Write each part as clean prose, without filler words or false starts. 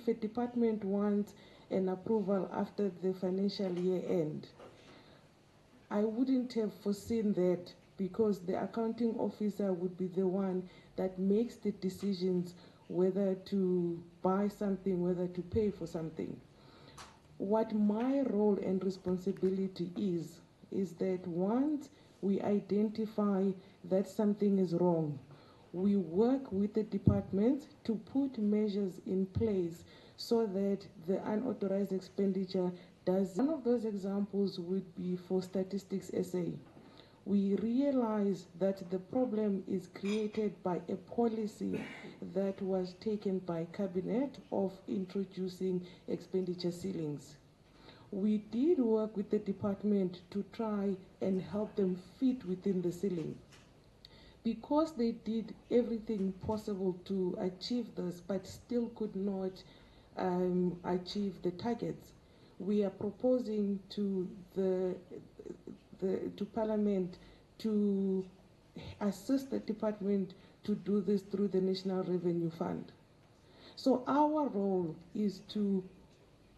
if a department wants an approval after the financial year end, I wouldn't have foreseen that, because the accounting officer would be the one that makes the decisions whether to buy something, whether to pay for something. What my role and responsibility is that once we identify that something is wrong, we work with the department to put measures in place so that the unauthorized expenditure does. One of those examples would be for Statistics SA. We realize that the problem is created by a policy that was taken by Cabinet of introducing expenditure ceilings. We did work with the department to try and help them fit within the ceiling. Because they did everything possible to achieve this but still could not achieve the targets, we are proposing to to Parliament to assist the department to do this through the National Revenue Fund. So our role is to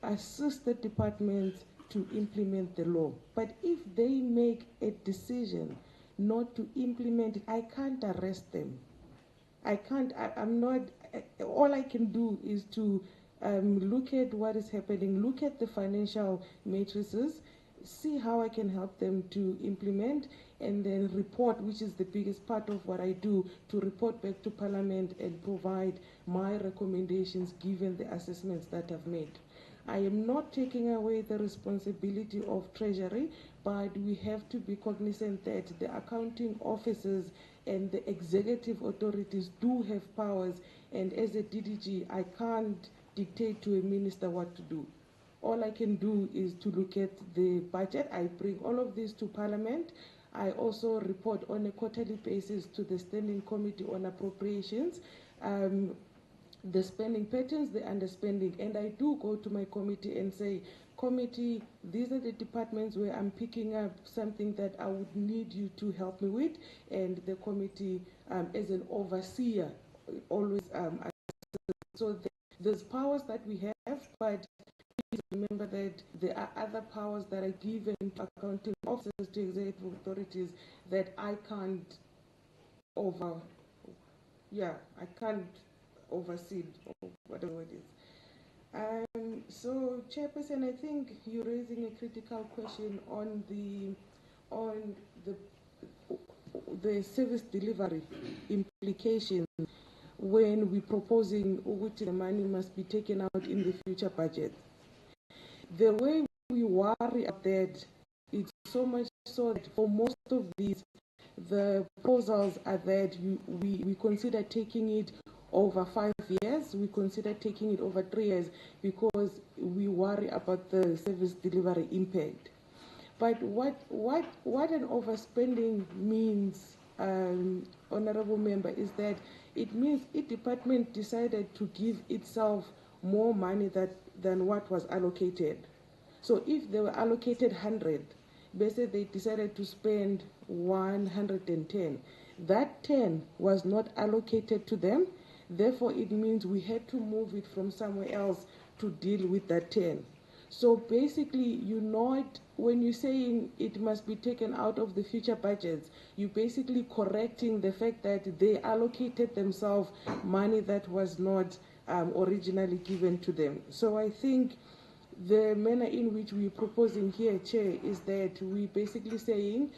assist the department to implement the law. But if they make a decision not to implement it, I can't arrest them. I'm not, all I can do is to look at what is happening, look at the financial matrices, see how I can help them to implement, and then report, which is the biggest part of what I do, to report back to Parliament and provide my recommendations given the assessments that I've made. I am not taking away the responsibility of Treasury, but we have to be cognizant that the accounting officers and the executive authorities do have powers, and as a DDG, I can't dictate to a minister what to do. All I can do is to look at the budget. I bring all of this to Parliament. I also report on a quarterly basis to the Standing Committee on Appropriations, the spending patterns, the underspending, and I do go to my committee and say, committee, these are the departments where I'm picking up something that I would need you to help me with, and the committee, as an overseer, always so there's powers that we have, but please remember that there are other powers that are given to accounting officers, to executive authorities, that I can't I can't oversee, or whatever it is. So, Chairperson, I think you're raising a critical question on the service delivery implications when we're proposing which the money must be taken out in the future budget. The way we worry about that, it's so much so that for most of these, the proposals are that we consider taking it over 5 years, we consider taking it over 3 years, because we worry about the service delivery impact. But what an overspending means, Honorable Member, is that it means each department decided to give itself more money than what was allocated. So if they were allocated 100, basically they decided to spend 110. That 10 was not allocated to them. Therefore, it means we had to move it from somewhere else to deal with that 10. So basically, when you're saying it must be taken out of the future budgets, you're basically correcting the fact that they allocated themselves money that was not originally given to them. So I think the manner in which we're proposing here, Chair, is that we're basically saying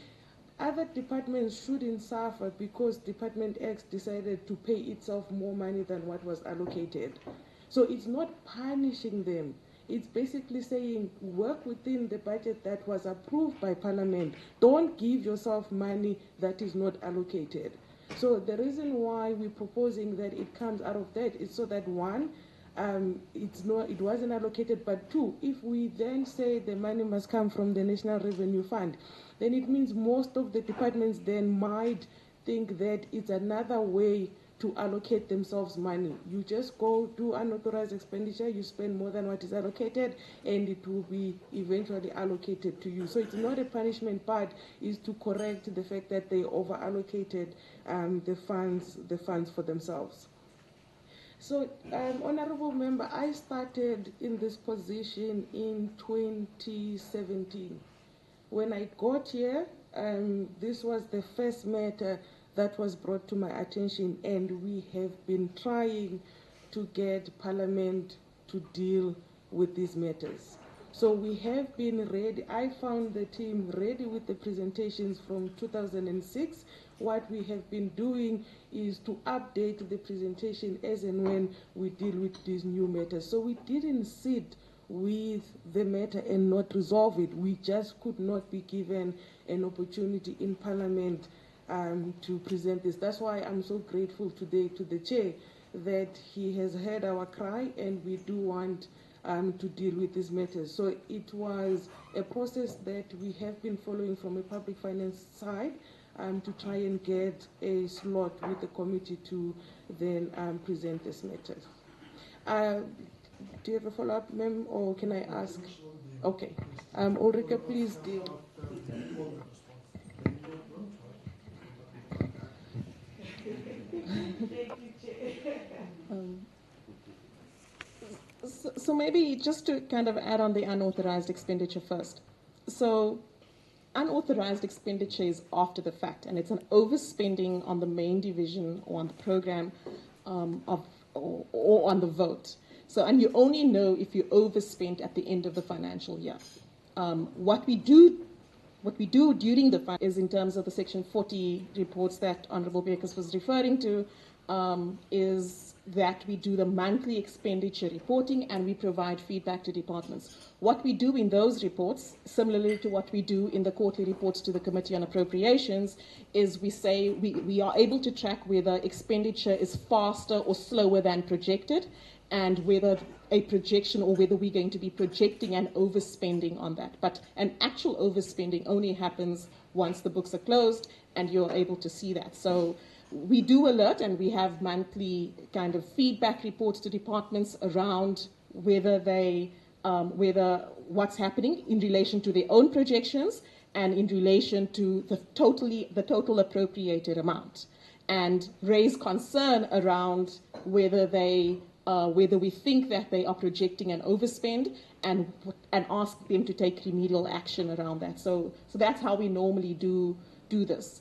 other departments shouldn't suffer because Department X decided to pay itself more money than what was allocated. So it's not punishing them. It's basically saying work within the budget that was approved by Parliament. Don't give yourself money that is not allocated. So the reason why we're proposing that it comes out of that is so that one, it wasn't allocated, but two, if we then say the money must come from the National Revenue Fund, then it means most of the departments then might think that it's another way to allocate themselves money. You just go do unauthorized expenditure, you spend more than what is allocated, and it will be eventually allocated to you. So it's not a punishment, but is to correct the fact that they over-allocated the funds for themselves. So, Honorable Member, I started in this position in 2017. When I got here, this was the first matter that was brought to my attention, and we have been trying to get Parliament to deal with these matters. So we have been ready. I found the team ready with the presentations from 2006. What we have been doing is to update the presentation as and when we deal with these new matters. So we didn't sit with the matter and not resolve it. We just could not be given an opportunity in Parliament to present this. That's why I'm so grateful today to the Chair that he has heard our cry, and we do want to deal with these matters. So it was a process that we have been following from a public finance side to try and get a slot with the committee to then present this matter. Do you have a follow-up, ma'am, or can I ask? Okay. Ulrika, please deal. So maybe just to kind of add on the unauthorized expenditure first. So unauthorized expenditure is after the fact, and it's an overspending on the main division or on the program or on the vote. So, and you only know if you overspent at the end of the financial year. What we do during the fund is, in terms of the Section 40 reports that Honorable Bekes was referring to, is that we do the monthly expenditure reporting and we provide feedback to departments. What we do in those reports, similarly to what we do in the quarterly reports to the Committee on Appropriations, is we say we are able to track whether expenditure is faster or slower than projected, and whether a projection or whether we're going to be projecting an overspending on that. But an actual overspending only happens once the books are closed and you're able to see that. So we do alert, and we have monthly kind of feedback reports to departments around whether what's happening in relation to their own projections and in relation to the total appropriated amount, and raise concern around whether we think that they are projecting an overspend, and ask them to take remedial action around that. So that's how we normally do this.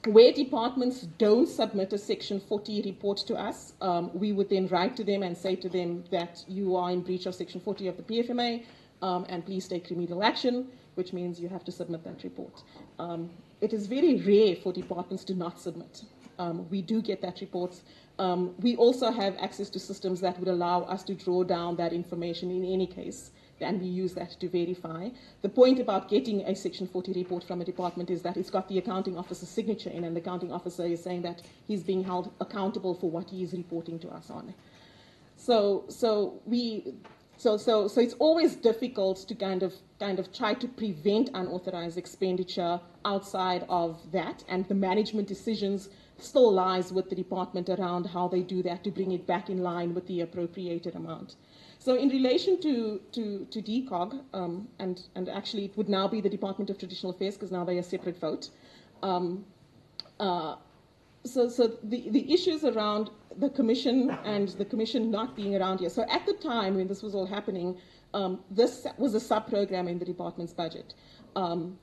Where departments don't submit a Section 40 report to us, we would then write to them and say to them that you are in breach of Section 40 of the PFMA, and please take remedial action, which means you have to submit that report. It is very rare for departments to not submit. We do get that report. We also have access to systems that would allow us to draw down that information in any case, and we use that to verify. The point about getting a Section 40 report from a department is that it's got the accounting officer's signature in, and the accounting officer is saying that he's being held accountable for what he is reporting to us on. So it's always difficult to kind of try to prevent unauthorized expenditure outside of that, and the management decisions still lies with the department around how they do that to bring it back in line with the appropriated amount. So in relation to DCOG, and actually it would now be the Department of Traditional Affairs, because now they're a separate vote. So the issues around the Commission and the Commission not being around here. So at the time when this was all happening, this was a sub-program in the department's budget. And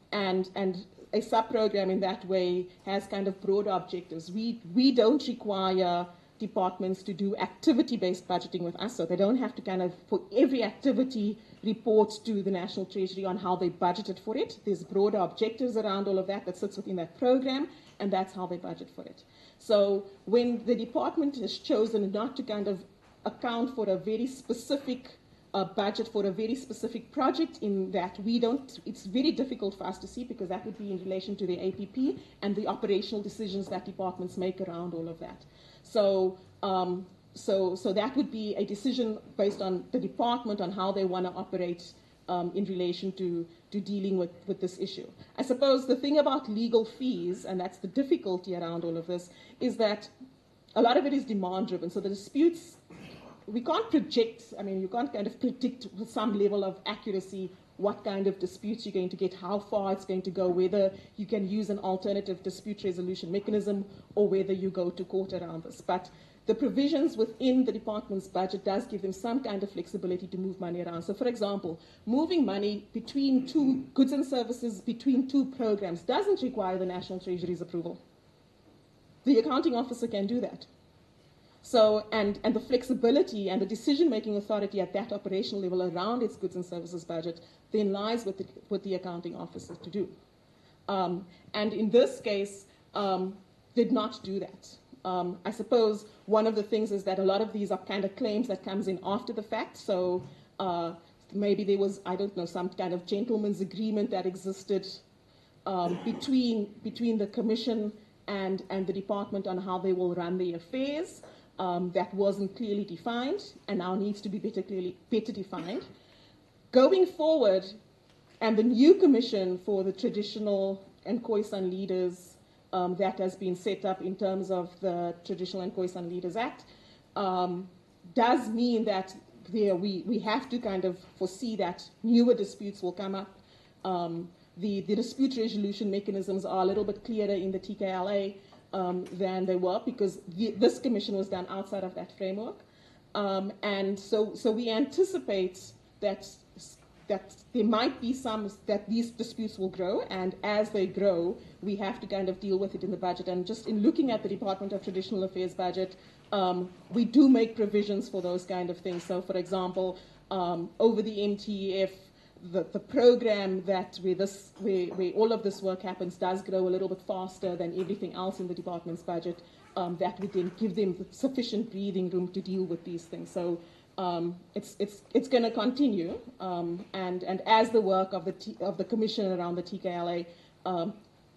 a sub-program in that way has kind of broader objectives. We don't require departments to do activity-based budgeting with us, so they don't have to kind of, for every activity, report to the National Treasury on how they budgeted for it. There's broader objectives around all of that sits within that program, and that's how they budget for it. So when the department has chosen not to kind of account for a very specific budget for a very specific project, in that it's very difficult for us to see, because that would be in relation to the APP and the operational decisions that departments make around all of that. So that would be a decision based on the department on how they want to operate in relation to dealing with this issue. I suppose the thing about legal fees, and that's the difficulty around all of this, is that a lot of it is demand driven. So the disputes, we can't project, you can't kind of predict with some level of accuracy what kind of disputes you're going to get, how far it's going to go, whether you can use an alternative dispute resolution mechanism or whether you go to court around this. But the provisions within the department's budget does give them some kind of flexibility to move money around. So, for example, moving money between two goods and services, between two programs, doesn't require the National Treasury's approval. The accounting officer can do that. So, and the flexibility and the decision-making authority at that operational level around its goods and services budget then lies with the accounting officer to do. And in this case, did not do that. I suppose one of the things is that a lot of these are kind of claims that comes in after the fact. So maybe there was, I don't know, some kind of gentleman's agreement that existed between the commission and the department on how they will run their affairs. That wasn't clearly defined and now needs to be better defined. Going forward, and the new commission for the traditional and Khoisan leaders that has been set up in terms of the Traditional and Khoisan Leaders Act does mean that we have to kind of foresee that newer disputes will come up. The dispute resolution mechanisms are a little bit clearer in the TKLA than they were because this commission was done outside of that framework. And so we anticipate that there might be that these disputes will grow, and as they grow, we have to kind of deal with it in the budget. And just in looking at the Department of Traditional Affairs budget, we do make provisions for those kind of things. So, for example, over the MTEF, the program where all of this work happens does grow a little bit faster than everything else in the department's budget. That would then give them sufficient breathing room to deal with these things. So it's going to continue, and as the work of the commission around the TKLA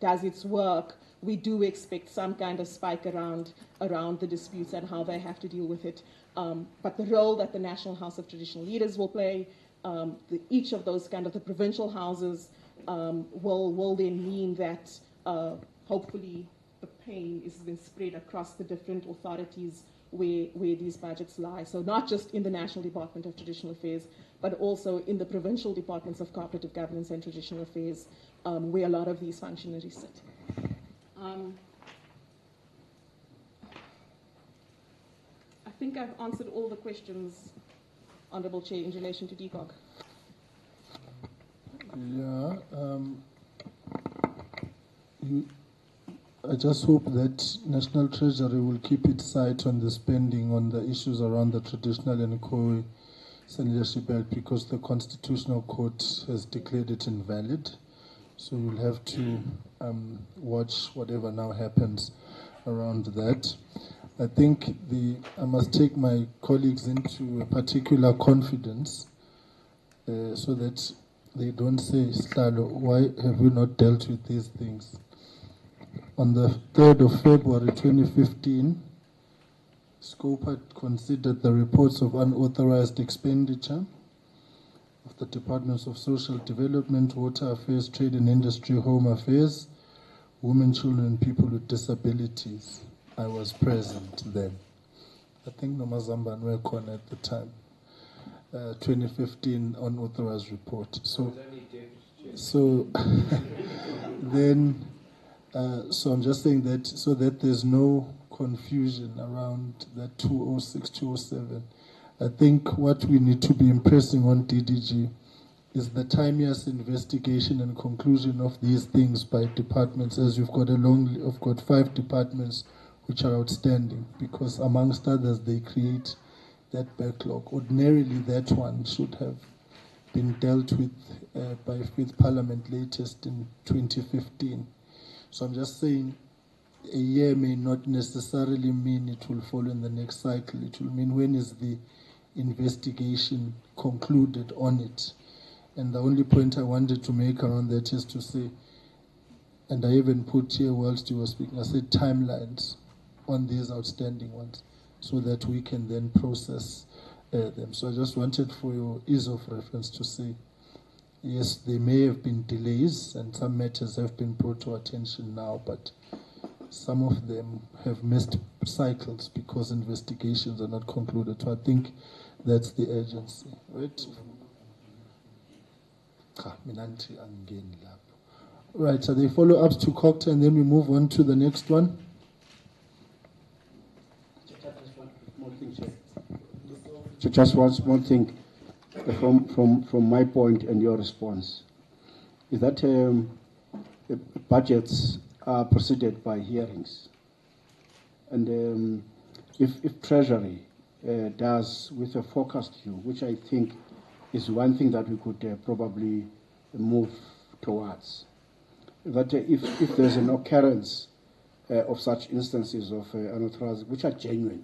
does its work, we do expect some kind of spike around the disputes and how they have to deal with it. But the role that the National House of Traditional Leaders will play, each of those kind of the provincial houses will then mean that hopefully the pain is then spread across the different authorities where these budgets lie. So not just in the National Department of Traditional Affairs, but also in the provincial departments of cooperative governance and traditional affairs, where a lot of these functionaries sit. I think I've answered all the questions, Honourable Chair, in relation to DCOG. I just hope that National Treasury will keep its sight on the spending on the issues around the Traditional and Khoisan Leadership Act, because the Constitutional Court has declared it invalid. So you'll have to watch whatever now happens around that. I think I must take my colleagues into a particular confidence so that they don't say, Slalo, why have we not dealt with these things? On the 3rd of February 2015, SCOPA considered the reports of unauthorized expenditure of the Departments of Social Development, Water Affairs, Trade and Industry, Home Affairs, Women, Children and People with Disabilities. I was present then. I think Nomazamba and Wekon at the time. 2015 unauthorized report. So then, so I'm just saying that so that there's no confusion around that 206, 207. I think what we need to be impressing on DDG is the timeous investigation and conclusion of these things by departments, as you've got I've got 5 departments which are outstanding, because amongst others they create that backlog. Ordinarily that one should have been dealt with with Parliament latest in 2015. So I'm just saying a year may not necessarily mean it will follow in the next cycle. It will mean when is the investigation concluded on it. And the only point I wanted to make around that is to say, and I even put here whilst you were speaking, I said timelines on these outstanding ones so that we can then process them. So I just wanted for your ease of reference to say, yes, there may have been delays and some matters have been brought to attention now, but some of them have missed cycles because investigations are not concluded. So I think that's the urgency, right? Right, so they follow up to Cocta and then we move on to the next one. thing, Chair. Just one thing from my point and your response is that budgets are preceded by hearings, and if Treasury does with a forecast view, which I think is one thing that we could probably move towards, that if there's an occurrence of such instances of unauthorized, which are genuine,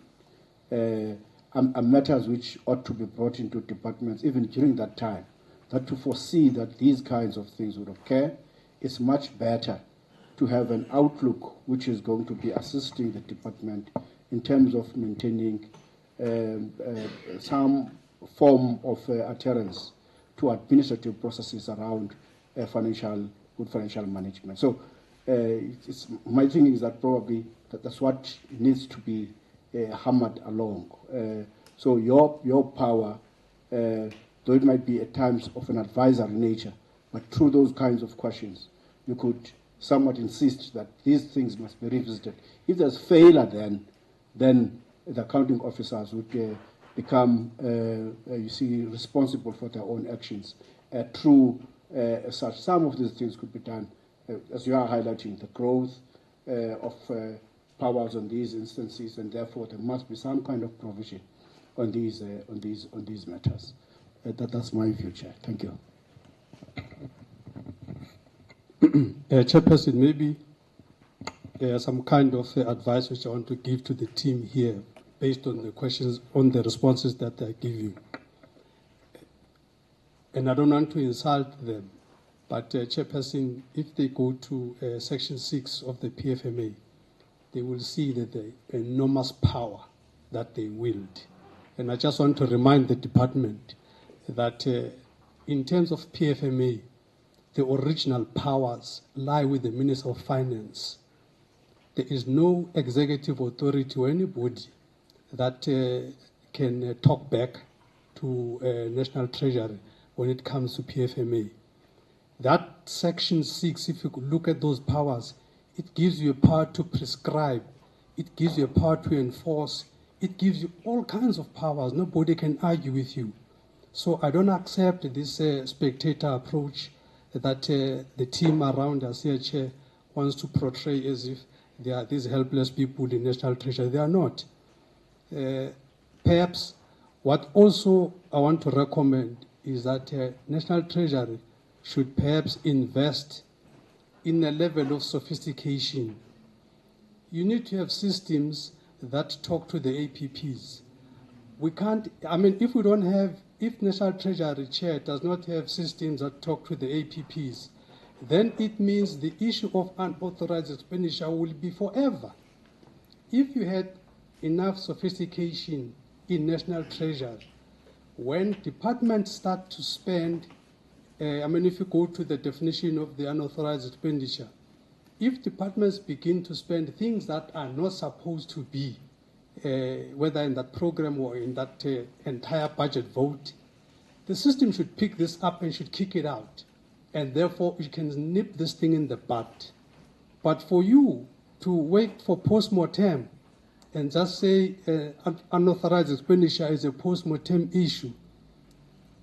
matters which ought to be brought into departments even during that time, that to foresee that these kinds of things would occur, it's much better to have an outlook which is going to be assisting the department in terms of maintaining some form of adherence to administrative processes around good financial management. So my thinking is that probably that's what needs to be hammered along. So your power, though it might be at times of an advisory nature, but through those kinds of questions, you could somewhat insist that these things must be revisited. If there's failure, then the accounting officers would become, responsible for their own actions. Through such, some of these things could be done, as you are highlighting, the growth of powers on these instances, and therefore there must be some kind of provision on these matters. That's my view, Chair. Thank you. Chairperson, maybe some kind of advice which I want to give to the team here, based on the questions, on the responses that I give you. And I don't want to insult them, but Chairperson, if they go to Section 6 of the PFMA, they will see that the enormous power that they wield. And I just want to remind the department that in terms of PFMA, the original powers lie with the Minister of Finance. There is no executive authority or anybody that can talk back to National Treasury when it comes to PFMA. That Section 6, if you could look at those powers, it gives you a power to prescribe, it gives you a power to enforce, it gives you all kinds of powers. Nobody can argue with you. So I don't accept this spectator approach that the team around us here, Chair, wants to portray as if they are these helpless people in National Treasury. They are not. Perhaps what also I want to recommend is that National Treasury should perhaps invest in a level of sophistication. You need to have systems that talk to the APPs. We can't, if National Treasury Chair does not have systems that talk to the APPs, then it means the issue of unauthorized expenditure will be forever. If you had enough sophistication in National Treasury, when departments start to spend, if you go to the definition of the unauthorized expenditure, if departments begin to spend things that are not supposed to be, whether in that program or in that entire budget vote, the system should pick this up and should kick it out. And therefore, you can nip this thing in the bud. But for you to wait for post-mortem and just say unauthorized expenditure is a post-mortem issue,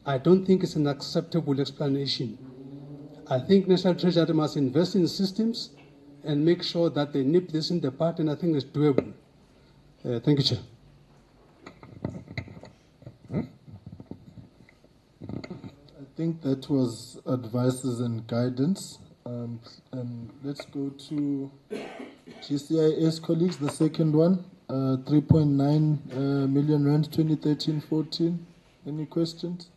I don't think it's an acceptable explanation. I think National Treasury must invest in systems and make sure that they nip this in the bud, and I think it's doable. Thank you, Chair. I think that was advices and guidance. And let's go to GCIS colleagues, the second one, 3.9 million rand, 2013-14. Any questions?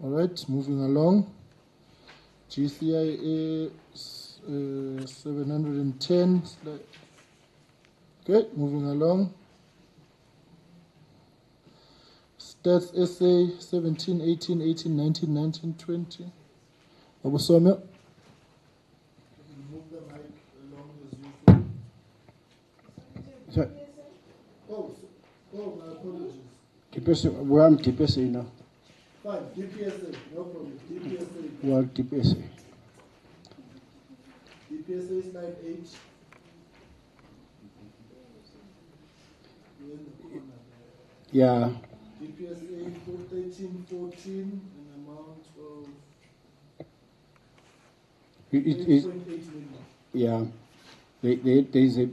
All right, moving along. GCIA 710. Okay, moving along. Stats SA 17, 18, 18, 19, 19, 20. Abusomya. Move the mic along as usual. My apologies. Where am DPSA now? Fine, DPSA, no problem. DPSA. Where DPSA? DPSA is line 8. Yeah. DPSA 1314, an amount of It, 8.8 million. yeah. There is a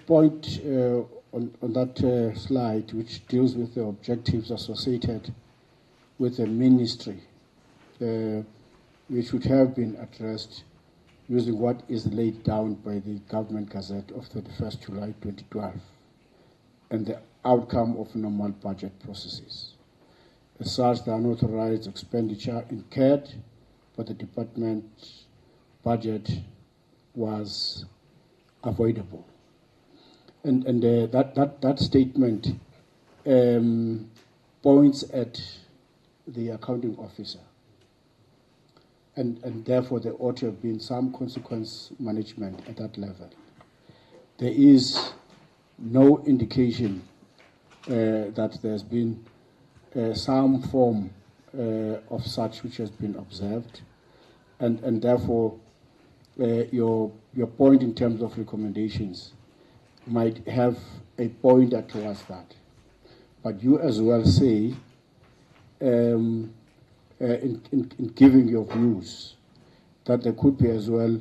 point on that slide which deals with the objectives associated with the ministry, which would have been addressed using what is laid down by the Government Gazette of 31st July 2012 and the outcome of normal budget processes. As such, the unauthorized expenditure incurred by the department budget was avoidable. And that statement points at the accounting officer. And therefore, there ought to have been some consequence management at that level. There is no indication that there's been some form of such which has been observed. And therefore, your point in terms of recommendations might have a pointer towards that. But you as well say, in giving your views, that there could be as well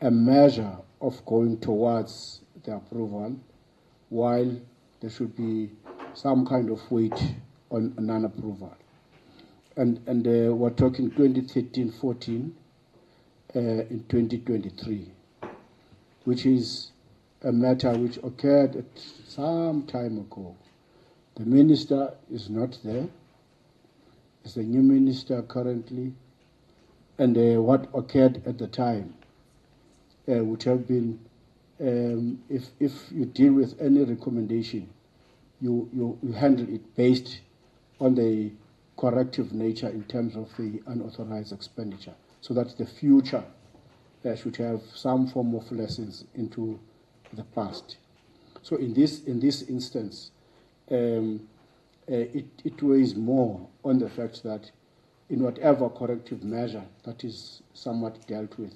a measure of going towards the approval, while there should be some kind of weight on non-approval. And we're talking 2013-14 in 2023, which is a matter which occurred some time ago. The minister is not there. It's a new minister currently. And what occurred at the time would have been, if you deal with any recommendation, you handle it based on the corrective nature in terms of the unauthorized expenditure, so that the future should have some form of lessons into the past. So in this instance, it weighs more on the fact that in whatever corrective measure that is somewhat dealt with,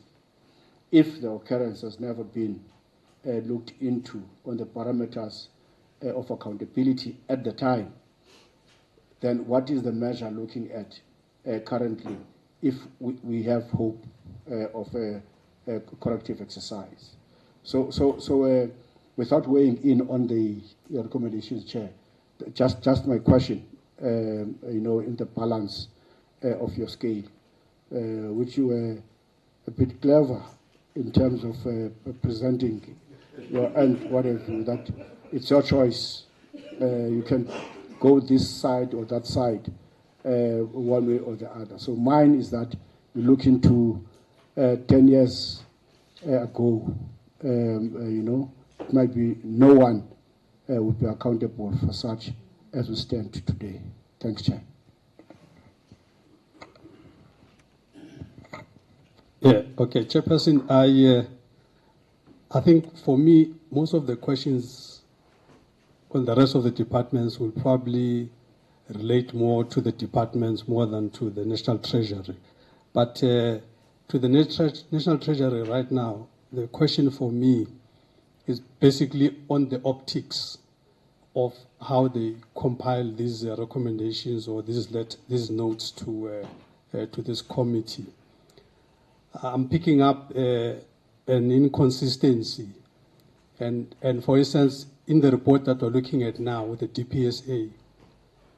if the occurrence has never been looked into on the parameters of accountability at the time, then what is the measure looking at currently if we have hope of a corrective exercise? So without weighing in on the recommendations, Chair, just my question, in the balance of your scale, which you were a bit clever in terms of presenting and what have you, that it's your choice. You can go this side or that side, one way or the other. So mine is that you look into 10 years ago, it might be no one would be accountable for such as we stand today. Thanks, Chair. Yeah, okay, Chairperson, I think for me, most of the questions on the rest of the departments will probably relate more to the departments more than to the National Treasury. But to the National Treasury right now, the question for me is basically on the optics of how they compile these recommendations or these notes to this committee. I'm picking up an inconsistency. And for instance, in the report that we're looking at now with the DPSA,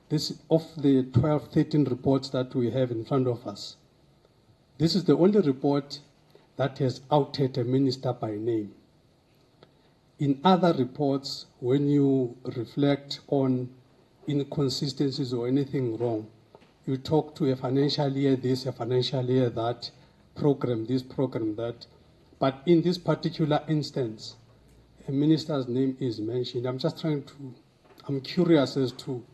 this of the 12, 13 reports that we have in front of us, this is the only report that has outed a minister by name. In other reports, when you reflect on inconsistencies or anything wrong, you talk to a financial year this, a financial year that, program this, program that. But in this particular instance, a minister's name is mentioned. I'm curious as to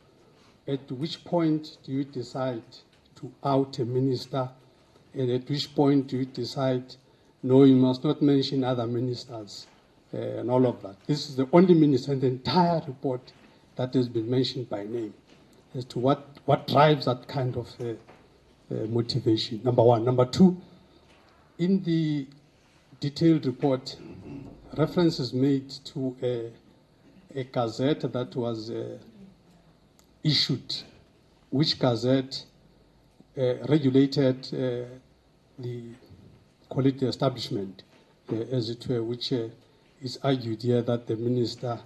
at which point do you decide to out a minister, and at which point do you decide, no, you must not mention other ministers, and all of that. This is the only minister in the entire report that has been mentioned by name, as to what drives that kind of motivation, number one. Number two, in the detailed report, reference is made to a gazette that was issued, which gazette regulated the quality establishment, as it were, which is argued here that the minister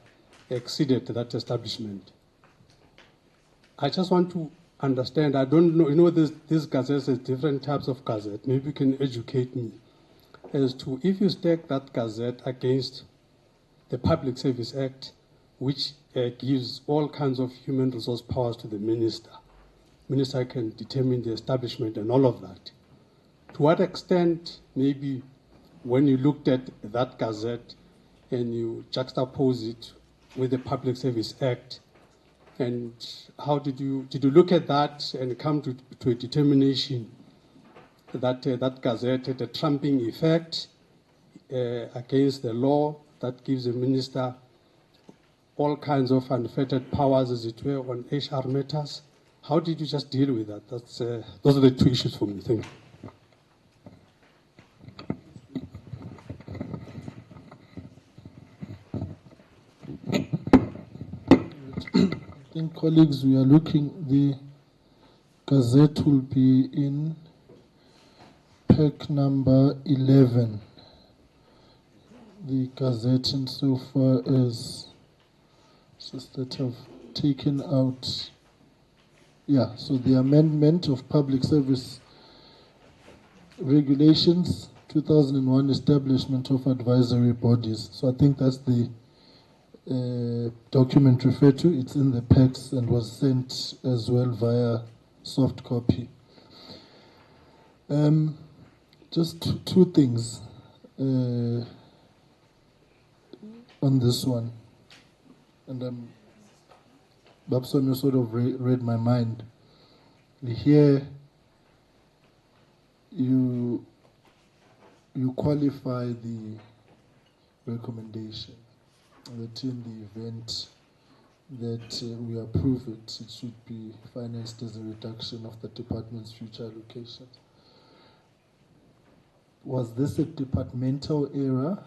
exceeded that establishment. I just want to understand, I don't know, you know, these gazettes are different types of gazette. Maybe you can educate me as to if you stack that gazette against the Public Service Act, which gives all kinds of human resource powers to the minister. Minister can determine the establishment and all of that. To what extent, maybe, when you looked at that gazette and you juxtapose it with the Public Service Act, and how did you look at that and come to a determination that that gazette had a trumping effect against the law that gives the minister all kinds of unfettered powers, as it were, on HR matters? How did you just deal with that? Those are the two issues for me. Thank you. I think, colleagues, we are looking, the gazette will be in pack number 11. The gazette, insofar as just that have taken out, yeah, so the amendment of Public Service Regulations 2001, establishment of advisory bodies. So I think that's the document referred to. It's in the packs and was sent as well via soft copy. Just two things on this one, and Babson, you sort of read my mind. Here, you qualify the recommendation that in the event that we approve it, it should be financed as a reduction of the department's future allocation. Was this a departmental error?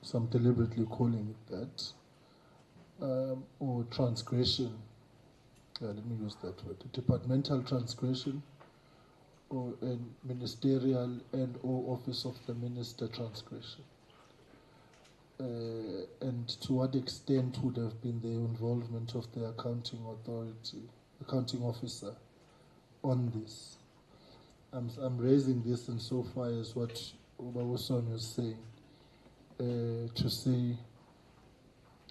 So I'm deliberately calling it that. Or transgression? Let me use that word. Departmental transgression, or a ministerial and or office of the minister transgression. And to what extent would have been the involvement of the accounting authority, accounting officer, on this? I'm raising this insofar as what Ubawuson was saying, to say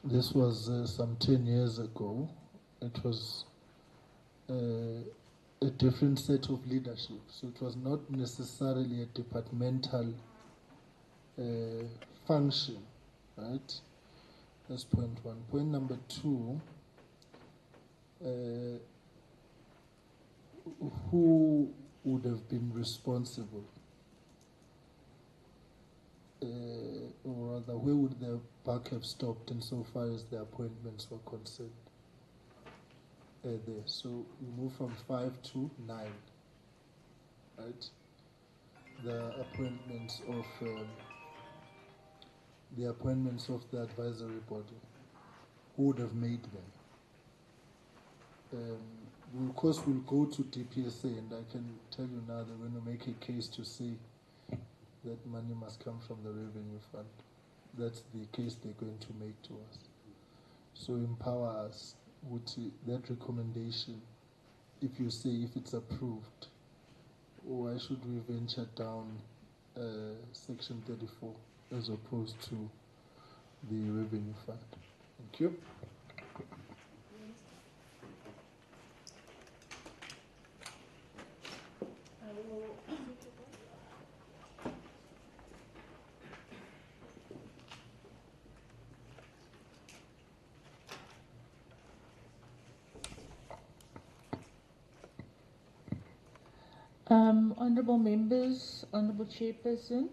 this was some 10 years ago. It was a different set of leadership, so it was not necessarily a departmental function. Right? That's point one. Point number two, who would have been responsible? Or rather, where would the buck have stopped insofar as the appointments were concerned? There. So we move from 5 to 9. Right? The appointments of the advisory body, who would have made them? Of course, we'll go to DPSA, and I can tell you now that we're going to make a case to say that money must come from the revenue fund. That's the case they're going to make to us. So empower us with that recommendation. If you say, if it's approved, why should we venture down Section 34? As opposed to the revenue fund. Thank you. Honourable members, Honourable Chairperson,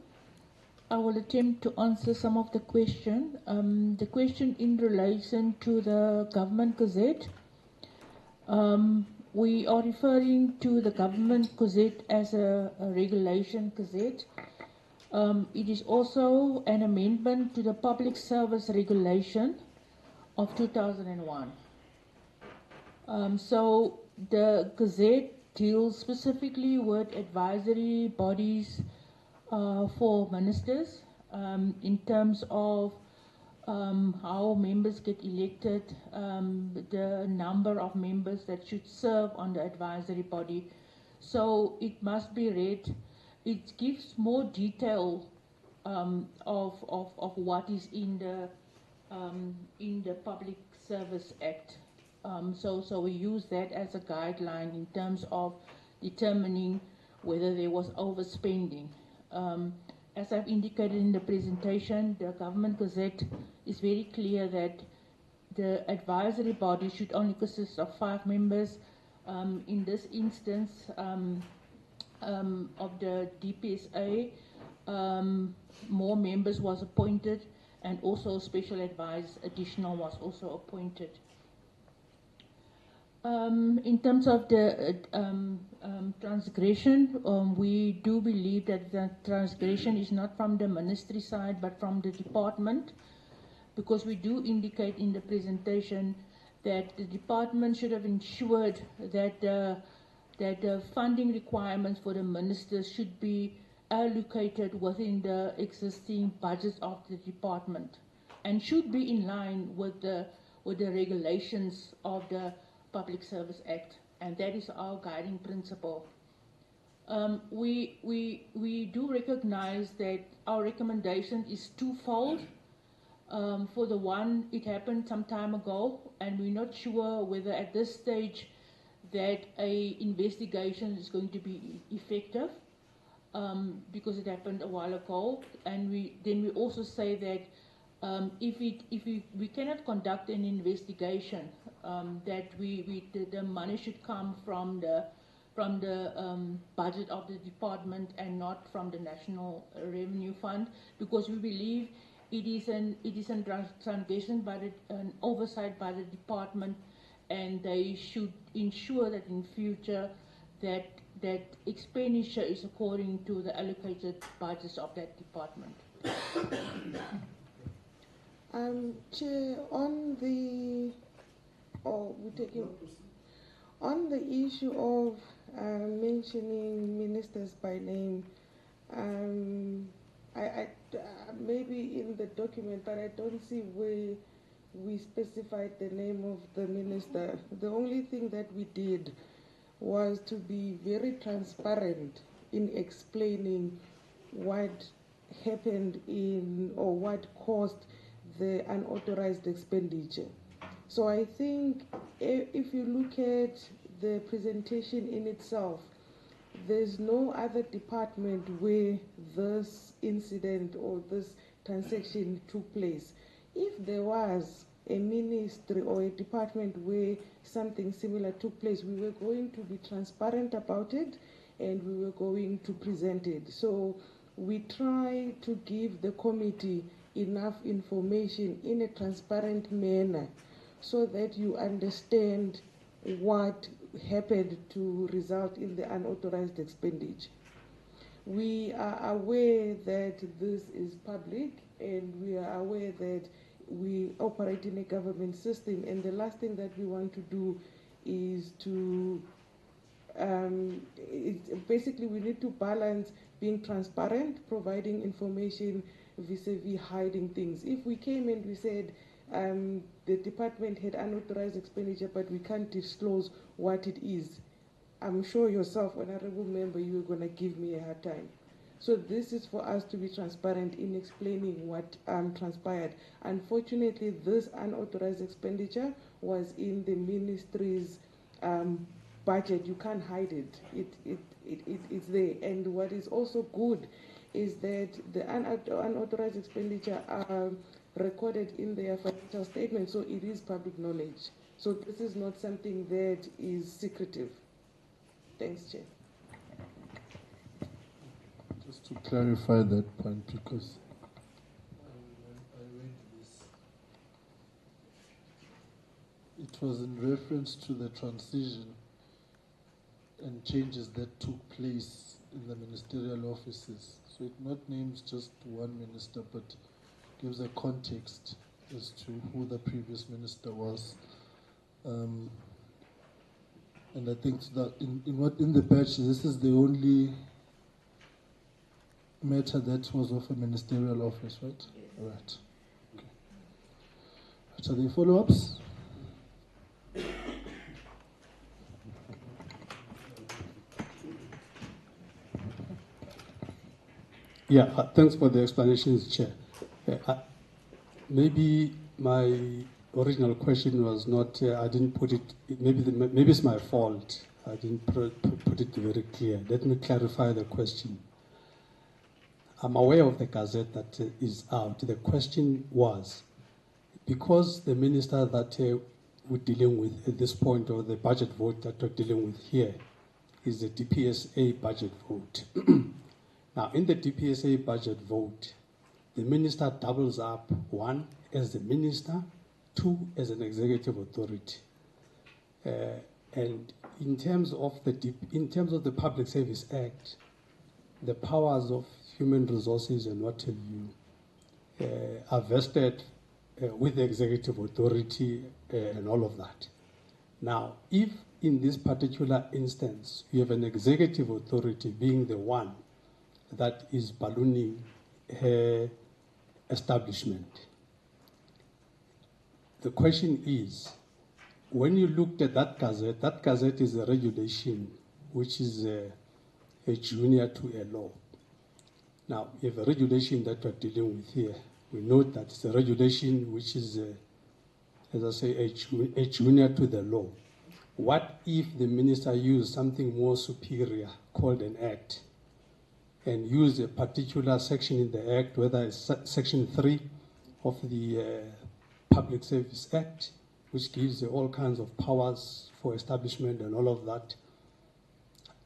I will attempt to answer some of the question. The question in relation to the Government Gazette. We are referring to the Government Gazette as a regulation gazette. It is also an amendment to the Public Service Regulation of 2001. So the Gazette deals specifically with advisory bodies for ministers in terms of how members get elected, the number of members that should serve on the advisory body. So it must be read. It gives more detail of what is in the Public Service Act. So we use that as a guideline in terms of determining whether there was overspending. As I've indicated in the presentation, the Government Gazette is very clear that the advisory body should only consist of 5 members. In this instance of the DPSA, more members was appointed, and also special advisor additional was also appointed. In terms of the transgression, we do believe that the transgression is not from the ministry side but from the department, because we do indicate in the presentation that the department should have ensured that the funding requirements for the ministers should be allocated within the existing budget of the department and should be in line with the regulations of the Public Service Act, and that is our guiding principle. We do recognize that our recommendation is twofold. For the one, it happened some time ago, and we're not sure whether at this stage that a investigation is going to be effective, because it happened a while ago. And we also say that if we cannot conduct an investigation, that the money should come from the budget of the department and not from the National Revenue Fund, because we believe it is an transgression by an oversight by the department, and they should ensure that in future that expenditure is according to the allocated budgets of that department. Chair, on the issue of mentioning ministers by name, I maybe in the document, but I don't see where we specified the name of the minister. The only thing that we did was to be very transparent in explaining what happened or what caused the unauthorized expenditure. So I think if you look at the presentation in itself, there's no other department where this incident or this transaction took place. If there was a ministry or a department where something similar took place, we were going to be transparent about it and we were going to present it. So we try to give the committee enough information in a transparent manner so that you understand what happened to result in the unauthorized expenditure. We are aware that this is public, and we are aware that we operate in a government system, and the last thing that we want to do is to basically we need to balance being transparent, providing information vis-a-vis hiding things. If we came and we said the department had unauthorized expenditure but we can't disclose what it is, I'm sure yourself, honorable member, you're going to give me a hard time. So this is for us to be transparent in explaining what transpired. Unfortunately, this unauthorized expenditure was in the ministry's budget. You can't hide it. It's there. And what is also good is that the unauthorized expenditure are recorded in their financial statement, so it is public knowledge. So this is not something that is secretive. Thanks, Chair. Just to clarify that point, because I read this, it was in reference to the transition and changes that took place in the ministerial offices. So it not names just one minister, but gives a context as to who the previous minister was. And I think that in the batch, this is the only matter that was of a ministerial office, right? Yes. Right. Okay. Are there follow-ups? Yeah, thanks for the explanations, Chair. Maybe my original question was not, I didn't put it, maybe it's my fault. I didn't put it very clear. Let me clarify the question. I'm aware of the gazette that is out. The question was, because the minister that we're dealing with at this point, or the budget vote that we're dealing with here, is the DPSA budget vote. Now, in the DPSA budget vote, the minister doubles up, 1, as the minister, 2, as an executive authority. And in terms of the Public Service Act, the powers of human resources and what have you are vested with the executive authority and all of that. Now, if in this particular instance you have an executive authority being the one that is ballooning her establishment, the question is, when you looked at that gazette is a regulation which is a junior to a law. Now, you have a regulation that we're dealing with here. We note that it's a regulation which is, as I say, a junior to the law. What if the minister used something more superior called an act, and use a particular section in the act, whether it's section 3 of the Public Service Act, which gives all kinds of powers for establishment and all of that.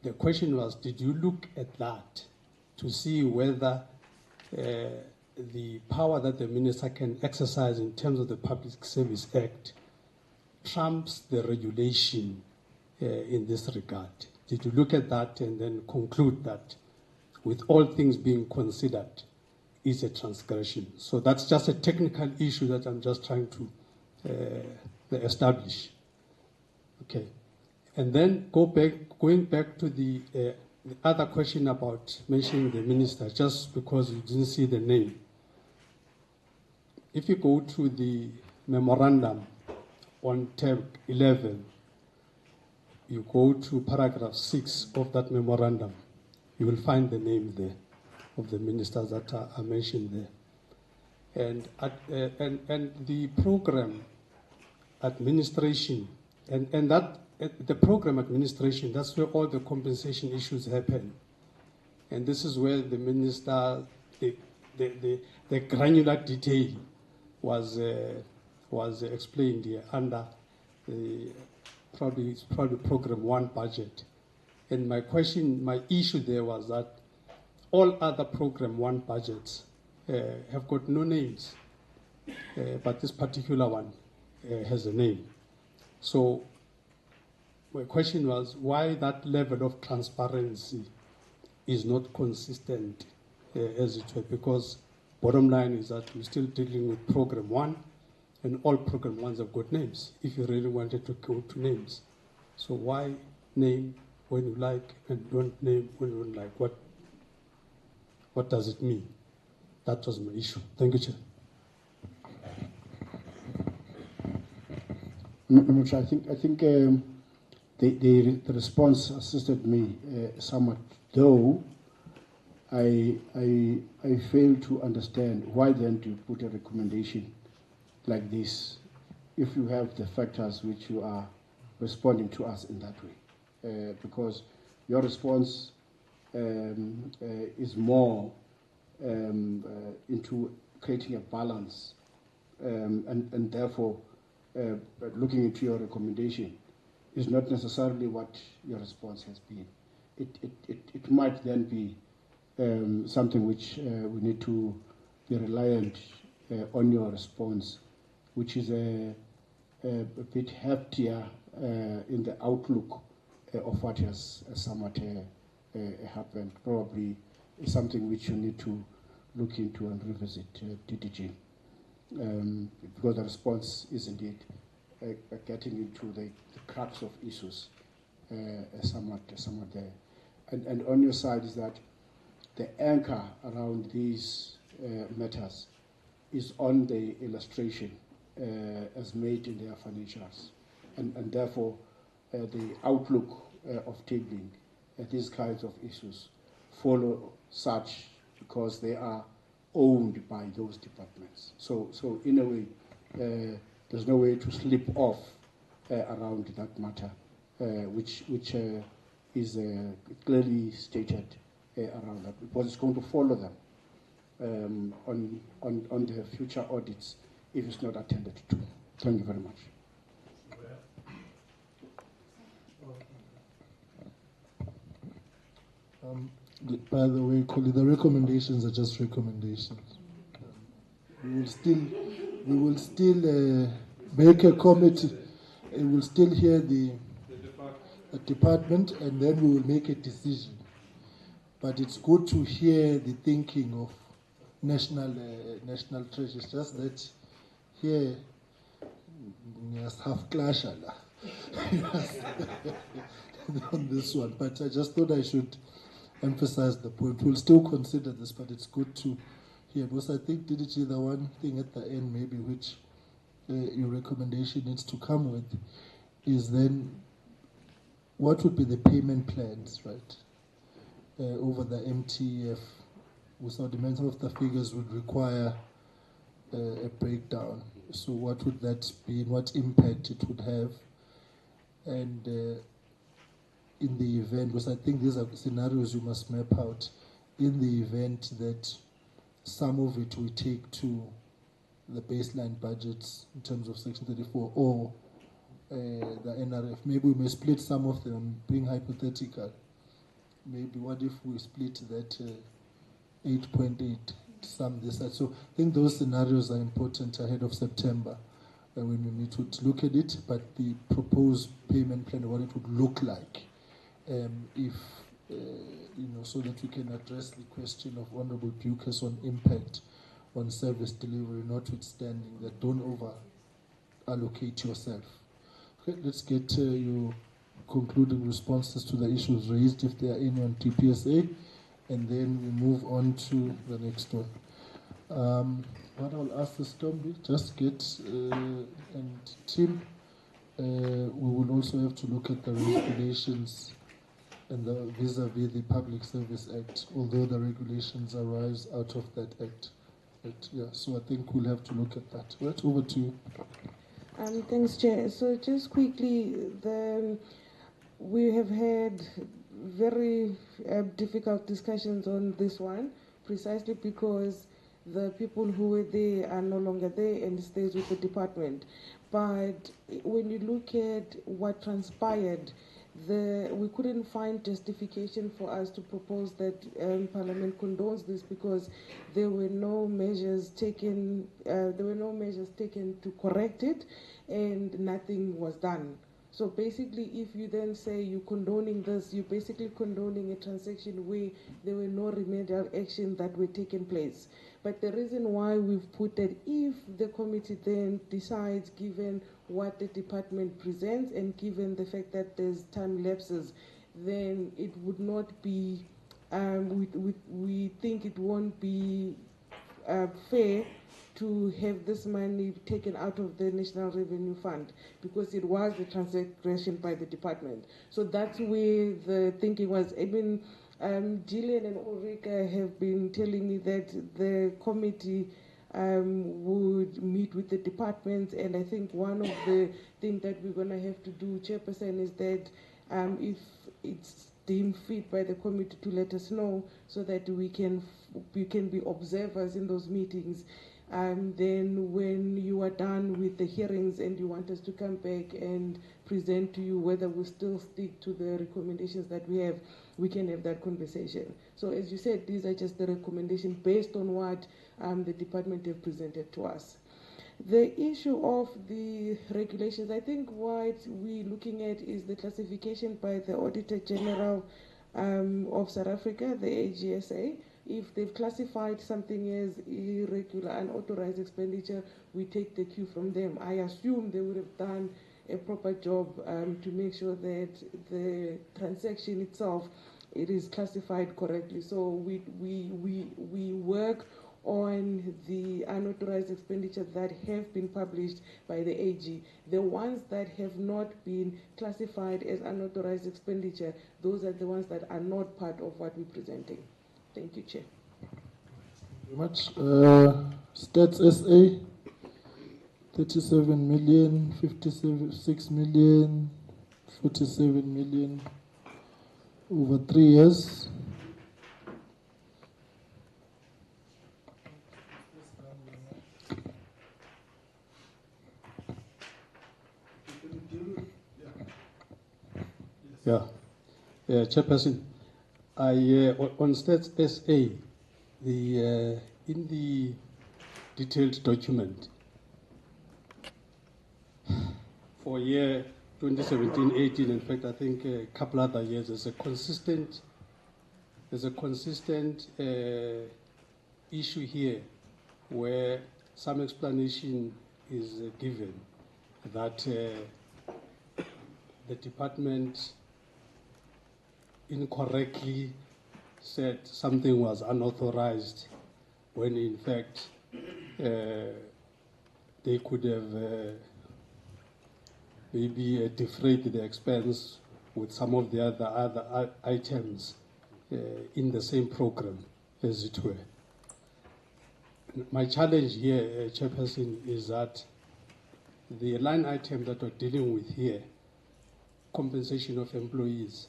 The question was, did you look at that to see whether the power that the minister can exercise in terms of the Public Service Act trumps the regulation in this regard? Did you look at that and then conclude that, with all things being considered, is a transgression? So that's just a technical issue that I'm just trying to establish. Okay. And then going back to the other question about mentioning the minister, just because you didn't see the name. If you go to the memorandum on tab 11, you go to paragraph 6 of that memorandum, you will find the name there of the ministers that are mentioned there. And the program administration, and that the program administration, that's where all the compensation issues happen. And this is where the minister, the granular detail was explained here under the probably program 1 budget. And my issue there was that all other program 1 budgets have got no names, but this particular one has a name. So my question was why that level of transparency is not consistent as it were, because bottom line is that we're still dealing with program 1, and all program 1s have got names, if you really wanted to go to names. So why name when you like and don't name when you don't like? What does it mean? That was my issue. Thank you, Chair. I think the response assisted me somewhat, though I fail to understand why then do you put a recommendation like this if you have the factors which you are responding to us in that way, because your response is more into creating a balance and therefore looking into your recommendation is not necessarily what your response has been. It might then be something which we need to be reliant on your response, which is a bit heftier in the outlook of what has somewhat happened. Probably something which you need to look into and revisit, DDG, because the response is indeed getting into the crux of issues somewhat there. And on your side is that the anchor around these matters is on the illustration as made in their financials. And therefore, the outlook of tabling these kinds of issues follow such because they are owned by those departments. So in a way, there's no way to slip off around that matter, which is clearly stated around that, because it's going to follow them on the future audits if it's not attended to. Thank you very much. By the way, colleague, the recommendations are just recommendations. We will still make a committee. We will still hear the department, and then we will make a decision. But it's good to hear the thinking of national treasury. It's just that here, yes, half clash on this one. But I just thought I should emphasize the point. We'll still consider this, but it's good to hear, because I think, DDG, the one thing at the end maybe which your recommendation needs to come with is then what would be the payment plans, right, over the MTF. So the some of the figures would require a breakdown. So what would that be and what impact it would have? And in the event, because I think these are scenarios you must map out, in the event that some of it we take to the baseline budgets in terms of Section 34 or the NRF. Maybe we may split some of them, being hypothetical. Maybe what if we split that 8.8, some this side. So I think those scenarios are important ahead of September when we meet to look at it, but the proposed payment plan, what it would look like, if, so that we can address the question of Honorable Bucas on impact on service delivery, notwithstanding that don't over-allocate yourself. Okay, let's get your concluding responses to the issues raised, if there are any on TPSA, and then we move on to the next one. What I'll ask is, Tombi, just get, and Tim, we will also have to look at the regulations and the vis-a-vis the Public Service Act, although the regulations arise out of that act. But yeah, so I think we'll have to look at that. Right, over to you. Thanks, Chair. So just quickly, we have had very difficult discussions on this one, precisely because the people who were there are no longer there and stays with the department. But when you look at what transpired, we couldn't find justification for us to propose that Parliament condones this, because there were no measures taken. To correct it, and nothing was done. So basically, if you then say you're condoning this, you're basically condoning a transaction where there were no remedial action that were taken place. But the reason why we've put that, if the committee then decides, given what the department presents and given the fact that there's time lapses, then it would not be, we think it won't be fair to have this money taken out of the National Revenue Fund, because it was a transaction by the department. So that's where the thinking was. I mean, Gillian and Ulrika have been telling me that the committee would meet with the departments, and I think one of the things that we're going to have to do, Chairperson, is that if it's deemed fit by the committee, to let us know, so that we can be observers in those meetings. Then when you are done with the hearings and you want us to come back and present to you whether we still stick to the recommendations that we have, we can have that conversation. So as you said, these are just the recommendations based on what the department have presented to us. The issue of the regulations, I think what we're looking at is the classification by the Auditor General of South Africa, the AGSA. If they've classified something as irregular, unauthorized expenditure, we take the cue from them. I assume they would have done a proper job to make sure that the transaction itself, it is classified correctly. So we work on the unauthorized expenditure that have been published by the AG. The ones that have not been classified as unauthorized expenditure, those are the ones that are not part of what we're presenting. Thank you, Chair. Very much. Stats SA, 37 million, 56 million, 47 million over 3 years. Chairperson, on Stats SA, in the detailed document for year 2017-18, in fact, I think a couple other years, there's a consistent issue here where some explanation is given that the department incorrectly said something was unauthorized when in fact they could have maybe defrayed the expense with some of the other items in the same program, as it were. My challenge here, Chairperson, is that the line item that we're dealing with here, compensation of employees,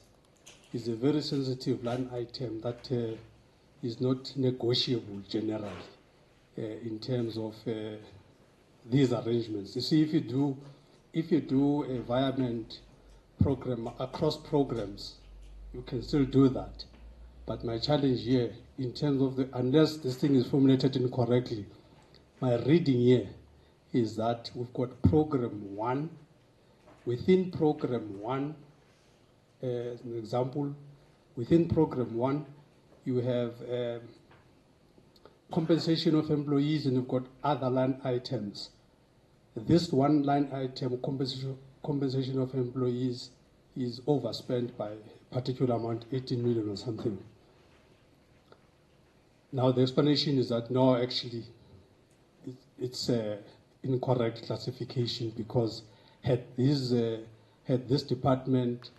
is a very sensitive line item that is not negotiable generally in terms of these arrangements. You see, if you do a environment program across programs, you can still do that. But my challenge here, in terms of unless this thing is formulated incorrectly, my reading here is that we've got program 1. Within program 1, as an example, within program 1, you have compensation of employees, and you've got other line items. This one line item, compensation of employees, is overspent by a particular amount, 18 million or something. Now the explanation is that no, actually, it's incorrect classification, because had this department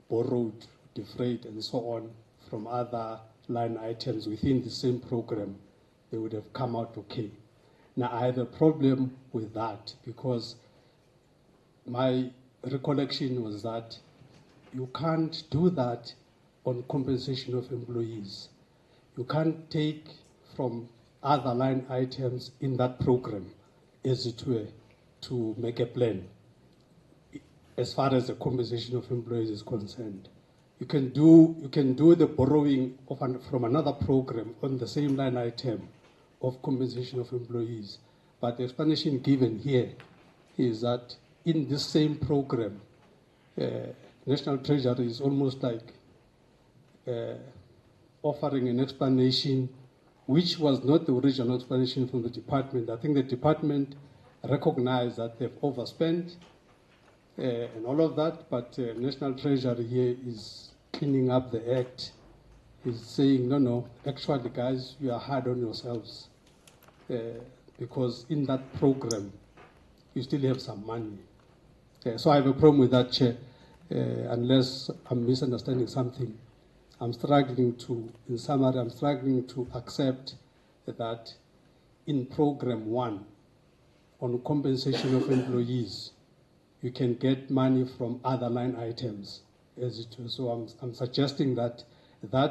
borrowed, defrayed, and so on from other line items within the same program, they would have come out okay. Now, I have a problem with that, because my recollection was that you can't do that on compensation of employees. You can't take from other line items in that program, as it were, to make a plan as far as the compensation of employees is concerned. You can do the borrowing from another program on the same line item of compensation of employees. But the explanation given here is that in this same program, National Treasury is almost like offering an explanation which was not the original explanation from the department. I think the department recognized that they've overspent and all of that, but National Treasury here is cleaning up the act, is saying, no, actually, guys, you are hard on yourselves, because in that program, you still have some money. So I have a problem with that, Chair, unless I'm misunderstanding something. I'm struggling to, in summary, I'm struggling to accept that in program 1, on compensation of employees, you can get money from other line items. As it was. So I'm suggesting that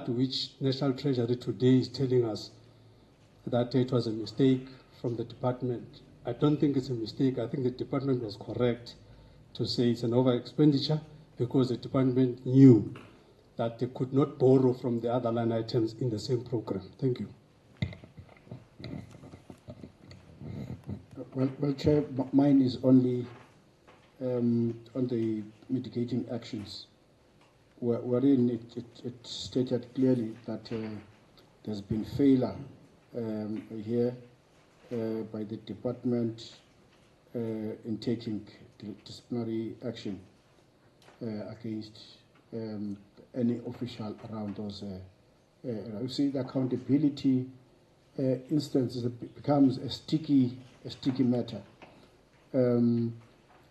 which National Treasury today is telling us that it was a mistake from the department. I don't think it's a mistake. I think the department was correct to say it's an over expenditure, because the department knew that they could not borrow from the other line items in the same program. Thank you. Well, Chair, mine is only on the mitigating actions, wherein it stated clearly that there's been failure here by the department in taking disciplinary action against any official around those. You see, the accountability instance becomes a sticky matter,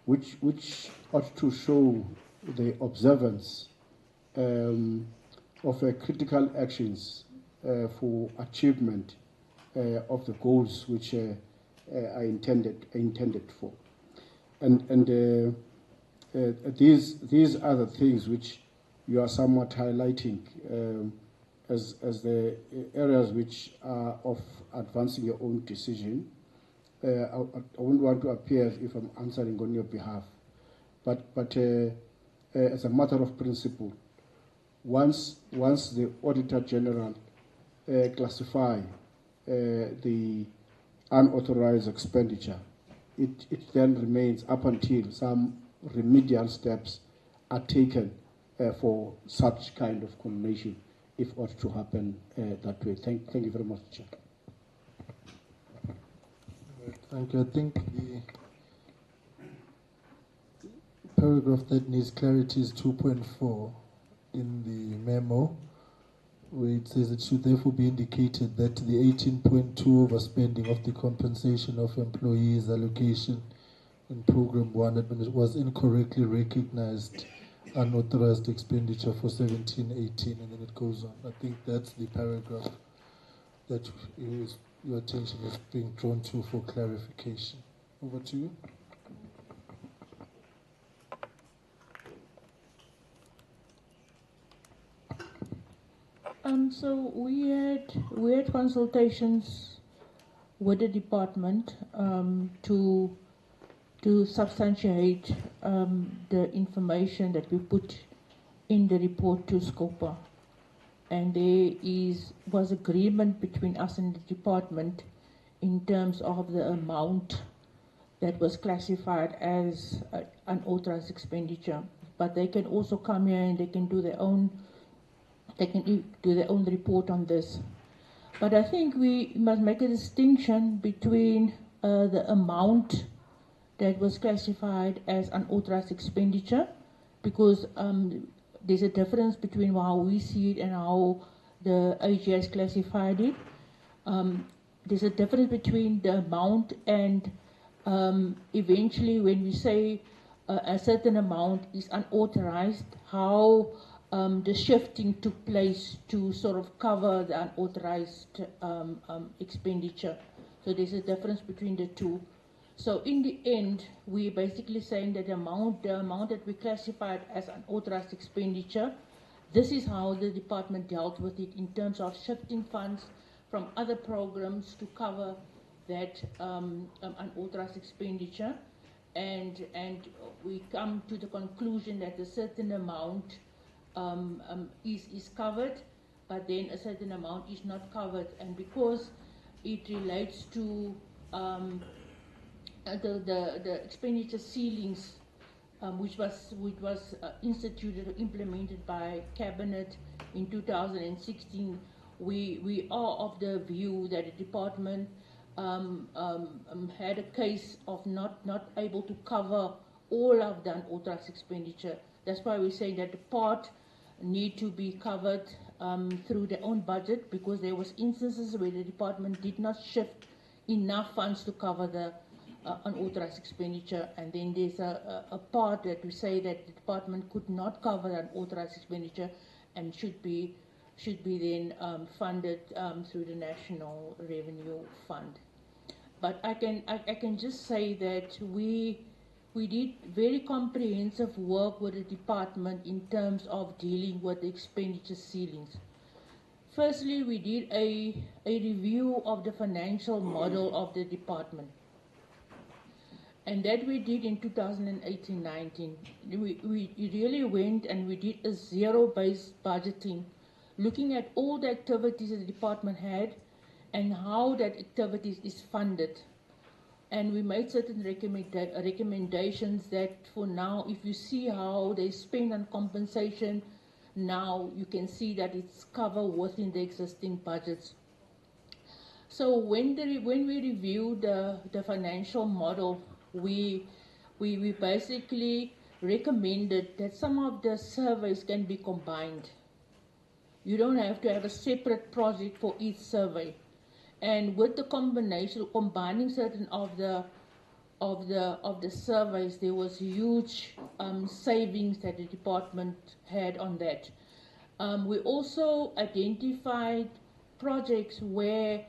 which ought to show the observance of critical actions for achievement of the goals which are intended for, and these are the things which you are somewhat highlighting as the areas which are of advancing your own decision. I wouldn't want to appear as if I'm answering on your behalf, but as a matter of principle, once the Auditor General classify the unauthorized expenditure, it then remains up until some remedial steps are taken for such kind of condemnation, if ought to happen that way. Thank you very much, Chair. Thank you. I think the paragraph that needs clarity is 2.4 in the memo, where it says it should therefore be indicated that the 18.2 overspending of the compensation of employees allocation in Program 1 was incorrectly recognized unauthorized expenditure for 17-18, and then it goes on. I think that's the paragraph that your attention is being drawn to for clarification. Over to you. So we had consultations with the department to substantiate the information that we put in the report to SCOPA, and there was agreement between us and the department in terms of the amount that was classified as unauthorized expenditure. But they can also come here and they can do their own report on this. But I think we must make a distinction between the amount that was classified as unauthorized expenditure, because there's a difference between how we see it and how the AGS classified it. There's a difference between the amount and eventually when we say a certain amount is unauthorized, how the shifting took place to sort of cover the unauthorized expenditure. So there's a difference between the two. So in the end, we're basically saying that the amount that we classified as unauthorized expenditure, this is how the department dealt with it in terms of shifting funds from other programs to cover that unauthorized expenditure, and we come to the conclusion that a certain amount is covered, but then a certain amount is not covered, and because it relates to the expenditure ceilings, which was instituted or implemented by Cabinet in 2016, we are of the view that the department had a case of not able to cover all of the unauthorized expenditure. That's why we're saying that the part need to be covered through their own budget, because there was instances where the department did not shift enough funds to cover the unauthorized expenditure, and then there's a part that we say that the department could not cover the unauthorized expenditure and should be then funded through the National Revenue Fund. But I can just say that we did very comprehensive work with the department in terms of dealing with the expenditure ceilings. Firstly, we did a review of the financial model of the department. And that we did in 2018-19. We really went and we did a zero-based budgeting, looking at all the activities that the department had and how that activities is funded. And we made certain recommendations that for now, if you see how they spend on compensation, now you can see that it's covered within the existing budgets. So when we reviewed the financial model, we we basically recommended that some of the surveys can be combined. You don't have to have a separate project for each survey. And with the combination, combining certain of the surveys, there was huge savings that the department had on that. We also identified projects where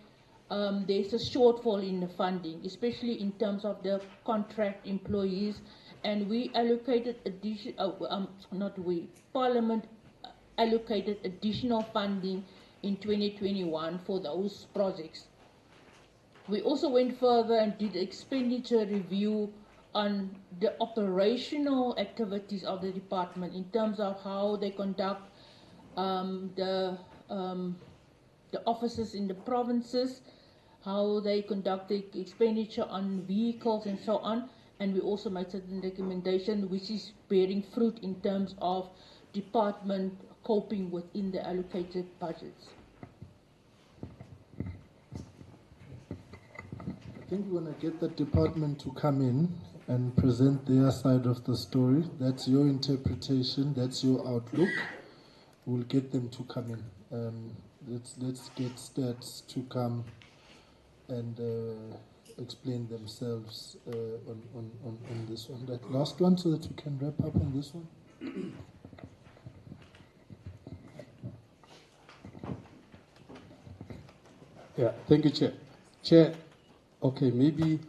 there's a shortfall in the funding, especially in terms of the contract employees, and we allocated Parliament allocated additional funding in 2021 for those projects. We also went further and did expenditure review on the operational activities of the department in terms of how they conduct the offices in the provinces, how they conduct the expenditure on vehicles and so on. And we also made certain recommendation which is bearing fruit in terms of department coping within the allocated budgets. I think we want to get the department to come in and present their side of the story. That's your interpretation, that's your outlook. We'll get them to come in. Let's get stats to come and explain themselves on this one. That last one, so that we can wrap up on this one. Yeah, thank you, Chair. Chair, okay, maybe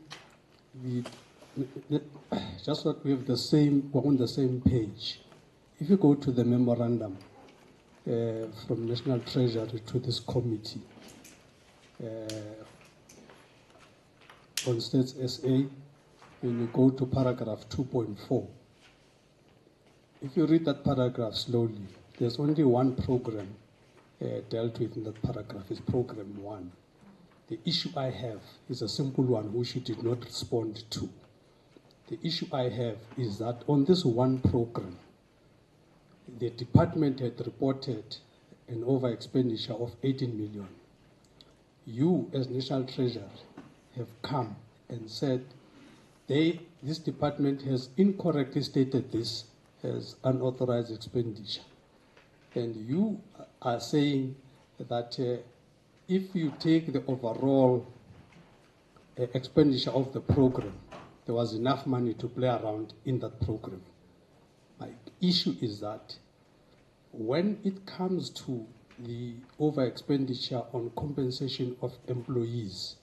just what we have we're on the same page. If you go to the memorandum from National Treasury to this committee on States SA, when you go to paragraph 2.4, if you read that paragraph slowly, there's only one program dealt with in that paragraph, is program 1. The issue I have is a simple one which you did not respond to. The issue I have is that on this one program, the department had reported an over expenditure of 18 million. You, as National Treasurer, have come and said this department has incorrectly stated this as unauthorized expenditure. And you are saying that if you take the overall expenditure of the program, there was enough money to play around in that program. My issue is that when it comes to the over expenditure on compensation of employees,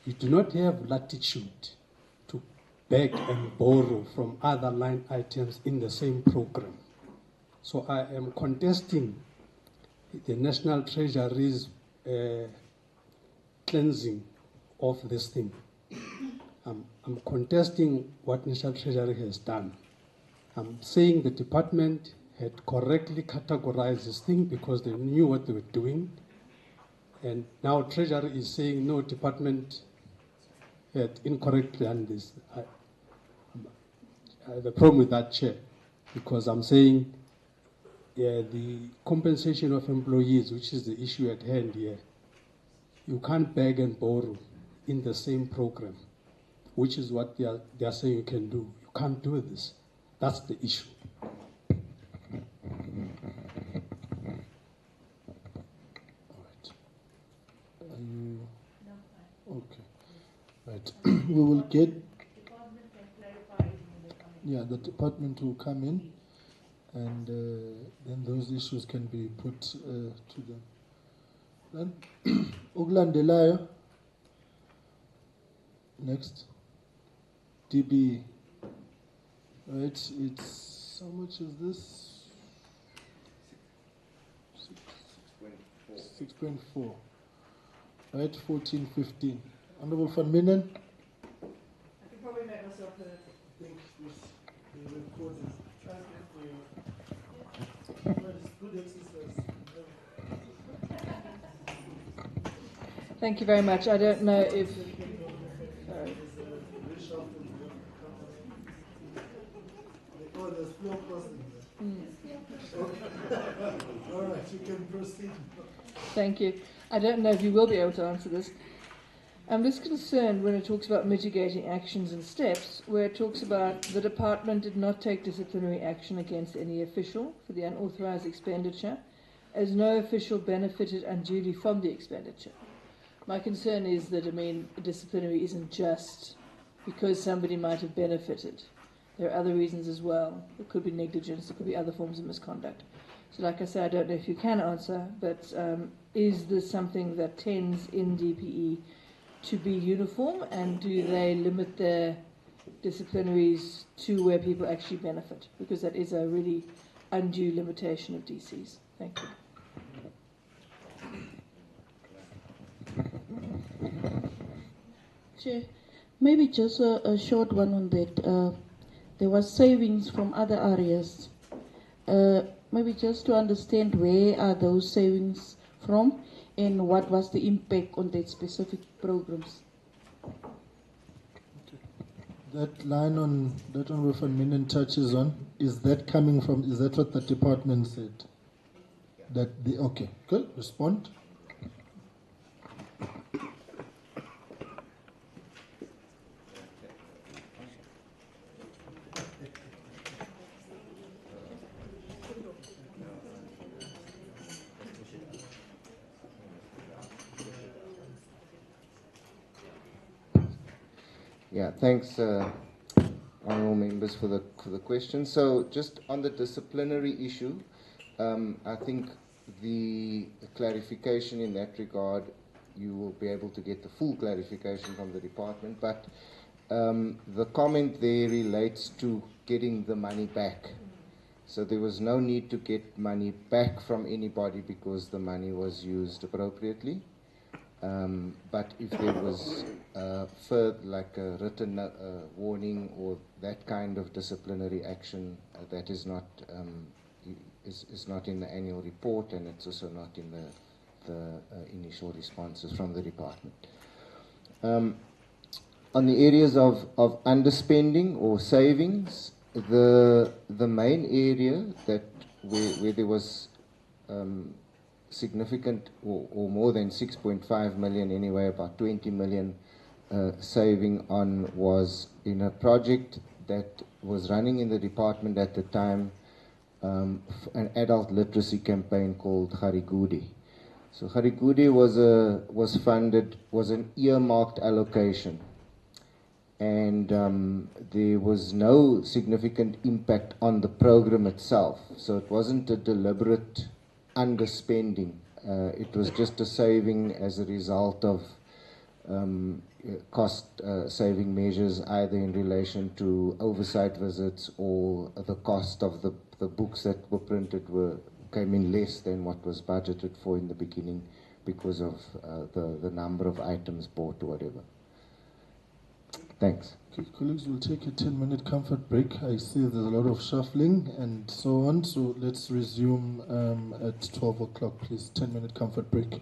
you do not have latitude to beg and borrow from other line items in the same program. So I am contesting the National Treasury's cleansing of this thing. I'm contesting what National Treasury has done. I'm saying the department had correctly categorized this thing because they knew what they were doing. And now Treasury is saying, no, department had incorrectly done this. I have a problem with that, Chair, because I'm saying the compensation of employees, which is the issue at hand here, you can't beg and borrow in the same program, which is what they are saying you can do. You can't do this. That's the issue. Okay. Right. We will get. Yeah, the department will come in, and then those issues can be put to them. Then, Uglandelayo. Next. DB. Right. It's how much is this? 6.4. Right, 14.15. Honorable Van Minen. I can probably make myself heard. I think this the report is it's good exercise. Thank you very much. I don't know if. Oh, there's floor crossing there. All right, you can proceed. Thank you. I don't know if you will be able to answer this. I'm just concerned when it talks about mitigating actions and steps, where it talks about the department did not take disciplinary action against any official for the unauthorized expenditure, as no official benefited unduly from the expenditure. My concern is that, I mean, disciplinary isn't just because somebody might have benefited. There are other reasons as well. It could be negligence, it could be other forms of misconduct. So like I said, I don't know if you can answer, but is this something that tends in DPE to be uniform, and do they limit their disciplinaries to where people actually benefit? Because that is a really undue limitation of DCs. Thank you. Chair, maybe just a short one on that. There was savings from other areas. Maybe just to understand where are those savings from and what was the impact on that specific programs. That line on that Honorable Van Minen touches on, is that coming from, is that what the department said? That the, okay, good, respond. Yeah, thanks, honourable members, for the question. So, just on the disciplinary issue, I think the clarification in that regard, you will be able to get the full clarification from the department. But the comment there relates to getting the money back. So there was no need to get money back from anybody because the money was used appropriately. But if there was further, like a written warning or that kind of disciplinary action, that is not in the annual report, and it's also not in the initial responses from the department. On the areas of underspending or savings, the main area that where there was significant or more than 6.5 million anyway, about 20 million saving on, was in a project that was running in the department at the time, an adult literacy campaign called Garigudi. So Garigudi was funded, was an earmarked allocation, and there was no significant impact on the program itself. So it wasn't a deliberate underspending. It was just a saving as a result of cost saving measures, either in relation to oversight visits or the cost of the books that were printed came in less than what was budgeted for in the beginning because of the number of items bought or whatever. Thanks. Okay, colleagues, we'll take a 10-minute comfort break. I see there's a lot of shuffling and so on, so let's resume at 12 o'clock, please. 10-minute comfort break.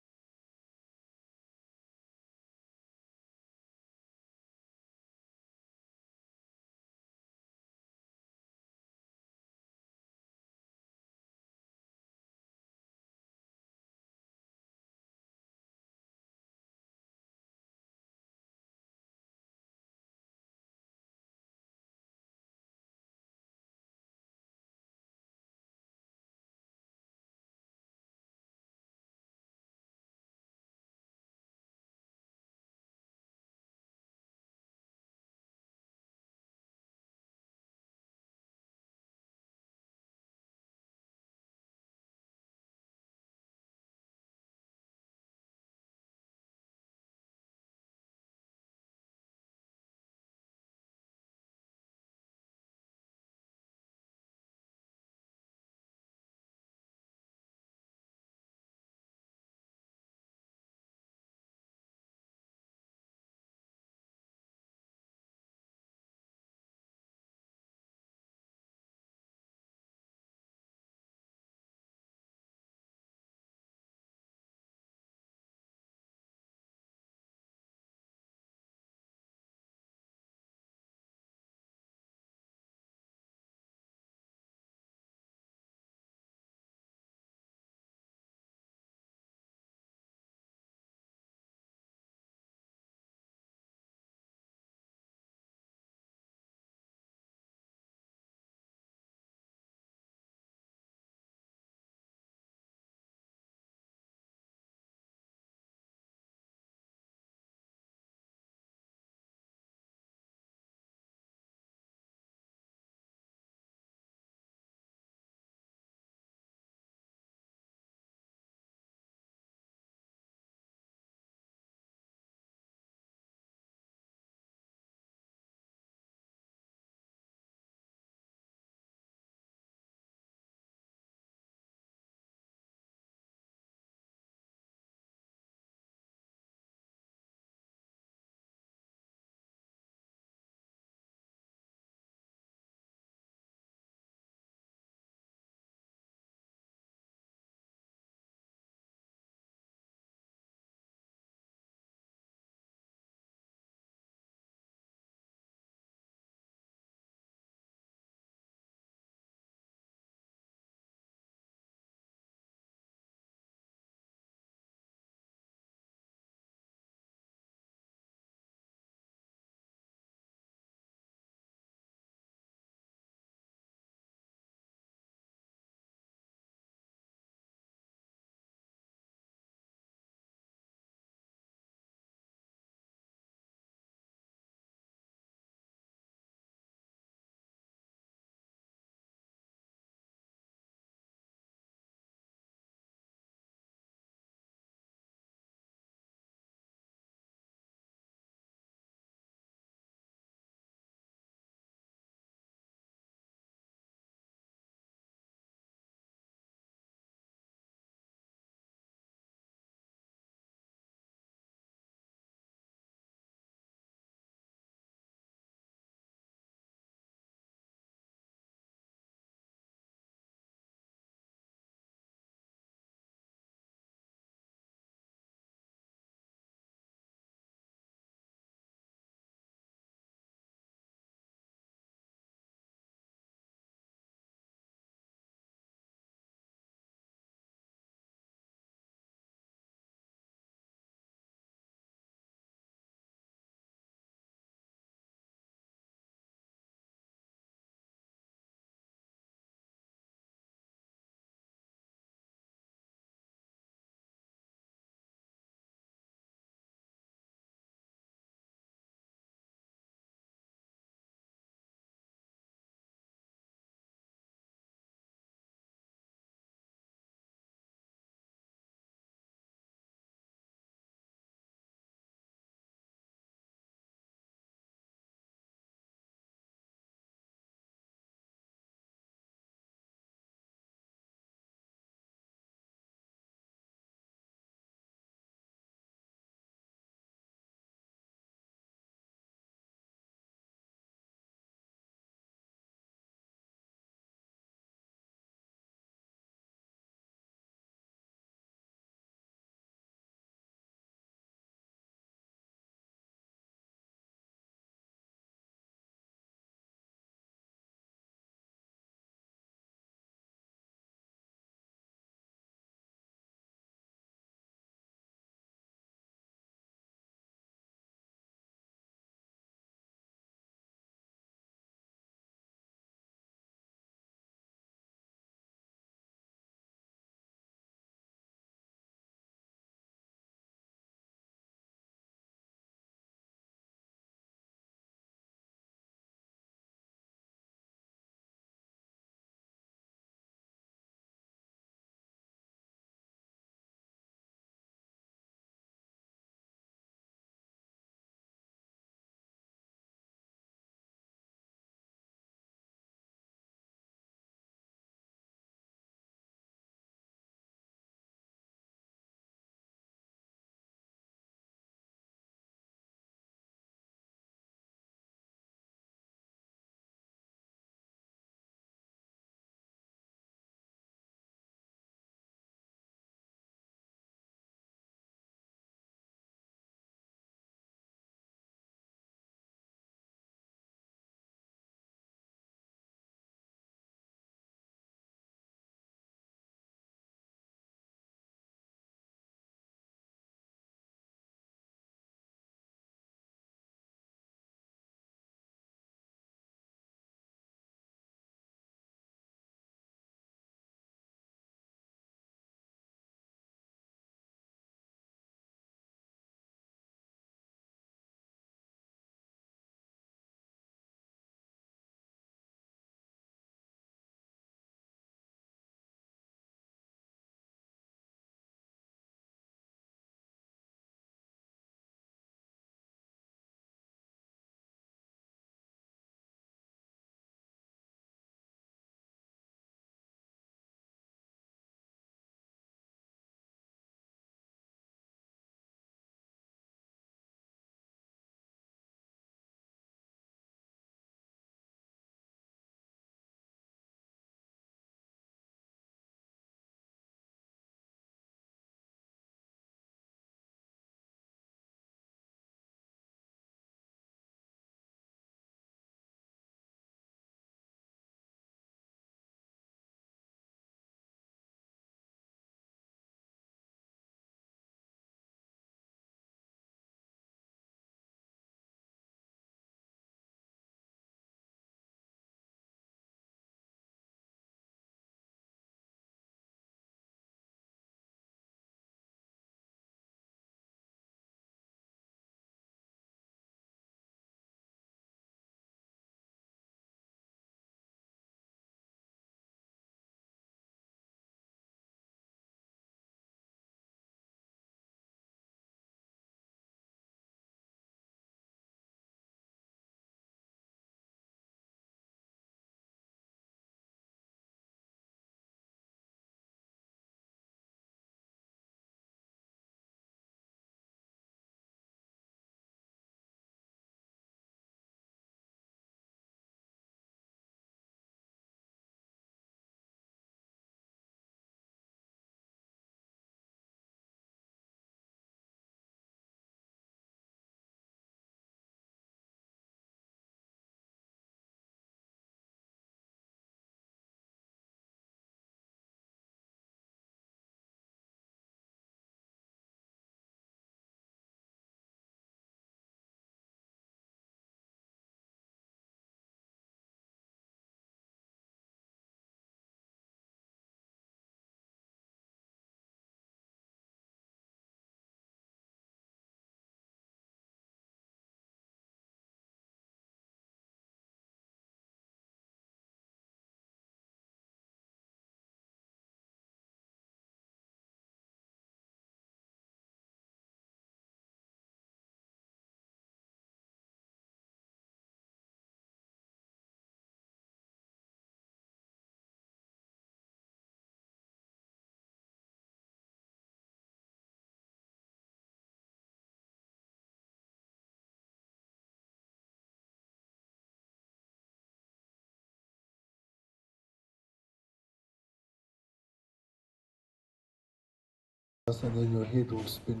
and then your head will spin.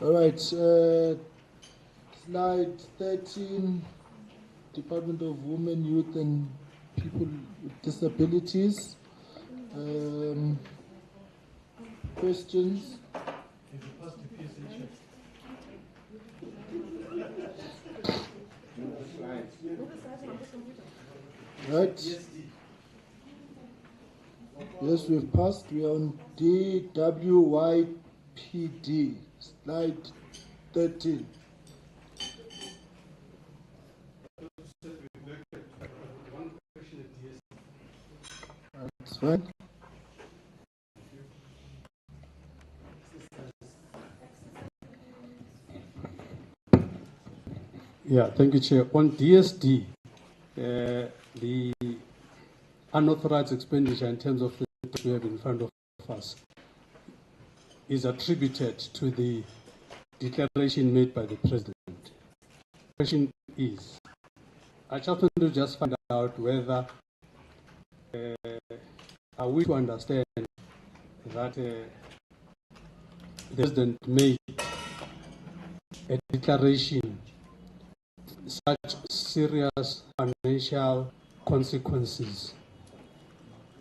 All right, slide 13, Department of Women, Youth and People with Disabilities. Questions? Right. Yes, we've passed. We are on DWYPD, slide 13. That's fine. Yeah, thank you, Chair. On DSD, the unauthorized expenditure in terms of the we have in front of us is attributed to the declaration made by the President. The question is, I just want to just find out whether are we to understand that the President made a declaration such serious financial consequences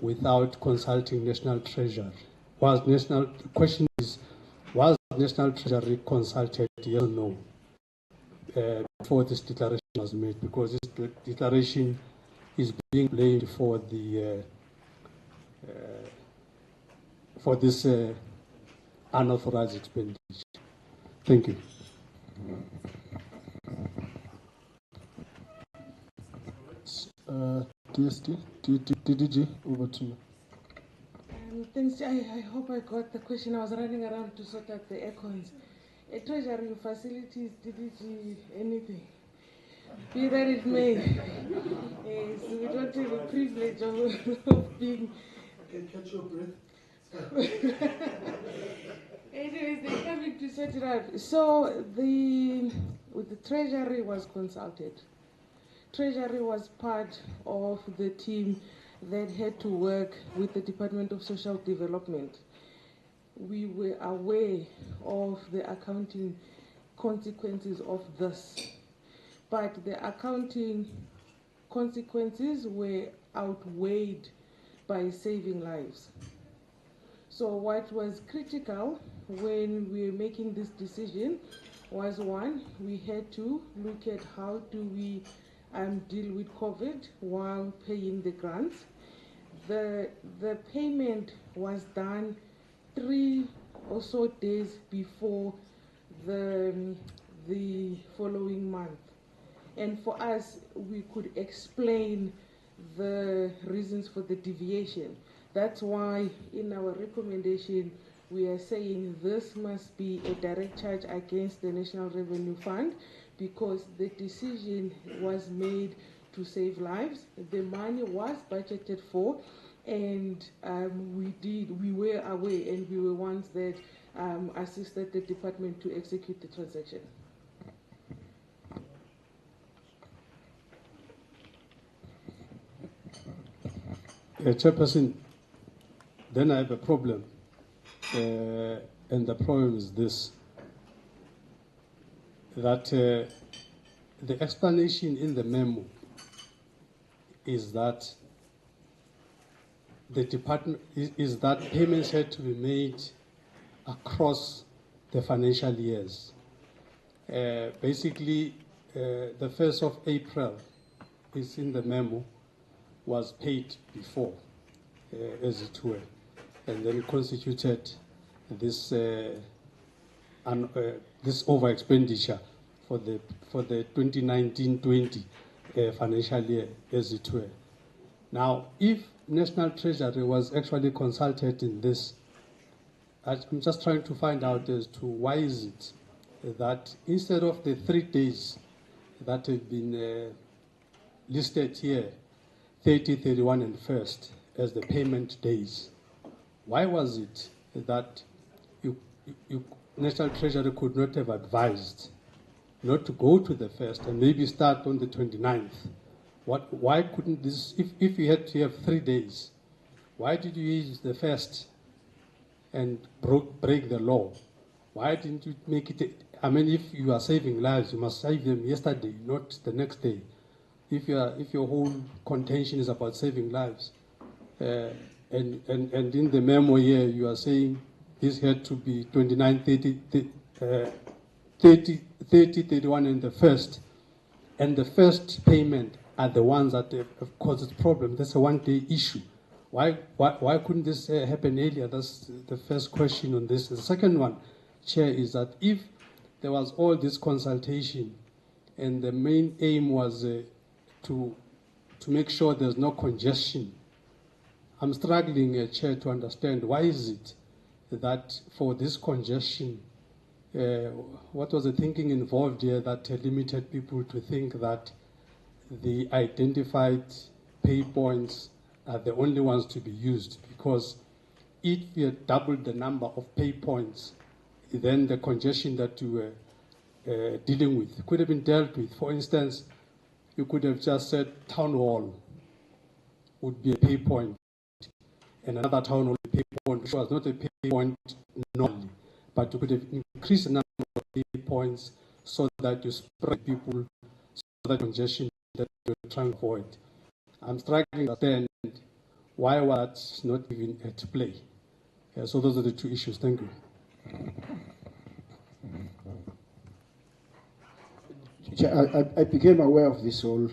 without consulting National Treasury? The question is, was National Treasury consulted, yes or no, before this declaration was made? Because this declaration is being blamed for this unauthorized expenditure. Thank you. DSD, DDG, over to you. Thanks. I hope I got the question. I was running around to sort out the icons. Treasury facilities, DDG, anything. Be that it may. Yes, we don't have a privilege of being. Can catch your breath. Anyways, they're coming to sort it out. So the Treasury was consulted. Treasury was part of the team that had to work with the Department of Social Development. We were aware of the accounting consequences of this, but the accounting consequences were outweighed by saving lives. So what was critical when we were making this decision was, one, we had to look at how do we deal with COVID while paying the grants. The payment was done 3 or so days before the following month. And for us, we could explain the reasons for the deviation. That's why in our recommendation, we are saying this must be a direct charge against the National Revenue Fund, because the decision was made to save lives. The money was budgeted for, and we were aware, and we were ones that assisted the department to execute the transaction. Chairperson, then I have a problem, and the problem is this, that the explanation in the memo is that the department is that payments had to be made across the financial years. Basically, the 1st of April is in the memo, was paid before, as it were, and then constituted this this over expenditure for the 2019-20 financial year, as it were. Now, if National Treasury was actually consulted in this, I'm just trying to find out as to why is it that instead of the 3 days that have been listed here, 30, 31, and 1st, as the payment days, why was it that National Treasury could not have advised not to go to the 1st and maybe start on the 29th? Why couldn't this, if you had to have 3 days, why did you use the 1st and break the law. Why didn't you make it? I mean, if you are saving lives, you must save them yesterday, not the next day. If your whole contention is about saving lives, and in the memo here you are saying this had to be 29, 30, 31, and the first payment are the ones that have caused the problem. That's a one-day issue. Why couldn't this happen earlier? That's the first question on this. The second one, Chair, is that if there was all this consultation and the main aim was to make sure there's no congestion, I'm struggling, Chair, to understand why is it that for this congestion, what was the thinking involved here that limited people to think that the identified pay points are the only ones to be used? Because if you had doubled the number of pay points, then the congestion that you were dealing with could have been dealt with. For instance, you could have just said town hall would be a pay point, and another town hall pay point, which was not a pay point normally, but you could have increased the number of pay points so that you spread people, so that congestion that you're trying to avoid. I'm struggling to understand why was that not even at play. So those are the two issues. Thank you. I became aware of this whole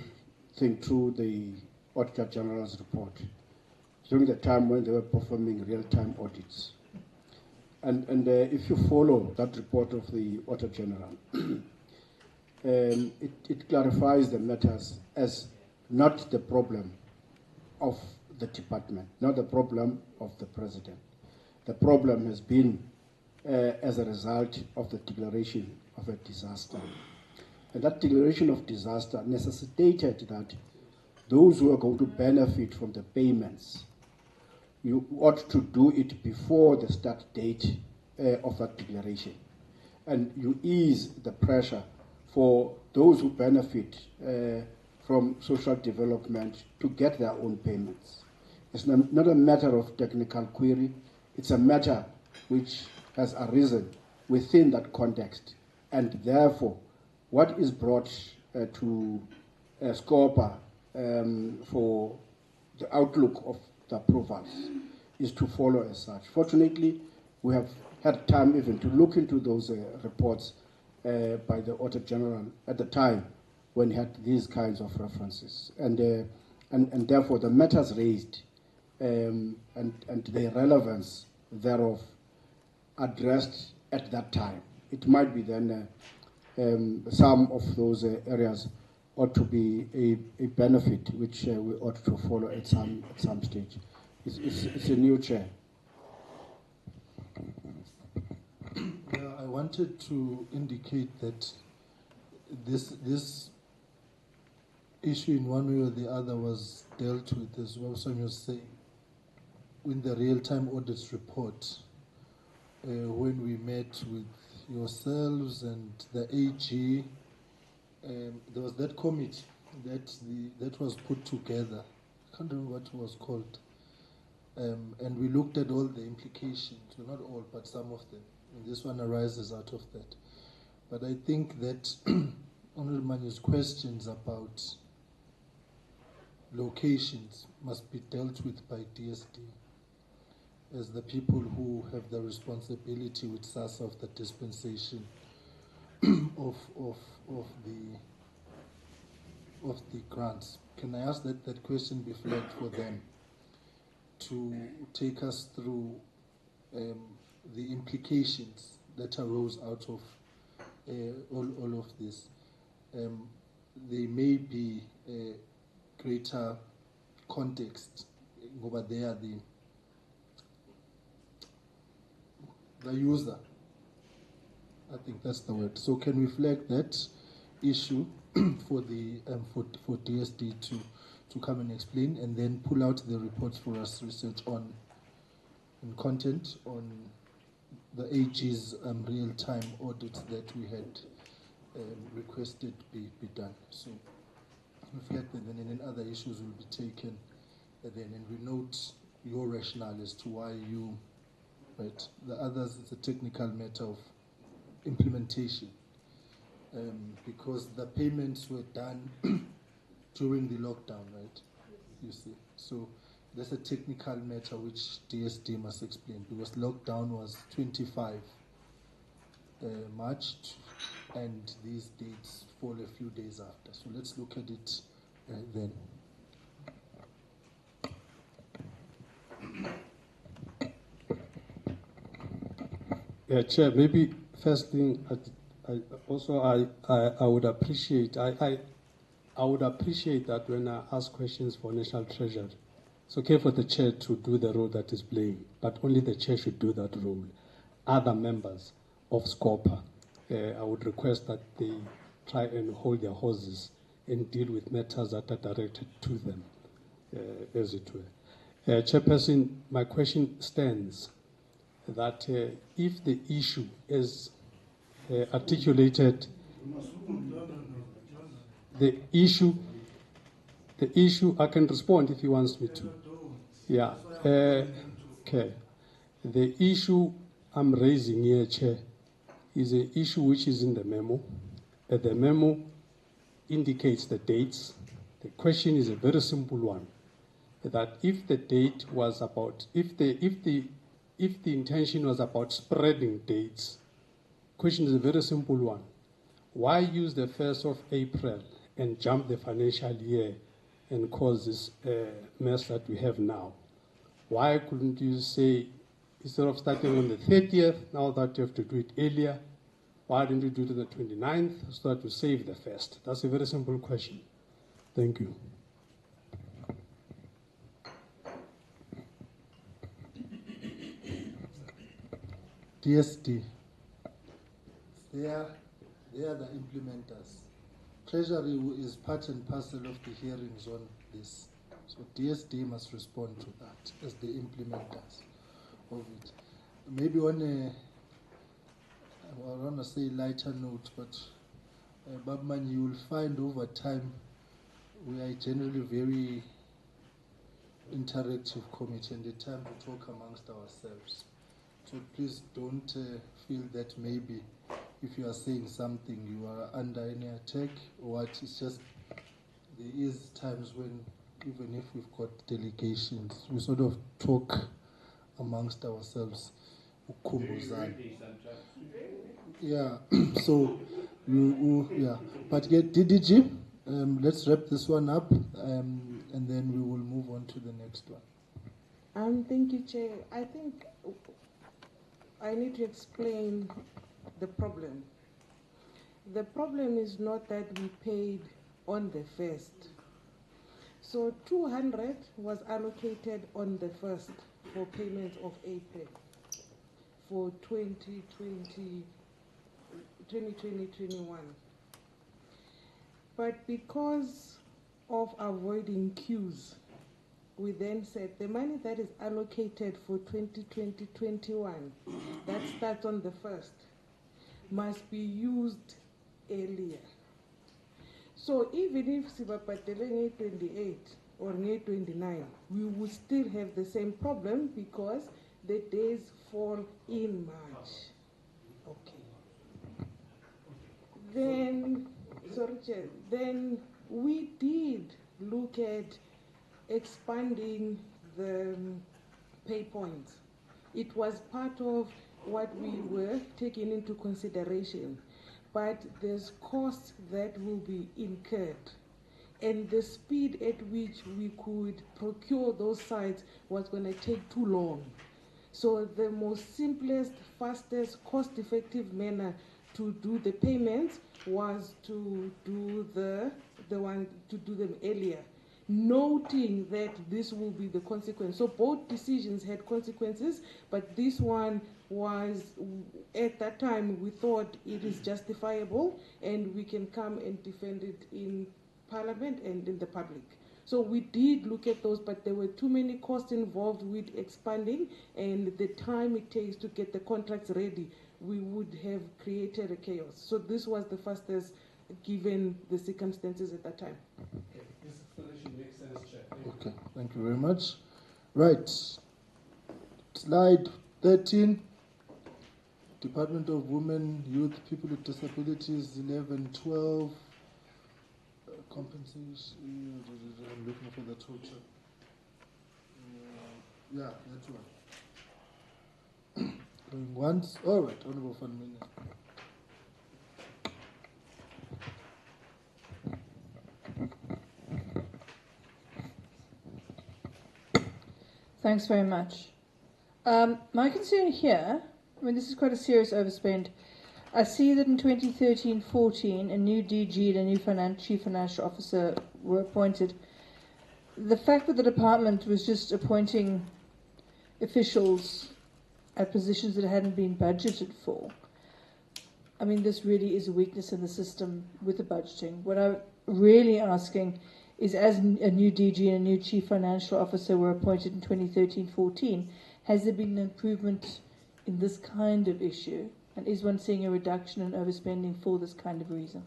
thing through the Auditor General's report during the time when they were performing real-time audits. And if you follow that report of the Auditor General, it clarifies the matters as not the problem of the department, not the problem of the president. The problem has been as a result of the declaration of a disaster. And that declaration of disaster necessitated that those who are going to benefit from the payments, you ought to do it before the start date of that declaration. And you ease the pressure for those who benefit from social development to get their own payments. It's not a matter of technical query. It's a matter which has arisen within that context. And therefore, what is brought to SCOPA for the outlook of the approvals is to follow as such. Fortunately, we have had time even to look into those reports by the Auditor General at the time when he had these kinds of references. And therefore, the matters raised and the relevance thereof addressed at that time. It might be then some of those areas ought to be a benefit which we ought to follow at some stage. It's a new chair. Yeah, I wanted to indicate that this issue in one way or the other was dealt with, as well. So you say in the real-time audits report, when we met with yourselves and the AG, there was that committee that was put together. I can't remember what it was called. And we looked at all the implications, well, not all, but some of them. And this one arises out of that. But I think that Honorable Manu's questions about locations must be dealt with by DSD as the people who have the responsibility with SASSA of the dispensation of the grants. Can I ask that question be flagged for them to take us through the implications that arose out of all of this? There may be a greater context over there, the user. I think that's the word. So can we flag that issue for the for DSD to come and explain, and then pull out the reports for us research on and content on the AG's real-time audits that we had requested be done. So reflect that, and then other issues will be taken then, and we note your rationale as to why you right? The others is a technical matter of implementation, because the payments were done during the lockdown, right? You see, so that's a technical matter which DSD must explain, because lockdown was 25 March, and these dates fall a few days after. So let's look at it then. Yeah, Chair, maybe first thing, I would appreciate, I would appreciate that when I ask questions for National Treasury, it's okay for the Chair to do the role that is playing, but only the Chair should do that role. Other members of SCOPA, I would request that they try and hold their horses and deal with matters that are directed to them, as it were. Chairperson, my question stands that if the issue is articulated, the issue, I can respond if he wants me to. Yeah. Okay. The issue I'm raising here, Chair, is an issue which is in the memo. The memo indicates the dates. The question is a very simple one, that if the date was about, if the intention was about spreading dates, question is a very simple one. Why use the 1st of April and jump the financial year and cause this mess that we have now? Why couldn't you say, instead of starting on the 30th, now that you have to do it earlier, why didn't you do it on the 29th so that you save the 1st? That's a very simple question. Thank you. DSD, they are the implementers. Treasury is part and parcel of the hearings on this. So DSD must respond to that as the implementers of it. Maybe on a, I want to say lighter note, but Babman, you will find over time we are generally very interactive committee and the time to talk amongst ourselves. So please don't feel that maybe if you are saying something you are under any attack or what. It's just there is times when even if we've got delegations, we sort of talk amongst ourselves. Yeah, so yeah. But get DDG, let's wrap this one up and then we will move on to the next one. Thank you, Chair. I think I need to explain the problem. The problem is not that we paid on the 1st. So 200 was allocated on the 1st for payment of April for 2020-21. But because of avoiding queues, we then said the money that is allocated for 2020-21, that starts on the 1st, must be used earlier. So even if Sibapateleng 28 or 29, we would still have the same problem because the days fall in March. Okay. Then, sorry, Chair, then we did look at expanding the pay points. It was part of what we were taking into consideration, but there's costs that will be incurred. And the speed at which we could procure those sites was going to take too long. So the most simplest, fastest, cost-effective manner to do the payments was to do them earlier, noting that this will be the consequence. So both decisions had consequences, but this one was, at that time, we thought it is justifiable and we can come and defend it in Parliament and in the public. So we did look at those, but there were too many costs involved with expanding, and the time it takes to get the contracts ready, we would have created a chaos. So this was the fastest, given the circumstances at that time. Okay. This explanation makes sense, Chair. Okay, thank you very much. Right. Slide 13, Department of Women, Youth, People with Disabilities, 11, 12, compensation, I'm looking for the total. Yeah, that one. Going once, all right, Honorable Van Minen. Thanks very much. My concern here, I mean, this is quite a serious overspend. I see that in 2013-14, a new DG and a new Chief Financial Officer were appointed. The fact that the department was just appointing officials at positions that hadn't been budgeted for, I mean, this really is a weakness in the system with the budgeting. What I'm really asking is, as a new DG and a new Chief Financial Officer were appointed in 2013-14, has there been an improvement in this kind of issue? And is one seeing a reduction in overspending for this kind of reason?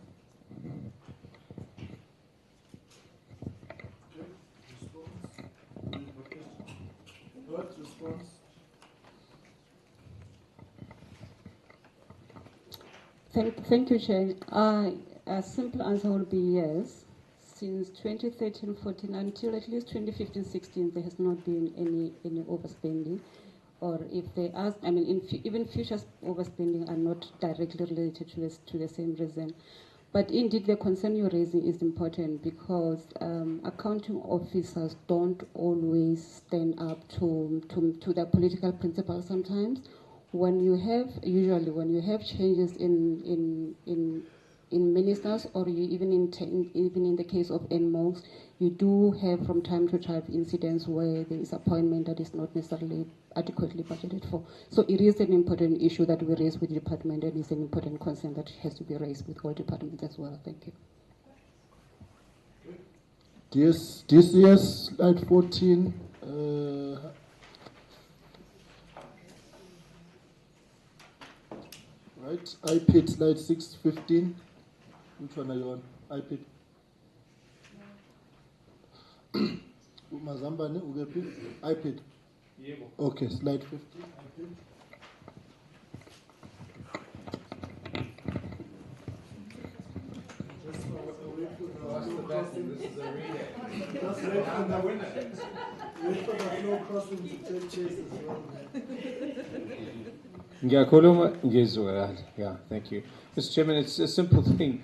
Thank you, Chair. A simple answer will be yes. Since 2013-14 until at least 2015-16, there has not been any overspending. Or if they ask, I mean, even future overspending are not directly related to the same reason. But indeed, the concern you're raising is important because accounting officers don't always stand up to their political principles sometimes. Usually when you have changes in ministers, or even in the case of NMOs, you do have from time to time incidents where there is appointment that is not necessarily adequately budgeted for. So it is an important issue that we raise with the department, and it's an important concern that has to be raised with all departments as well. Thank you. DCS, slide 14. Right, IPID, slide 615. Which one are you on? IPID. Mazambane, ugepi? IPID. Okay, slide 15. IPID. This is a relay. I'm the winner. Wait for the flow crossing to take chase as well. Yeah, thank you. Mr. Chairman, it's a simple thing.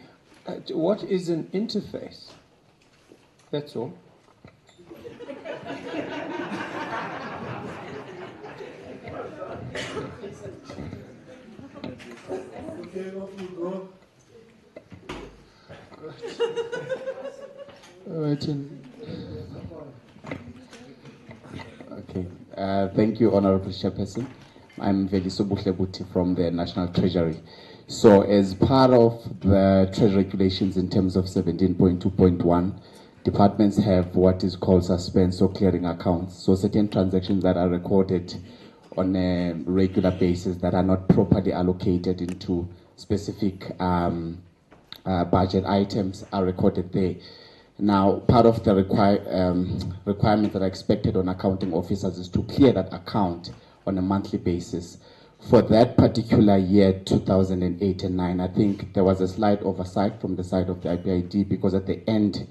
What is an interface? That's all. Okay, off you go. All right. Okay. Thank you, Honorable Chairperson. I'm Veliso Buhlebuti from the National Treasury. So as part of the Treasury regulations in terms of 17.2.1, departments have what is called suspense or clearing accounts. So certain transactions that are recorded on a regular basis that are not properly allocated into specific budget items are recorded there. Now, part of the requirements that are expected on accounting officers is to clear that account on a monthly basis. For that particular year, 2008 and 9, I think there was a slight oversight from the side of the IPID, because at the end,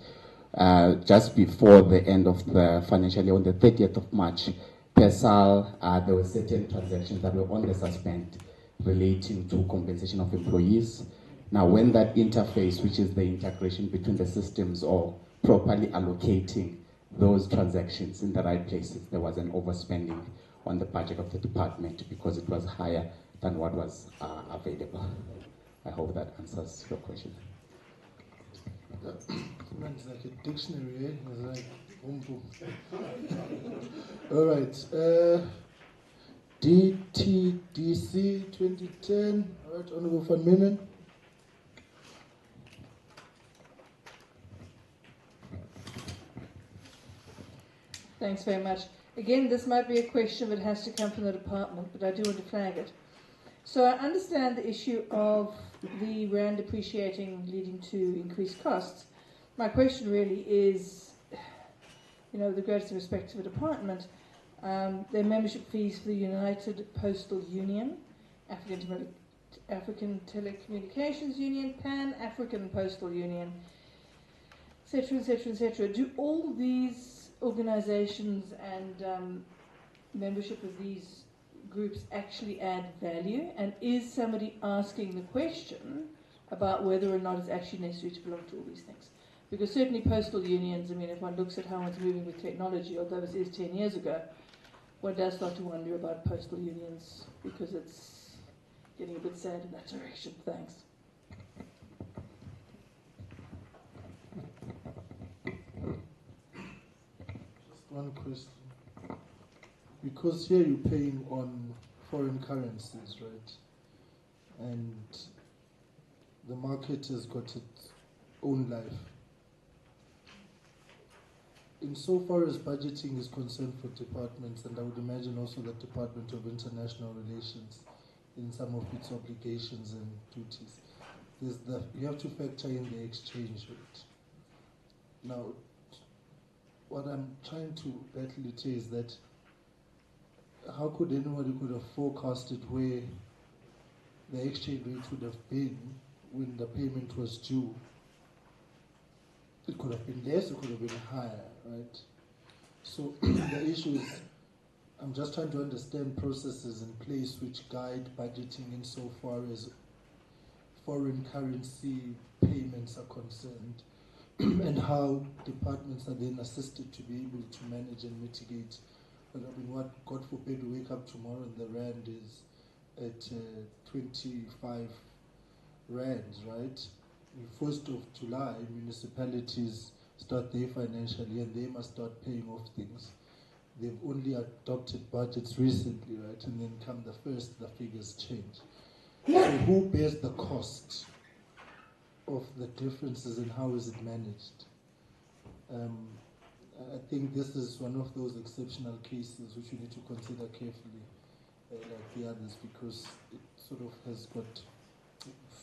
just before the end of the financial year, on the 30th of March, per SAL, there were certain transactions that were on the suspend relating to compensation of employees. Now, when that interface, which is the integration between the systems, or properly allocating those transactions in the right places, there was an overspending on the budget of the department because it was higher than what was available. I hope that answers your question. It's like a dictionary, eh? It's like boom, boom. All right. DTDC 2010. All right, Honorable Van Minen. Thanks very much. Again, this might be a question that has to come from the department, but I do want to flag it. So I understand the issue of the rand appreciating leading to increased costs. My question really is, with the greatest respect to the department, Their membership fees for the United Postal Union, African Telecommunications Union, Pan-African Postal Union, etc., etc., etc. Do all these organizations and membership of these groups actually add value? And is somebody asking the question about whether or not it's actually necessary to belong to all these things? Because certainly postal unions, I mean, if one looks at how it's moving with technology, although this is 10 years ago, one does start to wonder about postal unions because it's getting a bit sad in that direction. Thanks. Just one question. Because here you're paying on foreign currencies, right? And the market has got its own life. Insofar as budgeting is concerned for departments, and I would imagine also the Department of International Relations in some of its obligations and duties, you have to factor in the exchange rate. Now, what I'm trying to battle it is that how could anybody could have forecasted where the exchange rate would have been when the payment was due? It could have been less, it could have been higher, right? So the issue is, I'm just trying to understand processes in place which guide budgeting insofar as foreign currency payments are concerned, and how departments are then assisted to be able to manage and mitigate. But I mean, what, God forbid, we wake up tomorrow and the rand is at 25 rands, right? 1st of July, municipalities start their financial year and they must start paying off things. They've only adopted budgets recently, right? And then come the 1st, the figures change. So who bears the cost of the differences and how is it managed? I think this is one of those exceptional cases which we need to consider carefully, like the others, because it sort of has got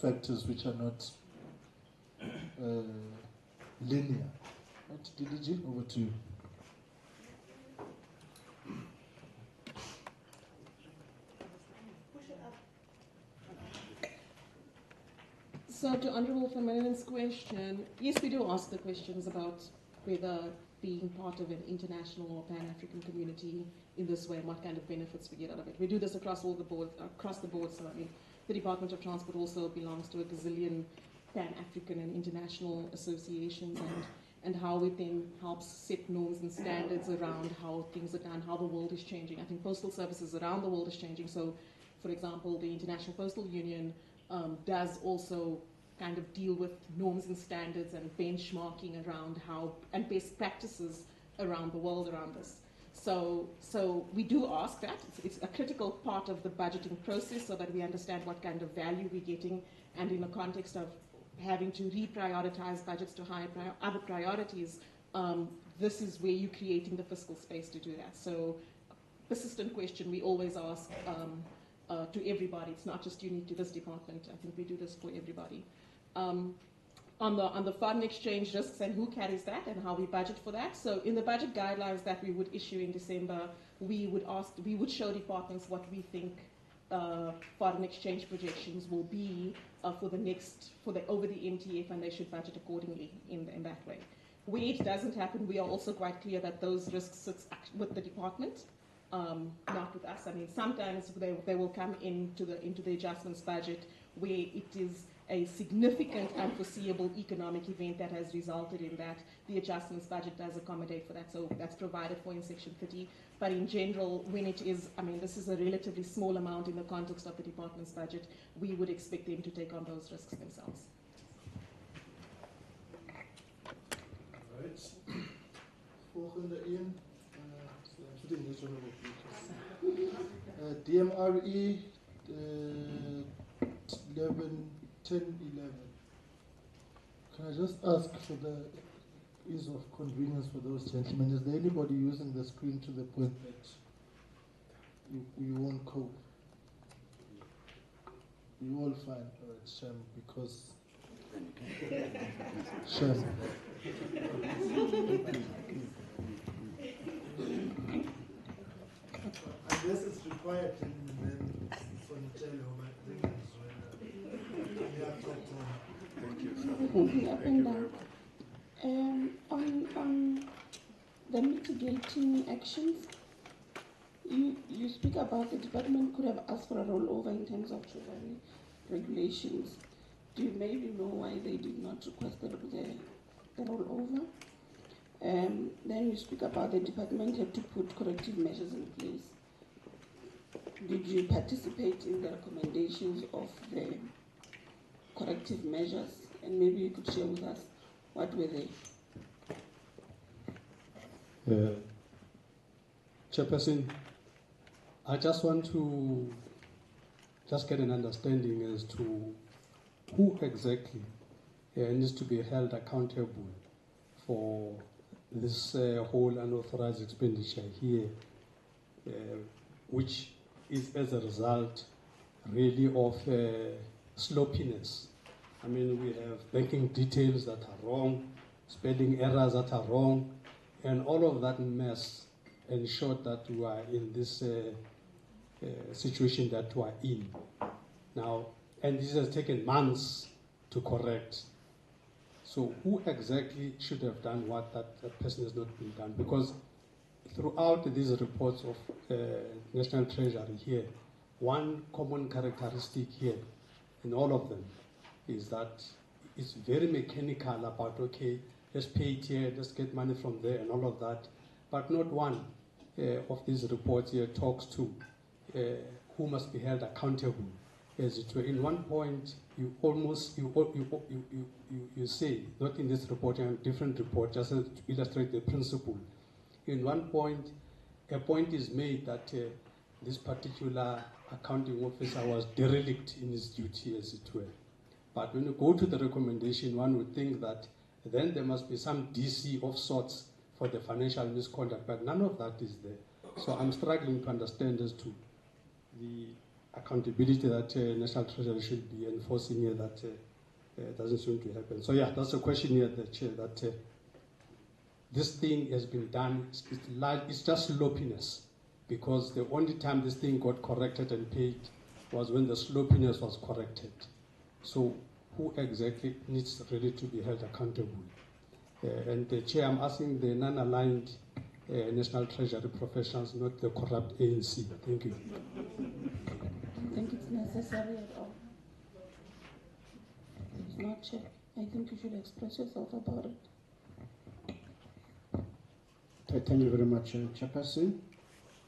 factors which are not linear. Right, DDG, over to you. So to Honourable Van Melen's question, yes, we do ask the questions about whether being part of an international or Pan-African community in this way, and what kind of benefits we get out of it. We do this across the board. So I mean, the Department of Transport also belongs to a gazillion Pan-African and international associations, and how it then helps set norms and standards around how things are done, how the world is changing. I think postal services around the world is changing. So, for example, the International Postal Union does also kind of deal with norms and standards and benchmarking around how, and best practices around the world around this. So we do ask that. It's a critical part of the budgeting process so that we understand what kind of value we're getting, and in the context of having to reprioritize budgets to other priorities, this is where you're creating the fiscal space to do that. So persistent question we always ask to everybody. It's not just unique to this department. I think we do this for everybody. On the foreign exchange risks and who carries that and how we budget for that. So in the budget guidelines that we would issue in December, we would show departments what we think foreign exchange projections will be over the MTF, and they should budget accordingly in that way. Where it doesn't happen, we are also quite clear that those risks sit with the department, not with us. I mean, sometimes they will come into the adjustments budget where it is a significant unforeseeable economic event that has resulted in that. The adjustments budget does accommodate for that, so that's provided for in Section 30. But in general, when it is, I mean, this is a relatively small amount in the context of the department's budget, we would expect them to take on those risks themselves. All right. Volgende in. DMRE 1011. Can I just ask for the ease of convenience for those gentlemen? Is there anybody using the screen to the point that you won't cope? You all fine, all right, Shem, because Shem. Unless it's required, then for the channel, but then Thank you. On the mitigating actions, you speak about the department could have asked for a rollover in terms of treasury regulations. Do you maybe know why they did not request the rollover? Then you speak about the department had to put corrective measures in place. Did you participate in the recommendations of the corrective measures? And maybe you could share with us what were they? Chairperson, I just want to get an understanding as to who exactly needs to be held accountable for this whole unauthorized expenditure here, which is as a result really of sloppiness. I mean, we have banking details that are wrong, spelling errors that are wrong, and all of that mess ensured that we are in this situation that we are in now. And this has taken months to correct. So who exactly should have done what that person has not been done? Because throughout these reports of National Treasury here, one common characteristic here in all of them is that it's very mechanical about, okay, let's pay it here, let's get money from there and all of that. But not one of these reports here talks to who must be held accountable. As it were, in one point, you say, not in this report, in a different report, just to illustrate the principle. In one point, a point is made that this particular accounting officer was derelict in his duty, as it were. But when you go to the recommendation, one would think that then there must be some DC of sorts for the financial misconduct, but none of that is there. So I'm struggling to understand as to the accountability that National Treasury should be enforcing here that doesn't seem to happen. So yeah, that's a question here, the Chair, that this thing has been done, it's just sloppiness, because the only time this thing got corrected and paid was when the sloppiness was corrected. So who exactly needs really to be held accountable? And the Chair, I'm asking the non-aligned National Treasury professionals, not the corrupt ANC. Thank you. I think it's necessary at all. It's not, Chair. I think you should express yourself about it. Thank you very much, Chairperson.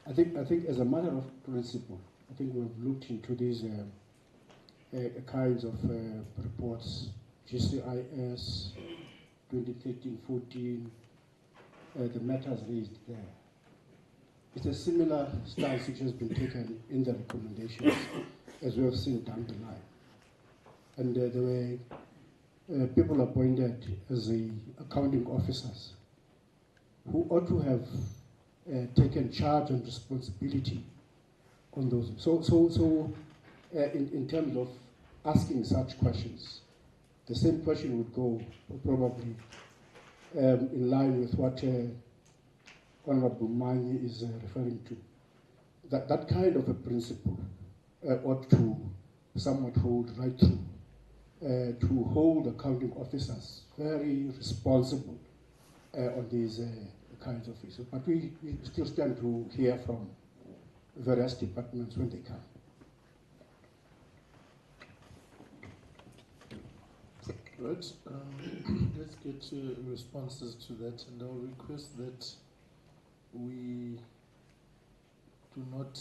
I think as a matter of principle, I think we've looked into these kinds of reports, GCIS, 2013-14, the matters raised there. It's a similar stance which has been taken in the recommendations, as we have seen down the line. And there were people appointed as the accounting officers who ought to have taken charge and responsibility on those. So in terms of asking such questions, the same question would go probably in line with what Honorable Manyi is referring to. That kind of a principle ought to somewhat hold right through, to hold accounting officers very responsible on these kinds of issues. But we still stand to hear from various departments when they come. Right. Let's get responses to that, and I'll request that we do not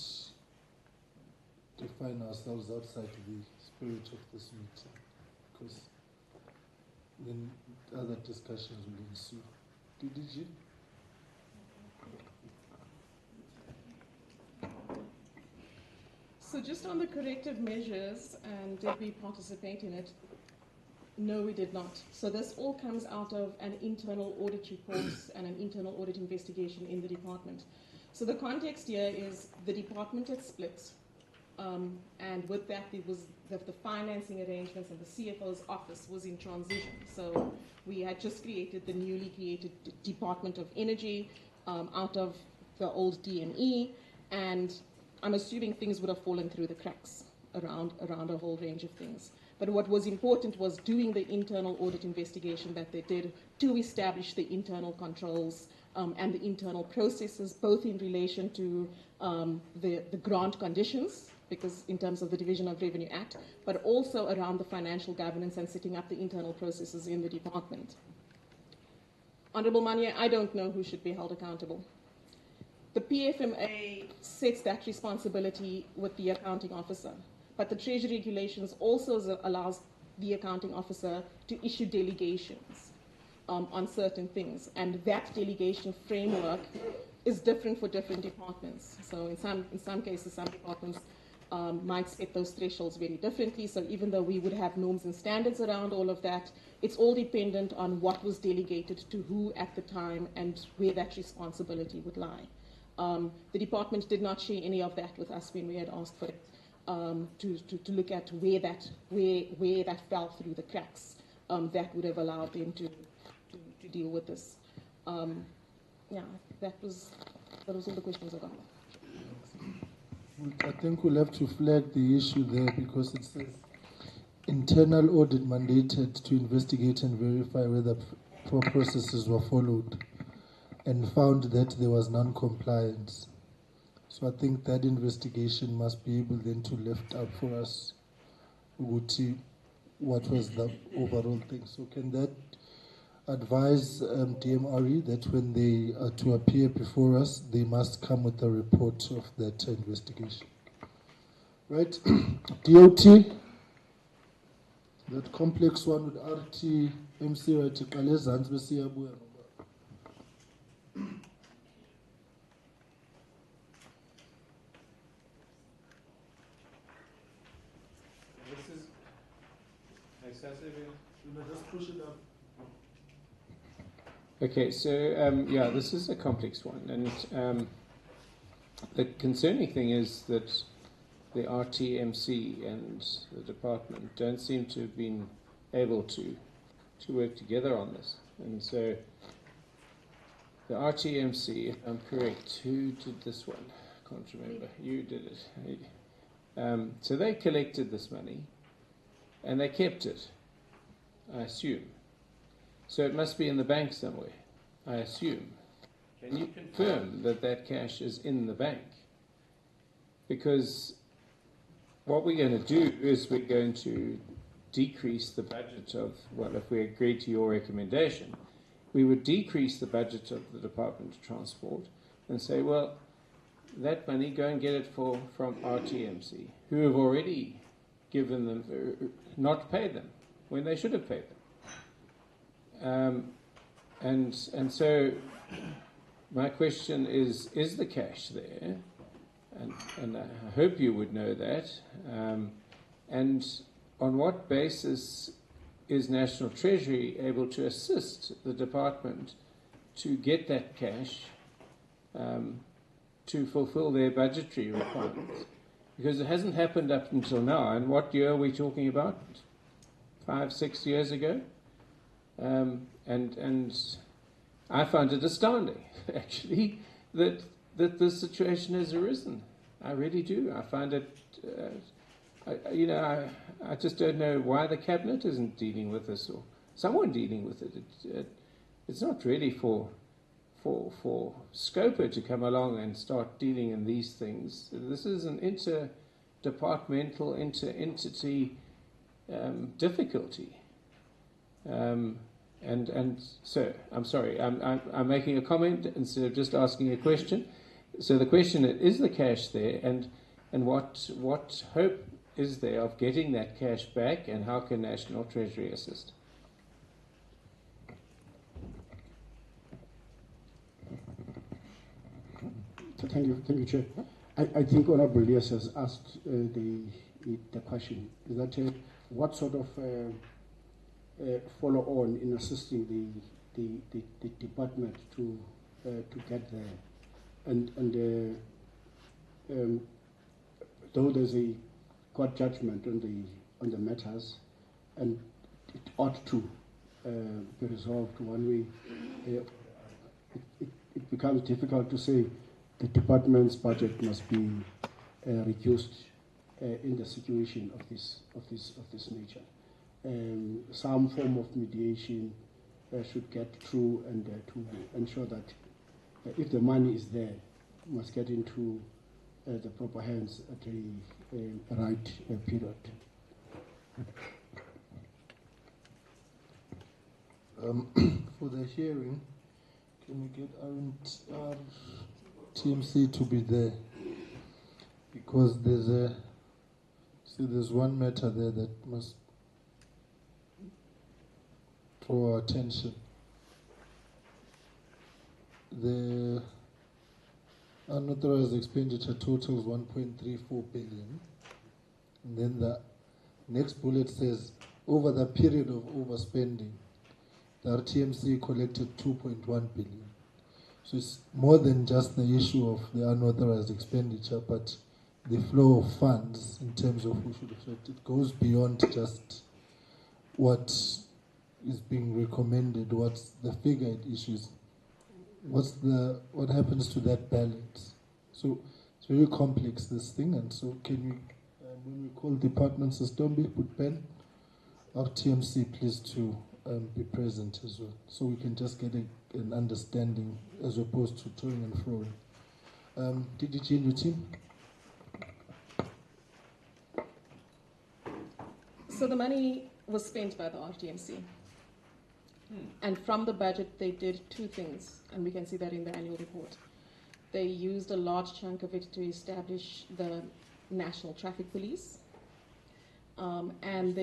define ourselves outside the spirit of this meeting, because then other discussions will ensue. DDG? So just on the corrective measures, and did we participate in it? No, we did not. So this all comes out of an internal audit report and an internal audit investigation in the department. So the context here is the department had split, and with that it was the financing arrangements, and the CFO's office was in transition. So we had just created the newly created Department of Energy out of the old DME, And I'm assuming things would have fallen through the cracks around a whole range of things. But what was important was doing the internal audit investigation that they did to establish the internal controls and the internal processes, both in relation to the grant conditions, because in terms of the Division of Revenue Act, but also around the financial governance and setting up the internal processes in the department. Honourable Manye, I don't know who should be held accountable. The PFMA sets that responsibility with the accounting officer, but the Treasury regulations also allows the accounting officer to issue delegations on certain things, and that delegation framework is different for different departments. So in some cases, some departments might set those thresholds very differently. So even though we would have norms and standards around all of that, it's all dependent on what was delegated to who at the time and where that responsibility would lie. The department did not share any of that with us when we had asked for it, to look at where that fell through the cracks. That would have allowed them to deal with this. Yeah, that was all the questions I got. I think we'll have to flag the issue there because it says internal audit mandated to investigate and verify whether processes were followed and found that there was non-compliance. So I think that investigation must be able then to lift up for us what was the overall thing. So can that advise DMRE that when they are to appear before us, they must come with a report of that investigation. Right? DOT, that complex one with RT, MC, right? Just push it up. Okay, so yeah, this is a complex one, and the concerning thing is that the RTMC and the department don't seem to have been able to work together on this. And so the RTMC, if I'm correct, who did this one? I can't remember. You did it. So they collected this money and they kept it, I assume. So it must be in the bank somewhere, I assume. Can you confirm that that cash is in the bank? Because what we're going to do is we're going to decrease the budget of, well, if we agree to your recommendation, we would decrease the budget of the Department of Transport and say, well, that money, go and get it from RTMC, who have already given them, not paid them when they should have paid them. And so my question is the cash there? And I hope you would know that. And on what basis is National Treasury able to assist the department to get that cash to fulfill their budgetary requirements? Because it hasn't happened up until now. And what year are we talking about? 5, 6 years ago? And I find it astounding, actually, that this situation has arisen. I really do. I find it, I just don't know why the cabinet isn't dealing with this, or someone dealing with it. It's not really for SCOPA to come along and start dealing in these things. This is an interdepartmental, inter-entity difficulty. And so, I'm sorry, I'm making a comment instead of just asking a question. So the question is the cash there, and what hope is there of getting that cash back, and how can National Treasury assist? Thank you, Chair. I think Honourable Elias has asked the question, is that what sort of follow on in assisting the department to get there, and though there's a court judgment on the matters, and it ought to be resolved one way, it becomes difficult to say the department's budget must be reduced in the situation of this nature. Some form of mediation should get through, and to ensure that if the money is there, it must get into the proper hands at the right period. For the hearing, can we get our TMC to be there? Because there's one matter there that must draw our attention. The unauthorized expenditure totals 1.34 billion. And then the next bullet says, over the period of overspending, the RTMC collected 2.1 billion. So it's more than just the issue of the unauthorized expenditure, but the flow of funds in terms of who should affect it goes beyond just what is being recommended, what's the figure it issues, what happens to that balance. So it's very complex, this thing, and so can we, when we call departments as don't be put pen, our TMC please to be present as well, so we can just get an understanding as opposed to toing and froing. DDG and your team? So the money was spent by the RTMC. And from the budget, they did two things, and we can see that in the annual report. They used a large chunk of it to establish the National Traffic Police, and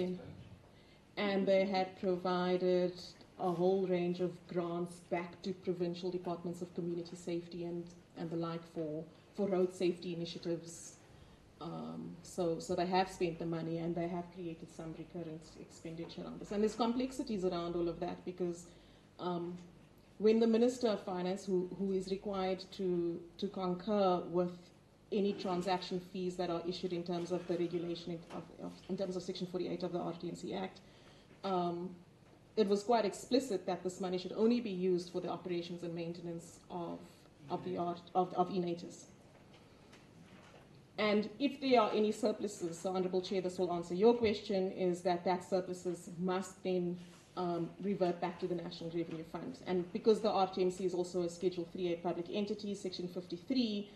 they had provided a whole range of grants back to provincial departments of community safety and the like for road safety initiatives. So they have spent the money, and they have created some recurrent expenditure on this. And there's complexities around all of that, because when the Minister of Finance, who is required to concur with any transaction fees that are issued in terms of the regulation in terms of Section 48 of the RTMC Act, it was quite explicit that this money should only be used for the operations and maintenance of Inatus. And if there are any surpluses, so Honourable Chair, this will answer your question, is that surpluses must then revert back to the National Revenue Fund. And because the RTMC is also a Schedule 3A public entity, Section 53,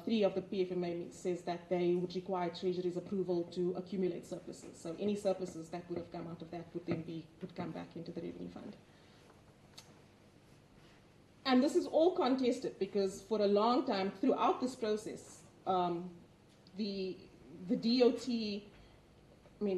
3 of the PFMA says that they would require Treasury's approval to accumulate surpluses. So any surpluses that would have come out of that would come back into the Revenue Fund. And this is all contested, because for a long time throughout this process, the DOT,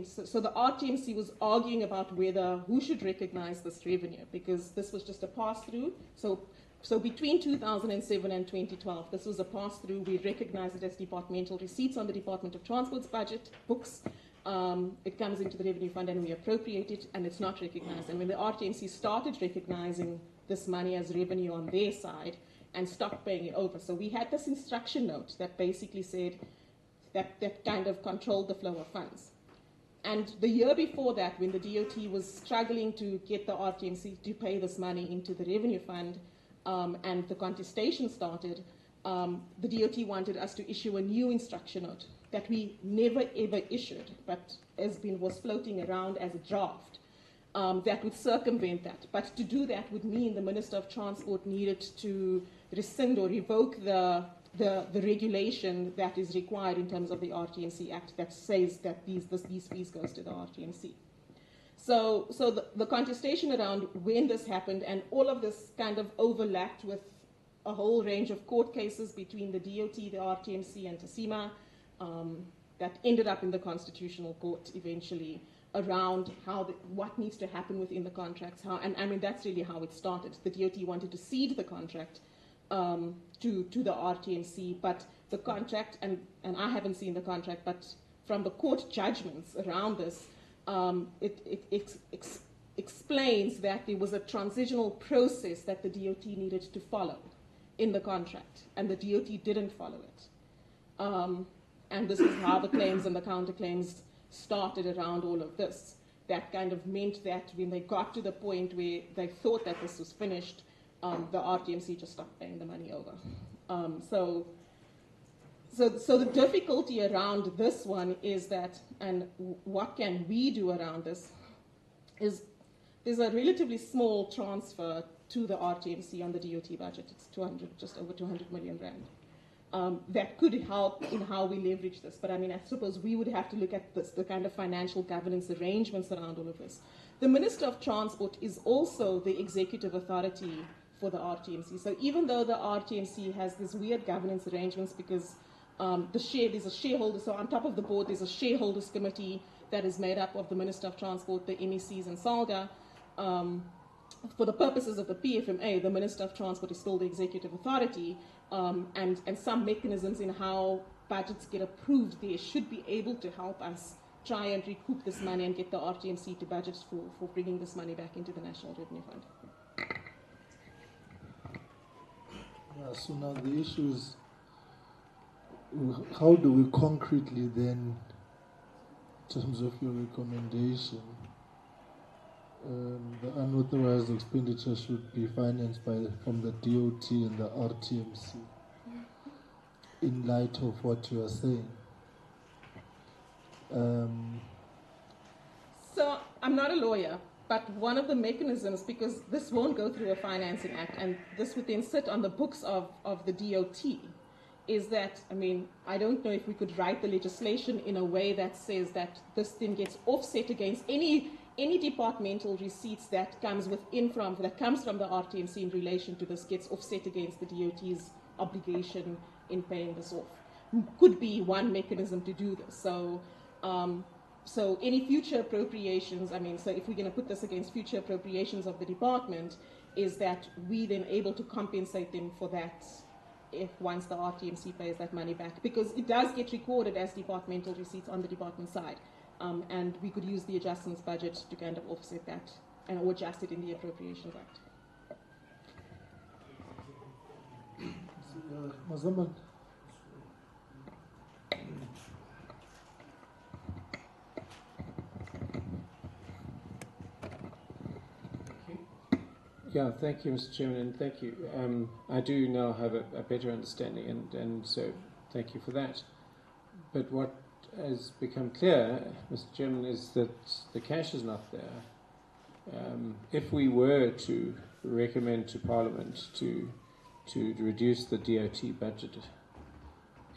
so the RTMC was arguing about who should recognize this revenue, because this was just a pass-through. So between 2007 and 2012, this was a pass-through. We recognized it as departmental receipts on the Department of Transport's budget books. It comes into the Revenue Fund and we appropriate it, and it's not recognized. And when the RTMC started recognizing this money as revenue on their side and stopped paying it over, so we had this instruction note that basically said that kind of controlled the flow of funds. And the year before that, when the DOT was struggling to get the RTMC to pay this money into the Revenue Fund, and the contestation started, the DOT wanted us to issue a new instruction note that we never ever issued, but was floating around as a draft, that would circumvent that. But to do that would mean the Minister of Transport needed to rescind or revoke the regulation that is required in terms of the RTMC Act that says that these fees goes to the RTMC. So the contestation around when this happened, and all of this kind of overlapped with a whole range of court cases between the DOT, the RTMC, and TASIMA that ended up in the Constitutional Court eventually around what needs to happen within the contracts. And that's really how it started. The DOT wanted to cede the contract to the RTMC, but the contract, and I haven't seen the contract, but from the court judgments around this, it explains that there was a transitional process that the DOT needed to follow in the contract, and the DOT didn't follow it. And this is how the claims and the counterclaims started around all of this. That kind of meant that when they got to the point where they thought that this was finished, the RTMC just stopped paying the money over. So the difficulty around this one is that, and what can we do around this, is there's a relatively small transfer to the RTMC on the DOT budget. It's just over 200 million rand. That could help in how we leverage this. But I mean, I suppose we would have to look at this, the kind of financial governance arrangements around all of this. The Minister of Transport is also the executive authority for the RTMC. So even though the RTMC has this weird governance arrangements because there's a shareholder, so on top of the board there's a shareholders committee that is made up of the Minister of Transport, the MECs and SALGA. For the purposes of the PFMA, the Minister of Transport is still the executive authority, and some mechanisms in how budgets get approved there should be able to help us try and recoup this money and get the RTMC to budget for bringing this money back into the National Revenue Fund. Yeah, so now the issue is, how do we concretely then, in terms of your recommendation, the unauthorized expenditure should be financed from the DOT and the RTMC in light of what you are saying? So I'm not a lawyer, but one of the mechanisms, because this won't go through a financing act, and this would then sit on the books of the DOT, is that, I mean, I don't know if we could write the legislation in a way that says that this then gets offset against any departmental receipts that comes from the RTMC in relation to this gets offset against the DOT's obligation in paying this off. Could be one mechanism to do this. So any future appropriations, I mean, so if we're going to put this against future appropriations of the department, is that we then able to compensate them for that if once the RTMC pays that money back, because it does get recorded as departmental receipts on the department side, and we could use the adjustments budget to kind of offset that or adjust it in the Appropriations Act. Mazaman. Yeah, thank you, Mr. Chairman, and thank you. I do now have a better understanding, and so thank you for that. But what has become clear, Mr. Chairman, is that the cash is not there. If we were to recommend to Parliament to reduce the DOT budget,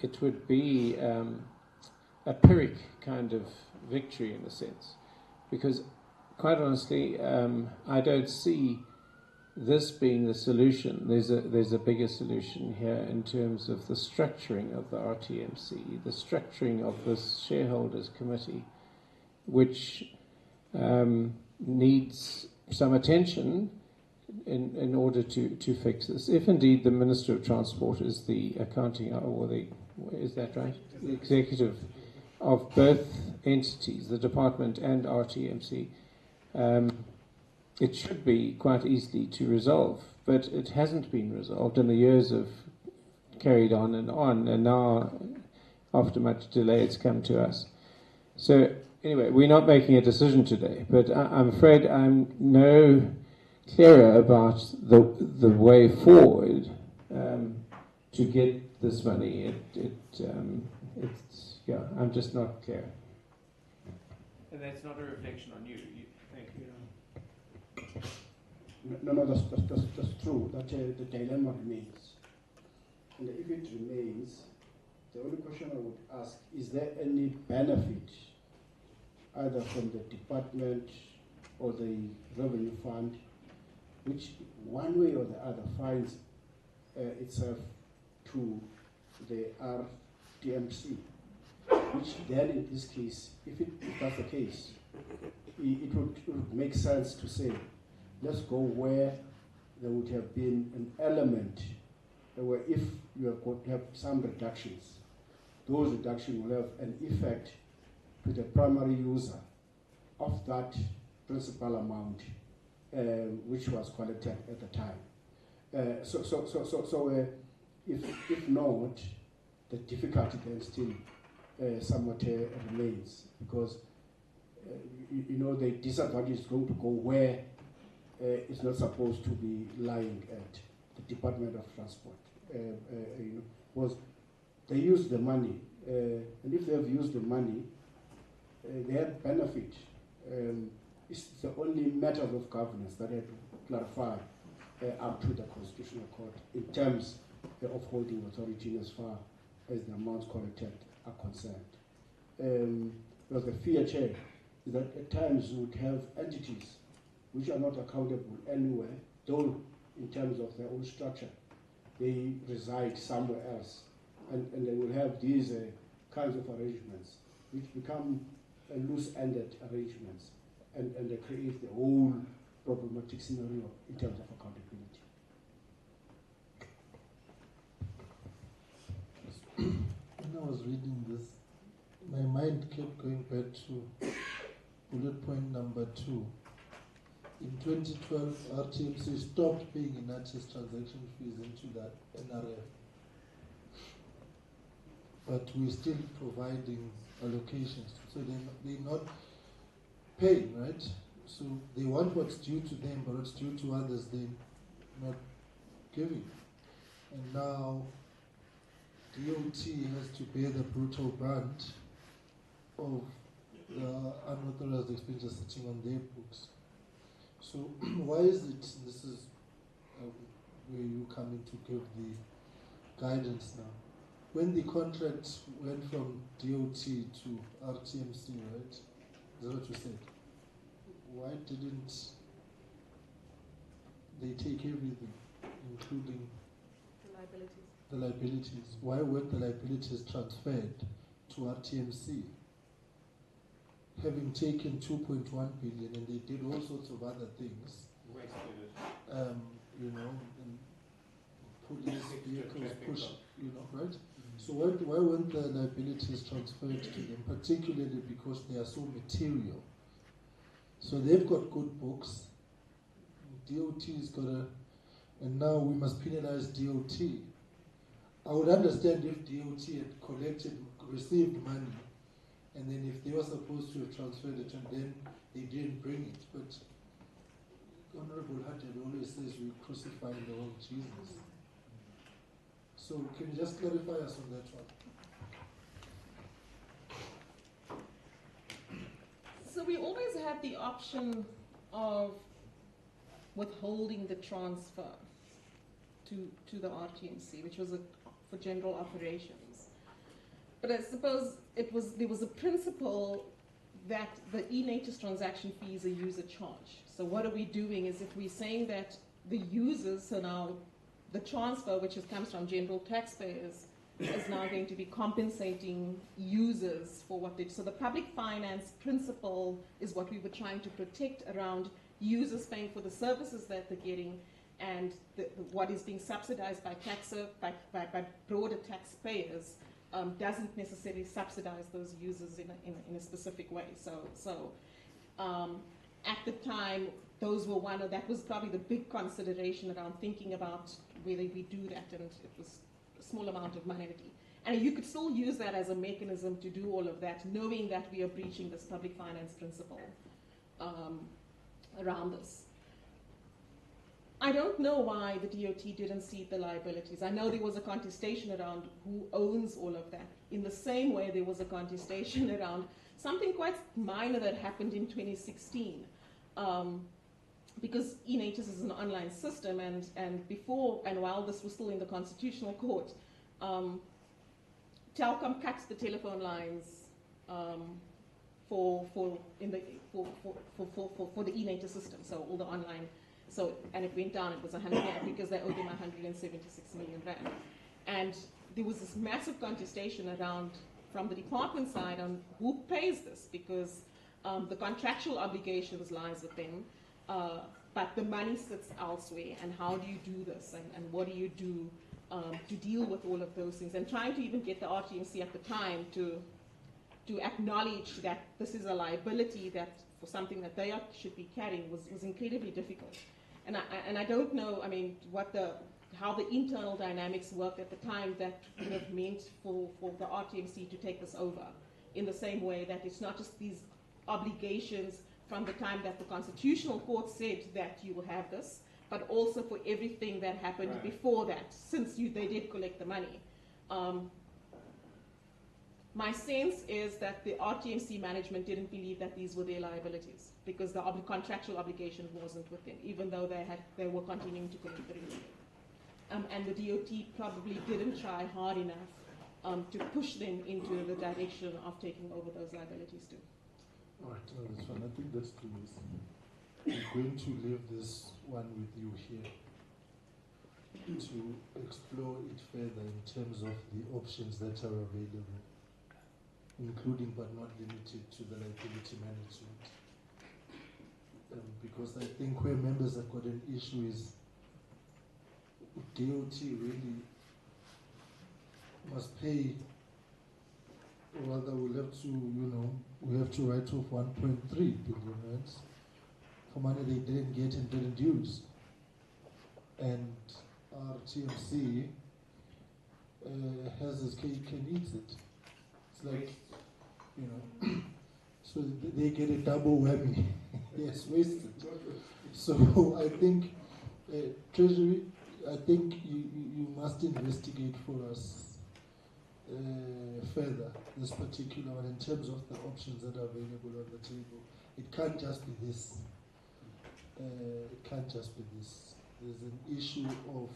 it would be a Pyrrhic kind of victory in a sense, because quite honestly, I don't see this being the solution. There's a bigger solution here in terms of the structuring of the RTMC, the structuring of this shareholders committee, which needs some attention in order to fix this. If indeed the Minister of Transport is the accounting, is that right? The executive of both entities, the department and RTMC, it should be quite easy to resolve, but it hasn't been resolved, and the years have carried on, and now, after much delay, it's come to us. So, anyway, we're not making a decision today, but I'm afraid I'm no clearer about the way forward to get this money. Yeah, I'm just not clear. And that's not a reflection on you. Thank you. No, that's true. That the dilemma remains. And if it remains, the only question I would ask, is there any benefit either from the department or the revenue fund, which one way or the other finds itself to the RTMC, which then in this case, if that's the case, it would make sense to say, let's go where there would have been an element where if you are going to have some reductions, those reductions will have an effect to the primary user of that principal amount which was collected at the time. If not, the difficulty then still somewhat remains, because the disadvantage is going to go where it's not supposed to be lying at the Department of Transport. was they used the money, and if they have used the money, they had benefit. It's the only matters of governance that had to clarify up to the Constitutional Court in terms of holding authority as far as the amounts collected are concerned. Because the fear, Chair, is that at times you would have entities which are not accountable anywhere, though in terms of their own structure, they reside somewhere else. And they will have these kinds of arrangements which become loose-ended arrangements, and they create the whole problematic scenario in terms of accountability. When I was reading this, my mind kept going back to bullet point number 2. In 2012, RTMC stopped paying in-artist transaction fees into that NRF. But we're still providing allocations. So they're not paying, right? So they want what's due to them, but what's due to others, they're not giving. And now DOT has to bear the brutal brunt of the unauthorized expenditure sitting on their books. So why is it, this is where you come in to give the guidance now, when the contract went from DOT to RTMC, right? Is that what you said? Why didn't they take everything, including the liabilities? Why weren't the liabilities transferred to RTMC? Having taken 2.1 billion, and they did all sorts of other things, you know, and police vehicles push, you know, right? So why weren't the liabilities transferred to them, particularly because they are so material? So they've got good books, DOT's got and now we must penalize DOT. I would understand if DOT had received money, and then if they were supposed to have transferred it and then they didn't bring it. But Honorable Hatted always says we crucify the wrong Jesus. So can you just clarify us on that one? So we always had the option of withholding the transfer to the RTMC, which was for general operations. But I suppose there was a principle that the e-notice transaction fee is a user charge. So what are we doing is if we're saying that the users, so now the transfer, which comes from general taxpayers, is now going to be compensating users for what they... So the public finance principle is what we were trying to protect around users paying for the services that they're getting, and what is being subsidized by broader taxpayers doesn't necessarily subsidize those users in a specific way. So at the time, that was probably the big consideration around thinking about whether we do that, and it was a small amount of money. And you could still use that as a mechanism to do all of that, knowing that we are breaching this public finance principle around this. I don't know why the DOT didn't cede the liabilities. I know there was a contestation around who owns all of that. In the same way, there was a contestation around something quite minor that happened in 2016. Because e-notice is an online system, and while this was still in the Constitutional Court, Telkom cut the telephone lines for the e-notice system, so all the online. So, and it went down, it was 100 because they owed them 176 million rand. And there was this massive contestation around, from the department side, on who pays this, because the contractual obligations lies with them, but the money sits elsewhere, and how do you do this, and what do you do to deal with all of those things, and trying to even get the RTMC at the time to acknowledge that this is a liability that for something that they should be carrying was incredibly difficult. And I don't know, I mean, how the internal dynamics worked at the time that would have meant for the RTMC to take this over, in the same way that it's not just these obligations from the time that the Constitutional Court said that you will have this, but also for everything that happened before that, since they did collect the money. My sense is that the RTMC management didn't believe that these were their liabilities because the contractual obligation wasn't with them, even though they were continuing to collect the revenue. And the DOT probably didn't try hard enough to push them into the direction of taking over those liabilities too. All right, that's fine. I think that's too easy. I'm going to leave this one with you here to explore it further in terms of the options that are available, including but not limited to the liability management. Because I think where members have got an issue is DOT really must pay, or rather we'll have to, we have to write off 1.3 billion rands for money they didn't get and didn't use. And our TMC has his cake and eats it. It's like, so they get a double whammy. Yes, wasted. So I think Treasury, I think you must investigate for us further this particular one in terms of the options that are available on the table. It can't just be this. It can't just be this. There's an issue of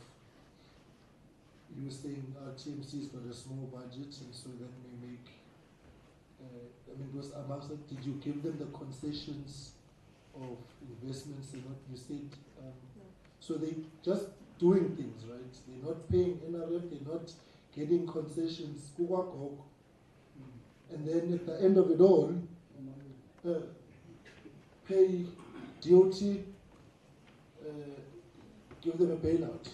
you saying our TMC's got a small budget, and so that may make. Because amongst that, did you give them the concessions of investments? You said so they just doing things, right? They're not paying NRF, they're not getting concessions, and then at the end of it all, pay DOT, give them a bailout.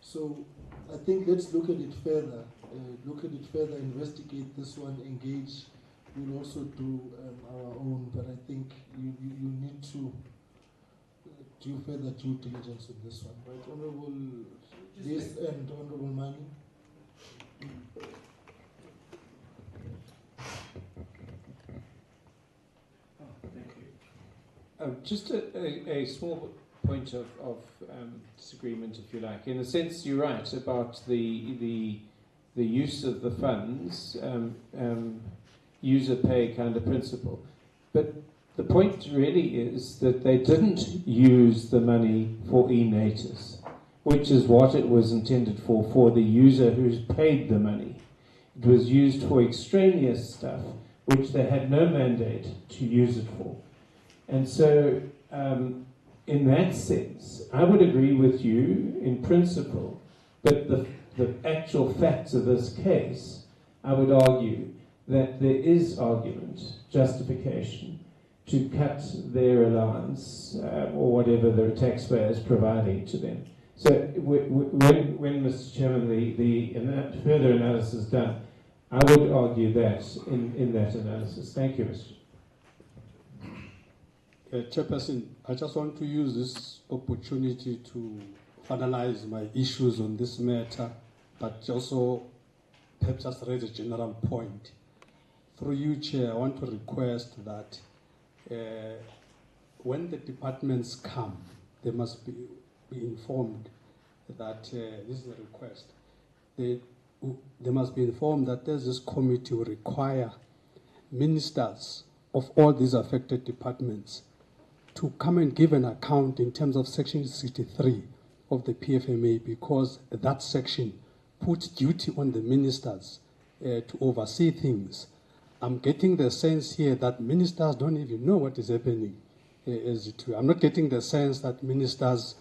So I think let's look at it further. Investigate this one, engage. We'll also do our own, but I think you need to do further due diligence on this one, right? Honourable this and Honourable Mani. Thank you. Just a small point of disagreement, if you like. In a sense, you're right about the use of the funds, user pay kind of principle. But the point really is that they didn't use the money for e-natus, which is what it was intended for the user who's paid the money. It was used for extraneous stuff, which they had no mandate to use it for. And so, in that sense, I would agree with you in principle, but the actual facts of this case, I would argue that there is argument, justification, to cut their allowance or whatever the taxpayer is providing to them. So when Mr. Chairman, the further analysis is done, I would argue that in that analysis. Thank you, Mr. Chairperson, I just want to use this opportunity to finalize my issues on this matter, but also perhaps just raise a general point. Through you, Chair, I want to request that when the departments come, they must be informed that this is a request. They must be informed that there's this committee will require ministers of all these affected departments to come and give an account in terms of Section 63 of the PFMA, because that section puts duty on the ministers to oversee things. I'm getting the sense here that ministers don't even know what is happening. I'm not getting the sense that ministers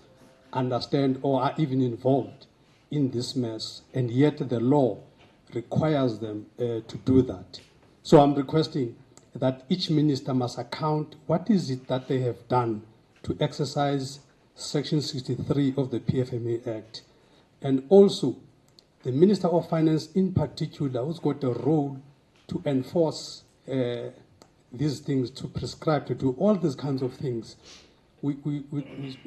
understand or are even involved in this mess, and yet the law requires them to do that. So I'm requesting that each minister must account what is it that they have done to exercise Section 63 of the PFMA Act. And also, the Minister of Finance in particular, who's got a role to enforce these things, to prescribe, to do all these kinds of things. We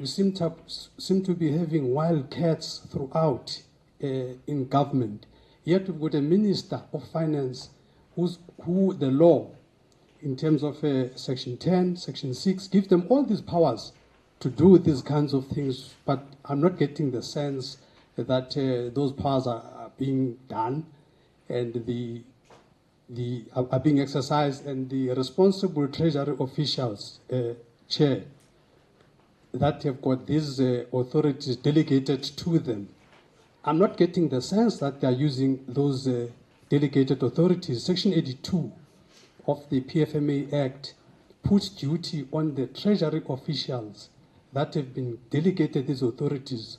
seem to be having wildcats throughout in government. Yet we've got a Minister of Finance who the law, in terms of Section 10, Section 6, gives them all these powers to do these kinds of things, but I'm not getting the sense that those powers are being done and are being exercised, and the responsible Treasury officials, Chair, that have got these authorities delegated to them. I'm not getting the sense that they are using those delegated authorities. Section 82 of the PFMA Act puts duty on the Treasury officials that have been delegated these authorities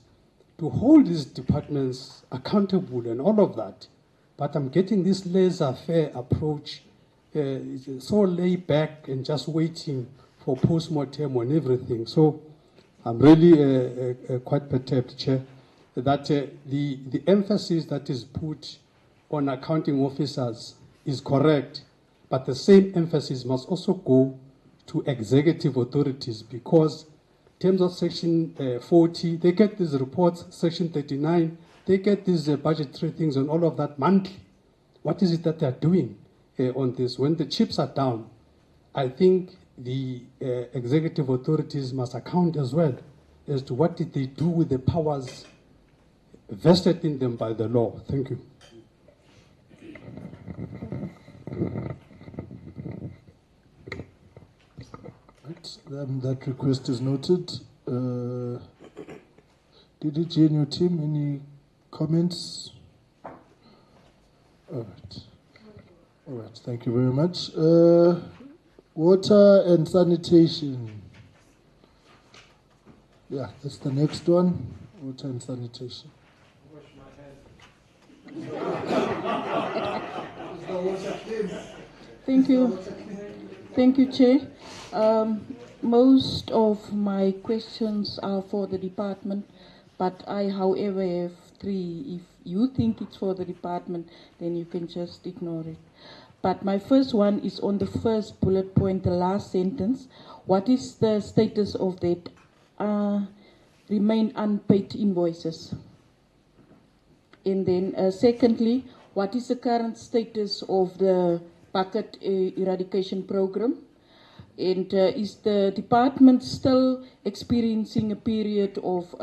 to hold these departments accountable and all of that. But I'm getting this laissez-faire approach, so laid back and just waiting for post-mortem on everything. So I'm really quite perturbed, Chair, that the emphasis that is put on accounting officers is correct, but the same emphasis must also go to executive authorities, because in terms of Section 40, they get these reports, Section 39, they get these budgetary things and all of that monthly. What is it that they're doing on this? When the chips are down, I think the executive authorities must account as well as to what did they do with the powers vested in them by the law. Thank you. Right. That request is noted. DDG and your team, any comments? All right. All right. Thank you very much. Water and sanitation. Yeah, that's the next one. Water and sanitation. Thank you. Thank you, Chair. Most of my questions are for the department, but I, however, have three. If you think it's for the department, then you can just ignore it. But my first one is on the first bullet point, the last sentence. What is the status of that remain unpaid invoices? And then secondly, what is the current status of the bucket eradication program? And is the department still experiencing a period of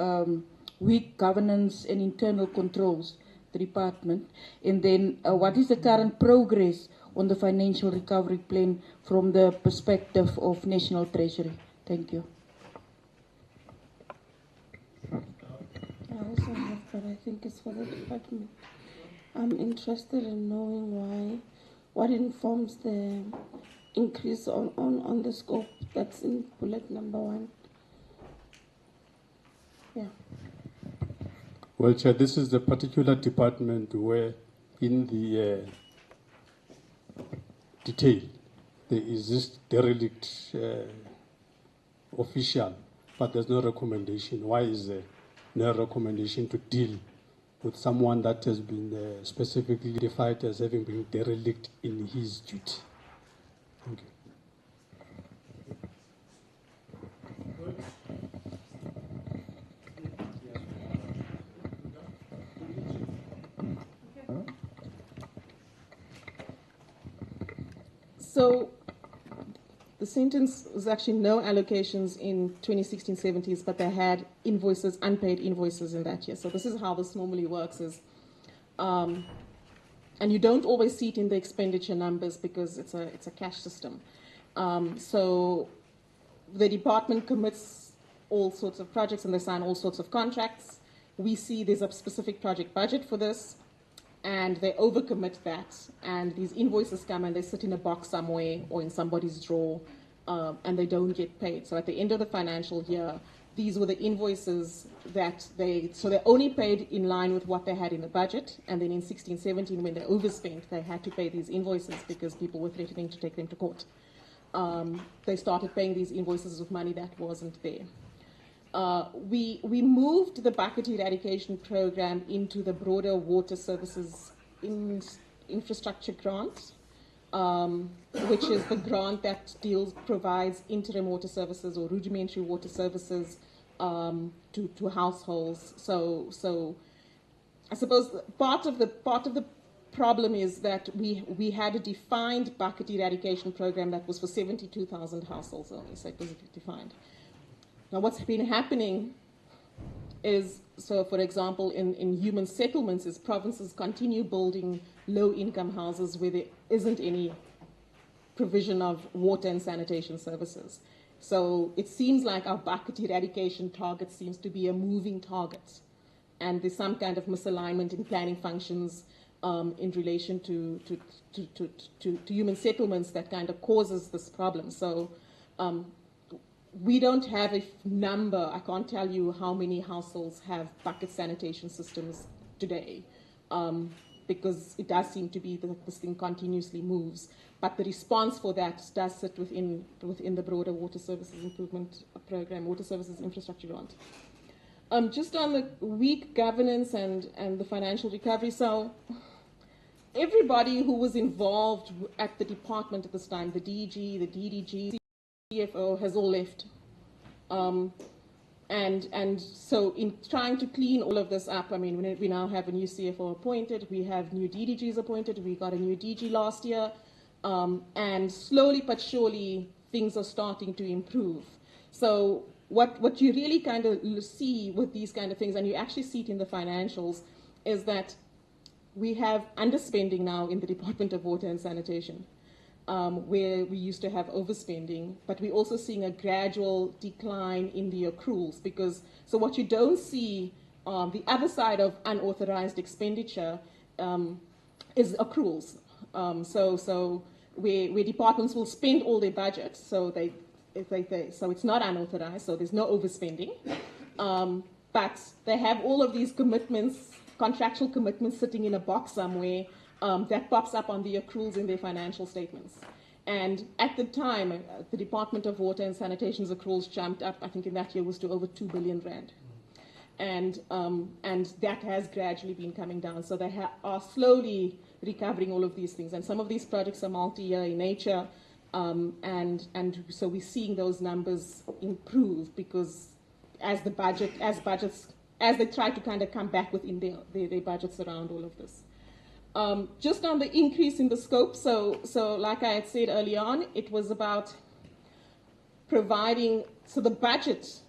weak governance and internal controls, the department? And then what is the current progress on the financial recovery plan from the perspective of National Treasury? Thank you. I also have, but I think it's for the department. I'm interested in knowing what informs the increase on the scope that's in bullet number 1. Yeah. Well, Chair, this is the particular department where in the detail there is this derelict official, but there's no recommendation. Why is there no recommendation to deal with someone that has been specifically defined as having been derelict in his duty? Thank you. So the sentence was actually no allocations in 2016-17s, but they had invoices, unpaid invoices in that year. So this is how this normally works is, and you don't always see it in the expenditure numbers because it's a cash system. So the department commits all sorts of projects and they sign all sorts of contracts. We see there's a specific project budget for this, and they overcommit that, and these invoices come and they sit in a box somewhere or in somebody's drawer, and they don't get paid. So at the end of the financial year, these were the invoices that they're only paid in line with what they had in the budget, and then in 16-17, when they overspent, they had to pay these invoices because people were threatening to take them to court. They started paying these invoices with money that wasn't there. We moved the bucket eradication program into the broader water services infrastructure grant, which is the grant that provides interim water services or rudimentary water services to households. So I suppose part of the problem is that we had a defined bucket eradication program that was for 72,000 households only, so it was defined. Now, what's been happening is, so for example, in human settlements, is provinces continue building low-income houses where there isn't any provision of water and sanitation services. So it seems like our bucket eradication target seems to be a moving target. And there's some kind of misalignment in planning functions in relation to human settlements that kind of causes this problem. So we don't have a number. I can't tell you how many households have bucket sanitation systems today, because it does seem to be that this thing continuously moves. But the response for that does sit within the broader water services improvement program, water services infrastructure grant. Just on the weak governance and the financial recovery, so everybody who was involved at the department at this time, the DG, the DDG, CFO, has all left. And so in trying to clean all of this up, I mean, we now have a new CFO appointed, we have new DDGs appointed, we got a new DG last year, and slowly but surely things are starting to improve. So what you really kind of see with these kind of things, and you actually see it in the financials, is that we have underspending now in the Department of Water and Sanitation, where we used to have overspending, but we're also seeing a gradual decline in the accruals, because, so what you don't see on the other side of unauthorized expenditure is accruals. So where departments will spend all their budget, so so it's not unauthorized, so there's no overspending, but they have all of these commitments, contractual commitments sitting in a box somewhere that pops up on the accruals in their financial statements. And at the time, the Department of Water and Sanitation's accruals jumped up, I think in that year was to over 2 billion rand. And that has gradually been coming down. So they are slowly recovering all of these things. And some of these projects are multi-year in nature. And so we're seeing those numbers improve, because as they try to kind of come back within their budgets around all of this. Just on the increase in the scope, so like I had said early on, it was about providing, so the budget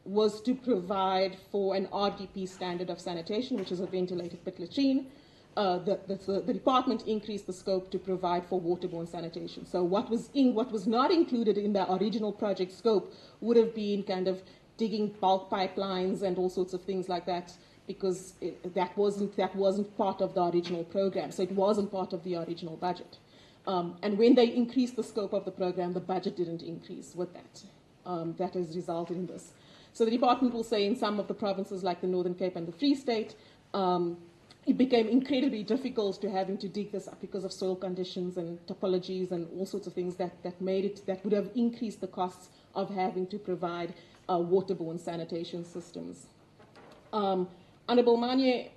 was to provide for an RDP standard of sanitation, which is a ventilated pit latrine. The department increased the scope to provide for waterborne sanitation. So what was not included in the original project scope would have been kind of digging bulk pipelines and all sorts of things like that, because that wasn't part of the original program. So it wasn't part of the original budget. And when they increased the scope of the program, the budget didn't increase with that. That has resulted in this. So the department will say in some of the provinces like the Northern Cape and the Free State, it became incredibly difficult to having to dig this up because of soil conditions and topologies and all sorts of things that would have increased the costs of having to provide waterborne sanitation systems. Honorable Manye,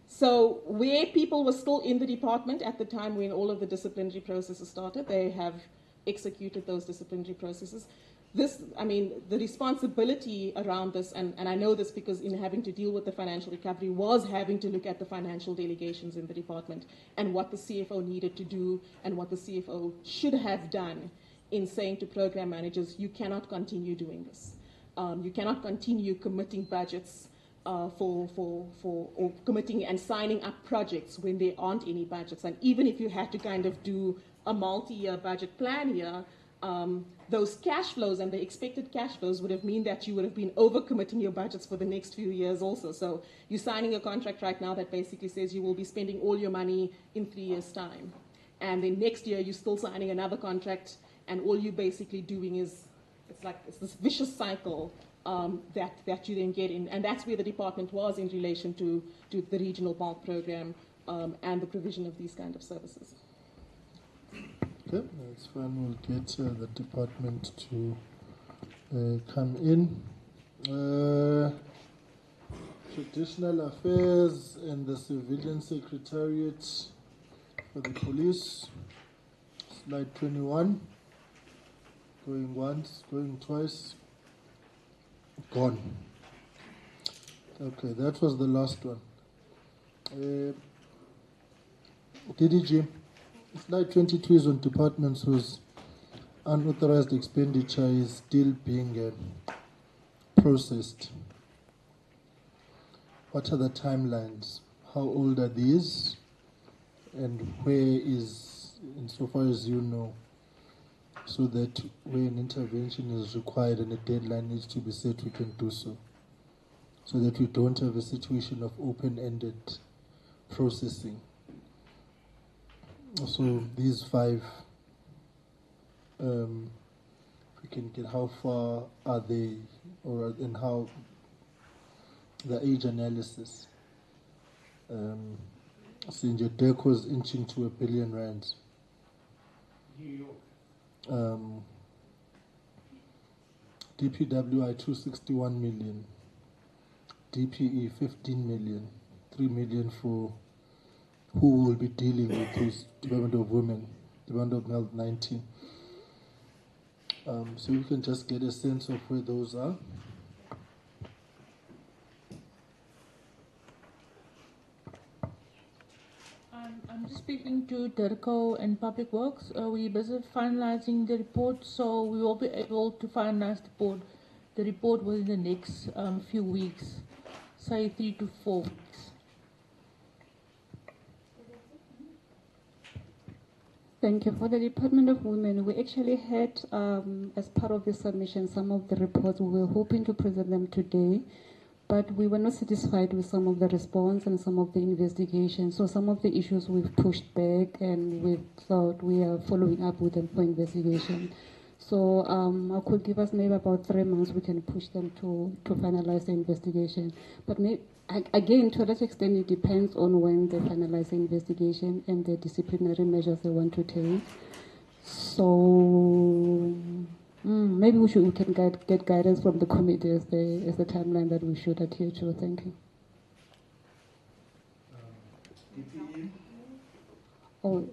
so where people were still in the department at the time when all of the disciplinary processes started, they have executed those disciplinary processes. The responsibility around this, and I know this because in having to deal with the financial recovery, was having to look at the financial delegations in the department and what the CFO needed to do and what the CFO should have done in saying to program managers, you cannot continue doing this. You cannot continue committing budgets or committing and signing up projects when there aren't any budgets. And even if you had to kind of do a multi-year budget plan here, those cash flows and the expected cash flows would have mean that you would have been overcommitting your budgets for the next few years also. So you're signing a contract right now that basically says you will be spending all your money in 3 years' time. And then next year you're still signing another contract, and all you're basically doing is, it's this vicious cycle that you then get in. And that's where the department was in relation to the regional bulk program and the provision of these kind of services. Okay, that's fine. We'll get the department to come in. Traditional Affairs and the Civilian Secretariat for the Police. Slide 21. Going once, going twice. Gone. Okay, that was the last one. DDG. Slide 22 is on departments whose unauthorized expenditure is still being processed. What are the timelines? How old are these? And where is, insofar as you know, so that when an intervention is required and a deadline needs to be set, we can do so. So that we don't have a situation of open-ended processing. So these 5, we can get how far are they, and how the age analysis. Since DECO is inching to R1 billion. New York. DPWI 261 million, DPE 15 million, 3 million for who will be dealing with those, Department of Women, Department of Health 19. So you can just get a sense of where those are. I'm just speaking to DERCO and Public Works. We're busy finalizing the report, so we will be able to finalize the report within the next few weeks, say 3 to 4 weeks. Thank you. For the Department of Women, we actually had, as part of the submission, some of the reports. We were hoping to present them today, but we were not satisfied with some of the response and some of the investigation. So some of the issues we've pushed back, and we thought we are following up with them for investigation. So I could give us maybe about 3 months. We can push them to finalize the investigation. But again, to that extent, it depends on when they finalize the investigation and the disciplinary measures they want to take. So maybe we can get guidance from the committee as the timeline that we should adhere to. Thank you. DPE? Oh,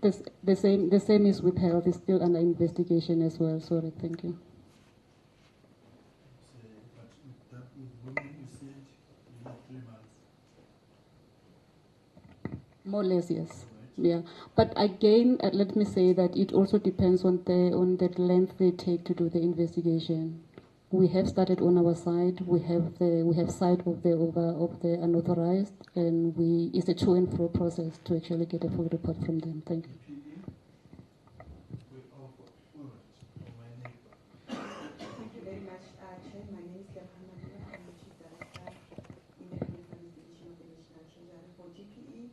the same is with health. It's still under investigation as well. Sorry, thank you. But with women, you said you have 3 months. More or less, yes. Yeah, but again, let me say that it also depends on the length they take to do the investigation. We have started on our side. We have sight of the unauthorized, and it's a to and fro process to actually get a full report from them. Thank you. Thank you very much, Chair. My name is Gauteng. I'm the Chief Director in the Public Division of the National Treasury. For GPE,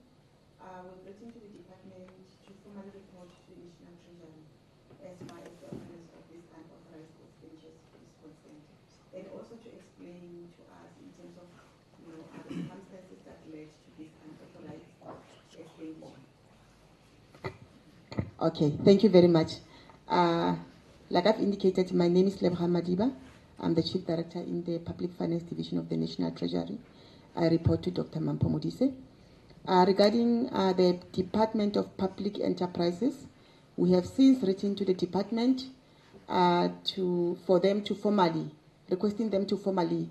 we've written to the department to formally report to the National Treasury as far as the occurrence of this unauthorized expenditures is concerned, and also to explain to us in terms of the circumstances that led to this unauthorized expenditure. Okay, thank you very much. Like I've indicated, my name is Lebra Madiba. I'm the Chief Director in the Public Finance Division of the National Treasury. I report to Dr. Mampo Modise. Regarding the Department of Public Enterprises, we have since written to the department requesting them to formally,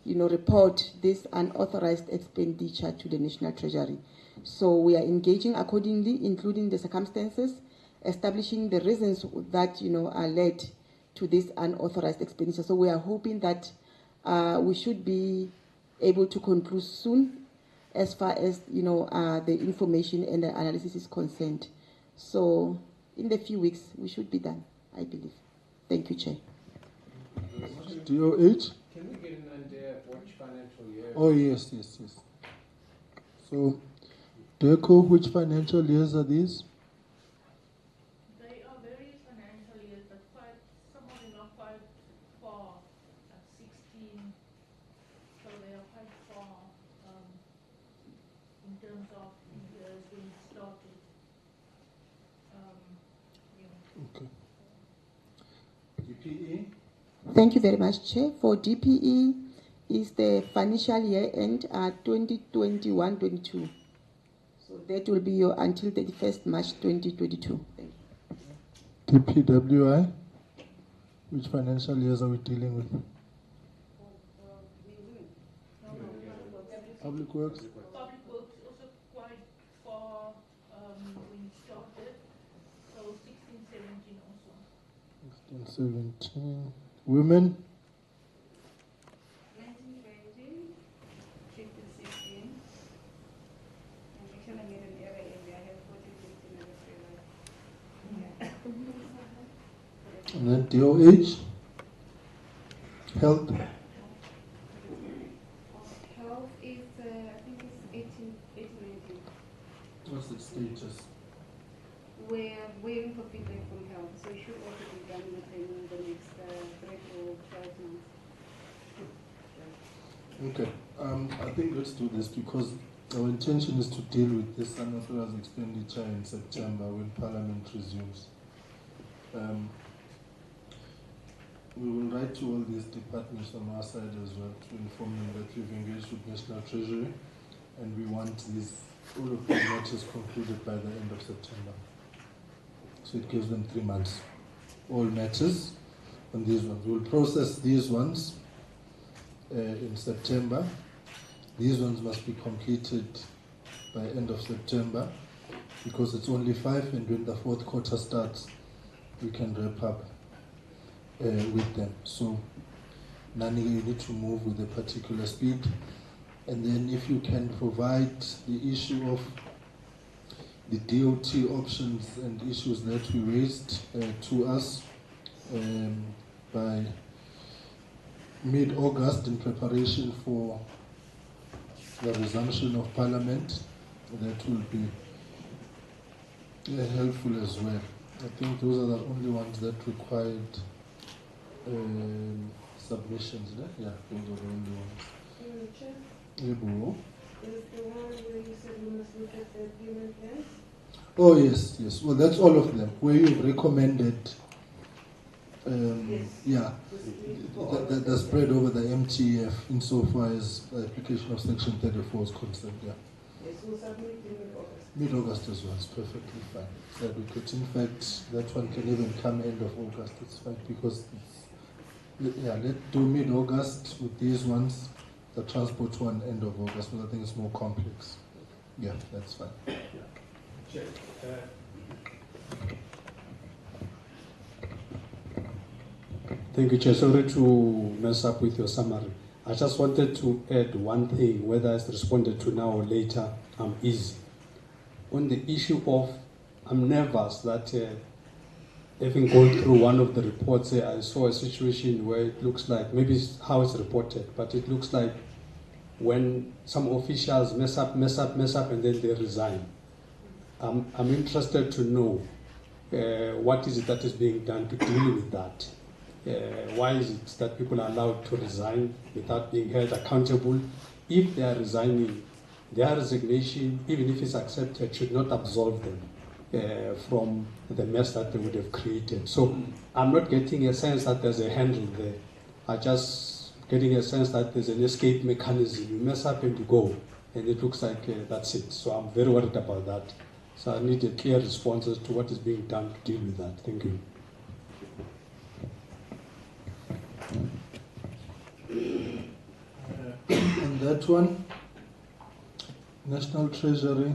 report this unauthorized expenditure to the National Treasury. So we are engaging accordingly, including the circumstances, establishing the reasons that are led to this unauthorized expenditure. So we are hoping that we should be able to conclude soon, as far as the information and the analysis is concerned. So in the few weeks we should be done, I believe. Thank you, Chair. DOH? Can we get an idea of which financial year? Oh yes. So, DECO, which financial years are these? They are various financial years, but some of them are quite far, at 16, so they are quite far in terms of the years when it started. Okay. DPE? Thank you very much, Chair. For DPE, is the financial year end 2021-22. So that will be until 31st March 2022. Thank you. DPWI? Which financial years are we dealing with? Public Works? Public Works also quite far when it started, so 16, 17 also. 17. Women. 1920, 1516. And actually, I made an error in there. I have 14, 15, And then DOH. Health. Health is, I think it's 1819. What's the status? We're waiting for feedback from health, so it should also be done within the next 3 to 12 months. Okay. I think let's do this because our intention is to deal with this unauthorized expenditure in September when Parliament resumes. We will write to all these departments from our side as well to inform them that we've engaged with National Treasury and we want all of these matters concluded by the end of September. So it gives them 3 months. All matters on these ones. We'll process these ones in September. These ones must be completed by end of September because it's only 5 and when the 4th quarter starts, we can wrap up with them. So Nani, you need to move with a particular speed. And then if you can provide the issue of the DOT options and issues that we raised to us by mid-August in preparation for the resumption of Parliament, that will be helpful as well. I think those are the only ones that required submissions. Yeah, those are the only ones. Chair, Ebo. is the one where you said we must look at the payment plans? Oh yes, yes. Well, that's all of them. Where you've recommended, yeah, the spread over the MTF insofar as the application of Section 34 is concerned. Yeah. Yes, we'll submit in mid-August. Mid-August as well is perfectly fine. It's adequate. In fact, that one can even come end of August. It's fine because let's do mid-August with these ones. The transport one end of August, but I think it's more complex. Yeah, that's fine. Chair, thank you, Chair. Sorry to mess up with your summary. I just wanted to add one thing, whether it's responded to now or later, I'm easy. On the issue of, I'm nervous that having gone through one of the reports, I saw a situation where it looks like, maybe it's how it's reported, but it looks like when some officials mess up, and then they resign. I'm interested to know what is it that is being done to deal with that. Why is it that people are allowed to resign without being held accountable? If they are resigning, their resignation, even if it's accepted, should not absolve them from the mess that they would have created. So I'm not getting a sense that there's a handle there. I just getting a sense that there's an escape mechanism. You mess up and you go, and it looks like that's it. So I'm very worried about that. So I need a clear response as to what is being done to deal with that. Thank you. On that one, National Treasury,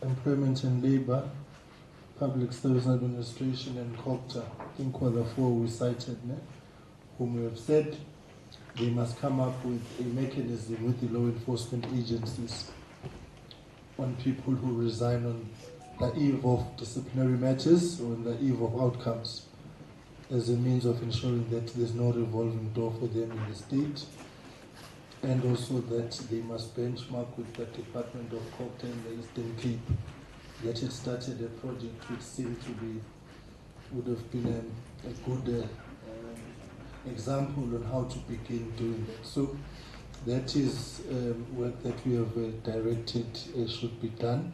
Employment and Labour, Public Service Administration, and COPTA, I think were the 4 we cited, whom we have said they must come up with a mechanism with the law enforcement agencies on people who resign on the eve of disciplinary matters or on the eve of outcomes as a means of ensuring that there's no revolving door for them in the state, and also that they must benchmark with the Department of COPTA in the Eastern Cape that had started a project which seemed to be, would have been a good example on how to begin doing that. So that is work that we have directed should be done,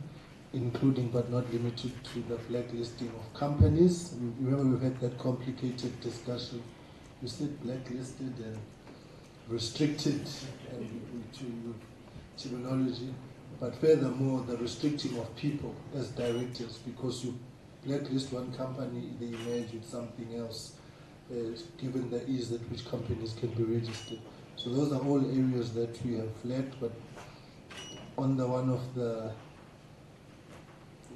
including but not limited to the blacklisting of companies. Remember we had that complicated discussion. You said blacklisted and restricted to terminology, but furthermore the restricting of people as directors, because you blacklist one company, they merge with something else, given the ease at which companies can be registered. So those are all areas that we have flagged, but on the one of the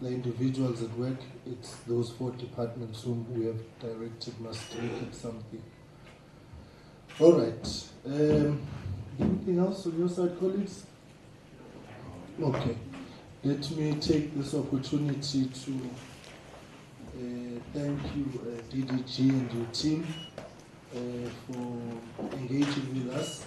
the individuals at work, it's those 4 departments whom we have directed must look at something. All right. Anything else on your side, colleagues? Okay. Let me take this opportunity to thank you, DDG and your team, for engaging with us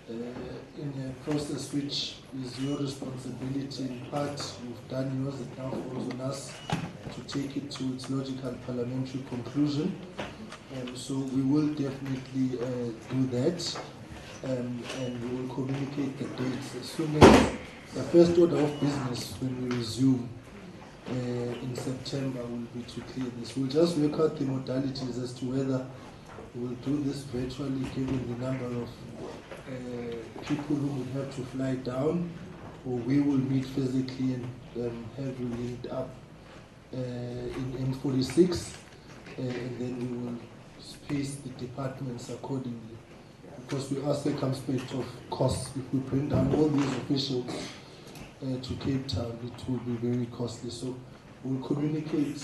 in a process which is your responsibility in part. You've done yours, it now falls on us to take it to its logical parliamentary conclusion. So we will definitely do that, and we will communicate the dates as soon as the first order of business when we resume in September will be to clear this. We'll just work out the modalities as to whether we'll do this virtually given the number of people who would have to fly down, or we will meet physically and have you linked up in M46, and then we will space the departments accordingly, because we are circumspect of costs. If we bring down all these officials to Cape Town, it will be very costly. So we'll communicate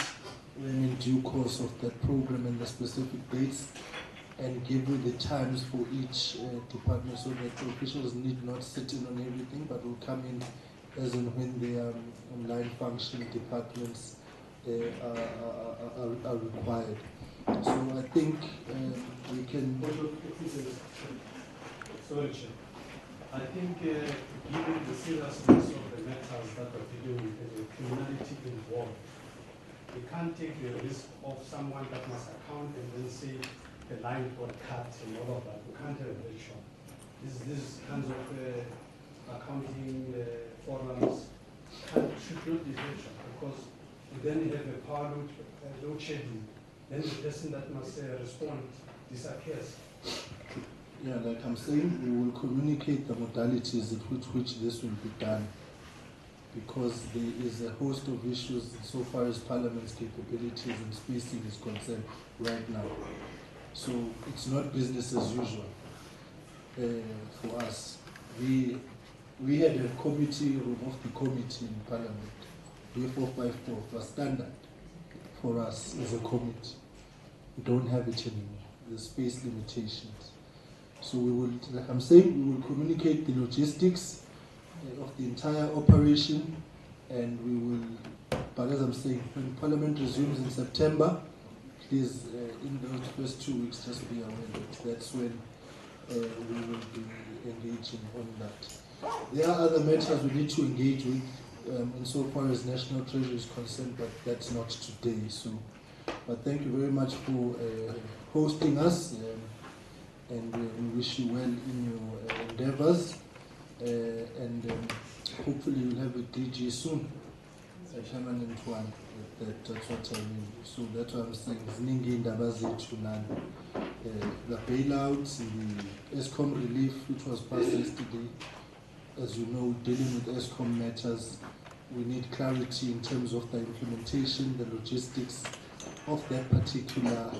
in due course of that program and the specific dates, and give you the times for each department, so that the officials need not sit in on everything, but will come in as and when the online functioning departments are required. So I think we can... Sorry, Chair. I think given the seriousness of the matters that are dealing with the criminality involved, we can't take the risk of someone that must account and then say the line got cut and all of that. We can't have that shot. These kinds of accounting forums should not be very shot, because we then have a power load shedding. Then the person that must respond disappears. Yeah, like I'm saying, we will communicate the modalities at which this will be done, because there is a host of issues so far as Parliament's capabilities and spacing is concerned right now. So it's not business as usual for us. We had a committee, removed the committee in Parliament. B454 was standard for us as a committee. We don't have it anymore. The space limitations. So we will, like I'm saying, we will communicate the logistics of the entire operation, and we will, but as I'm saying, when Parliament resumes in September, please, in those first 2 weeks, just be aware that that's when we will be engaging on that. There are other matters we need to engage with insofar as National Treasury is concerned, but that's not today. So, but thank you very much for hosting us, and we wish you well in your endeavors, and hopefully you'll have a DG soon, a permanent one. That's what I mean. So that's what I'm saying. The bailouts, the Eskom relief, which was passed yesterday, as you know, dealing with Eskom matters, we need clarity in terms of the implementation, the logistics of that particular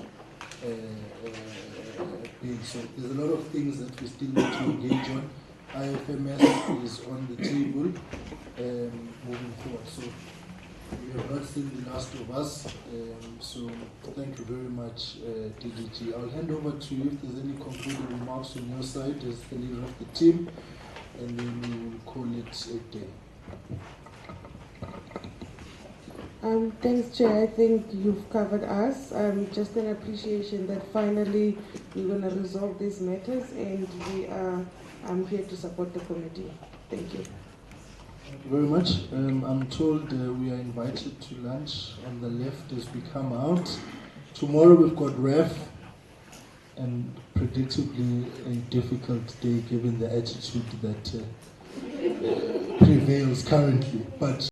bill. So there's a lot of things that we still need to engage on. IFMS is on the table moving forward. So we have not seen the last of us. So thank you very much, DDG. I'll hand over to you if there's any concluding remarks on your side as the leader of the team, and then we will call it a day. Thanks, Chair. I think you've covered us. Just an appreciation that finally we're going to resolve these matters, and I'm here to support the committee. Thank you. Thank you very much. I'm told we are invited to lunch on the left as we come out. Tomorrow we've got REF, and predictably a difficult day given the attitude that prevails currently. But